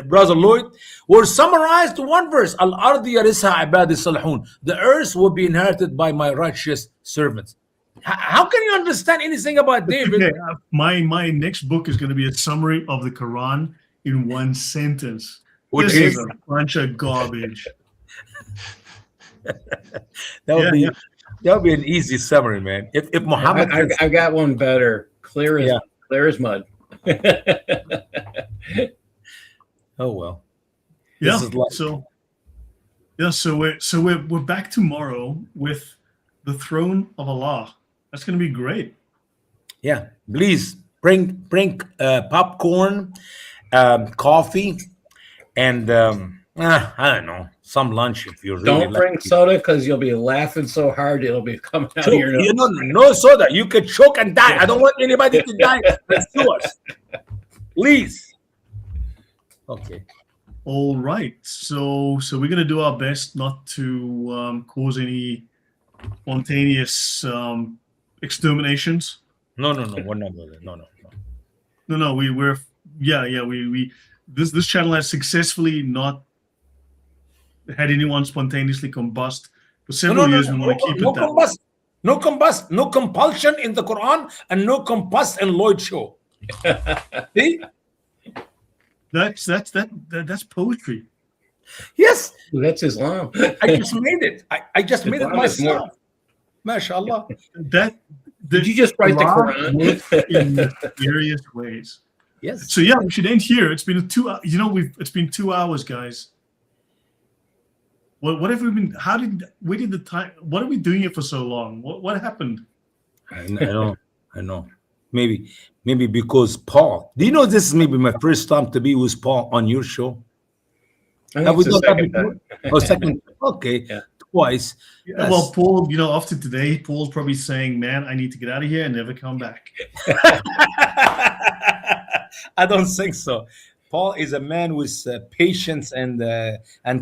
Speaker 4: Brother Lloyd, were summarized to one verse. Al-ardi yarisha ibadi salihun. The earth will be inherited by my righteous servants. How can you understand anything about David?
Speaker 1: Okay. My next book is going to be a summary of the Quran in one sentence.
Speaker 4: Which
Speaker 1: this
Speaker 4: is
Speaker 1: a bunch of garbage.
Speaker 4: That would be That'll be an easy summary, man. If Muhammad,
Speaker 2: I got one better. Clear as
Speaker 4: Yeah.
Speaker 2: clear as mud.
Speaker 4: oh well,
Speaker 1: Yeah.
Speaker 4: this is like
Speaker 1: So we're back tomorrow with the throne of Allah. That's going to be great.
Speaker 4: yeah. Please bring popcorn, coffee, and I don't know, some lunch if you really
Speaker 2: Don't
Speaker 4: like
Speaker 2: bring
Speaker 4: it.
Speaker 2: soda because you'll be laughing so hard it'll be coming out of
Speaker 4: Choke.
Speaker 2: your nose.
Speaker 4: You know, no soda. You could choke and die. I don't want anybody to die. Let's do us, please. Okay.
Speaker 1: All right. So we're going to do our best not to cause any spontaneous exterminations.
Speaker 4: No. We're not doing that. No.
Speaker 1: No. We this channel has successfully not had anyone spontaneously combust for several years. We want to keep it that way.
Speaker 4: No combust, no compulsion in the Quran, and no combust in Lloyd show. See?
Speaker 1: That's poetry.
Speaker 4: Yes,
Speaker 2: That's Islam.
Speaker 4: I just made it. I just made it
Speaker 2: Islam is more-
Speaker 4: myself. MashaAllah.
Speaker 2: Did you just write the Quran?
Speaker 1: in various ways?
Speaker 4: Yes.
Speaker 1: So yeah, we should end here. It's been it's been 2 hours, guys. What have we been? Where did the time? What are we doing it for so long? What happened?
Speaker 4: I know. Maybe because Paul. Do you know this is maybe my first time to be with Paul on your show? Have we done that before? Oh, second. Okay.
Speaker 2: Yeah.
Speaker 4: Twice.
Speaker 1: Yeah, well, Paul, after today, Paul's probably saying, "Man, I need to get out of here and never come back."
Speaker 4: I don't think so. Paul is a man with patience and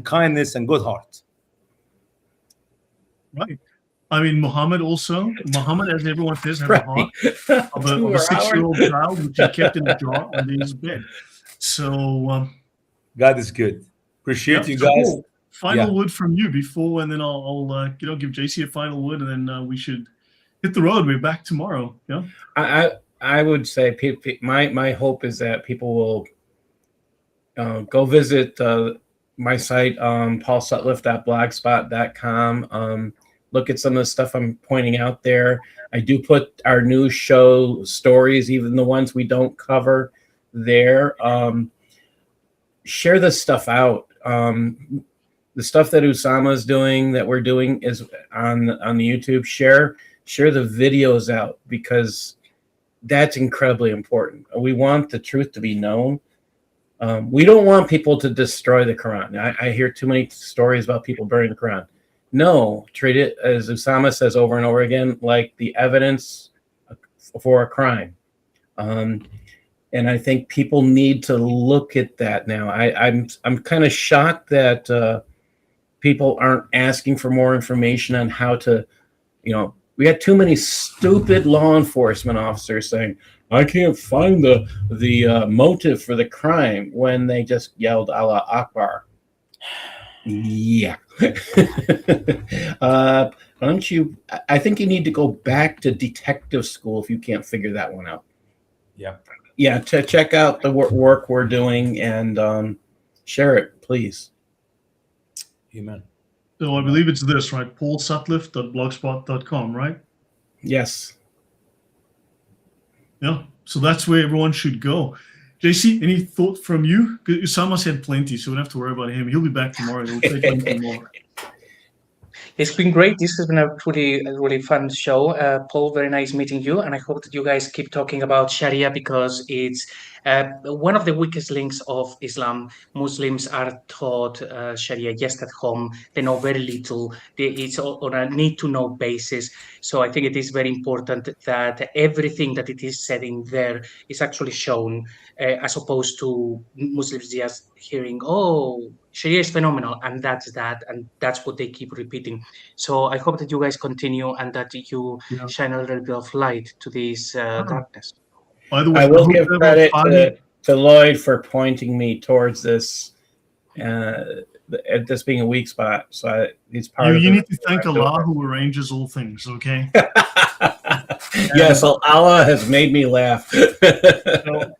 Speaker 4: kindness and good heart.
Speaker 1: Right. I mean, Muhammad, as everyone says, has a heart of a 6-year-old child, which he kept in a jar under his bed. So,
Speaker 4: God is good. Appreciate you guys.
Speaker 1: Paul, final word from you before, and then I'll give JC a final word, and then we should hit the road. We're back tomorrow. Yeah.
Speaker 2: I would say my hope is that people will go visit my site, paulsutliff.blogspot.com. Look at some of the stuff I'm pointing out there. I do put our new show stories, even the ones we don't cover, there. Share this stuff out. The stuff that Usama is doing, that we're doing, is on the YouTube. Share the videos out, because that's incredibly important. We want the truth to be known. We don't want people to destroy the Quran. I hear too many stories about people burning the Quran. No, treat it, as Usama says over and over again, like the evidence for a crime. And I think people need to look at that now. I'm kind of shocked that people aren't asking for more information on how to, we got too many stupid law enforcement officers saying, I can't find the motive for the crime, when they just yelled Allah Akbar. Yeah. Don't you? I think you need to go back to detective school if you can't figure that one out.
Speaker 4: Yeah.
Speaker 2: Yeah. To check out the work we're doing, and share it, please.
Speaker 4: Amen.
Speaker 1: So I believe it's this, right? paulsutliff.blogspot.com, right?
Speaker 2: Yes.
Speaker 1: Yeah. So that's where everyone should go. JC, any thought from you? Usama said plenty, so we don't have to worry about him. He'll be back tomorrow. He'll say plenty more.
Speaker 3: It's been great. This has been a really fun show. Paul, very nice meeting you. And I hope that you guys keep talking about Sharia, because it's one of the weakest links of Islam. Muslims are taught Sharia just at home. They know very little. It's on a need-to-know basis. So I think it is very important that everything that it is said in there is actually shown, as opposed to Muslims just hearing, oh, Sharia is phenomenal, and that's what they keep repeating. So I hope that you guys continue, and that you shine a little bit of light to this darkness.
Speaker 1: By the way,
Speaker 2: I will give credit to Lloyd for pointing me towards this, this being a weak spot. So it's part of
Speaker 1: you need to thank Allah, who arranges all things, okay?
Speaker 2: Yes, Allah has made me laugh.
Speaker 1: So,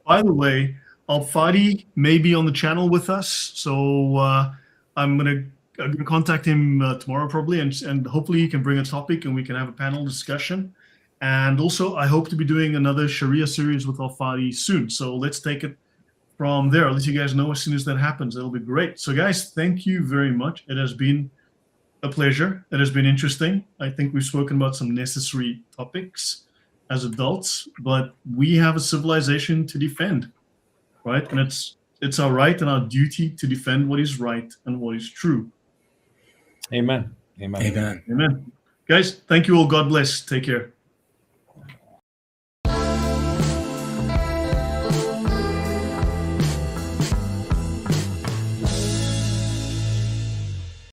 Speaker 1: by the way, Al-Fadi may be on the channel with us, so I'm going to going to contact him tomorrow probably, and hopefully he can bring a topic and we can have a panel discussion. And also, I hope to be doing another Sharia series with Al-Fadi soon. So let's take it from there. I'll let you guys know as soon as that happens. It'll be great. So guys, thank you very much. It has been a pleasure. It has been interesting. I think we've spoken about some necessary topics as adults, but we have a civilization to defend, right? And it's our right and our duty to defend what is right and what is true.
Speaker 4: Amen. Amen.
Speaker 2: Amen.
Speaker 1: Amen. Guys, thank you all. God bless. Take care.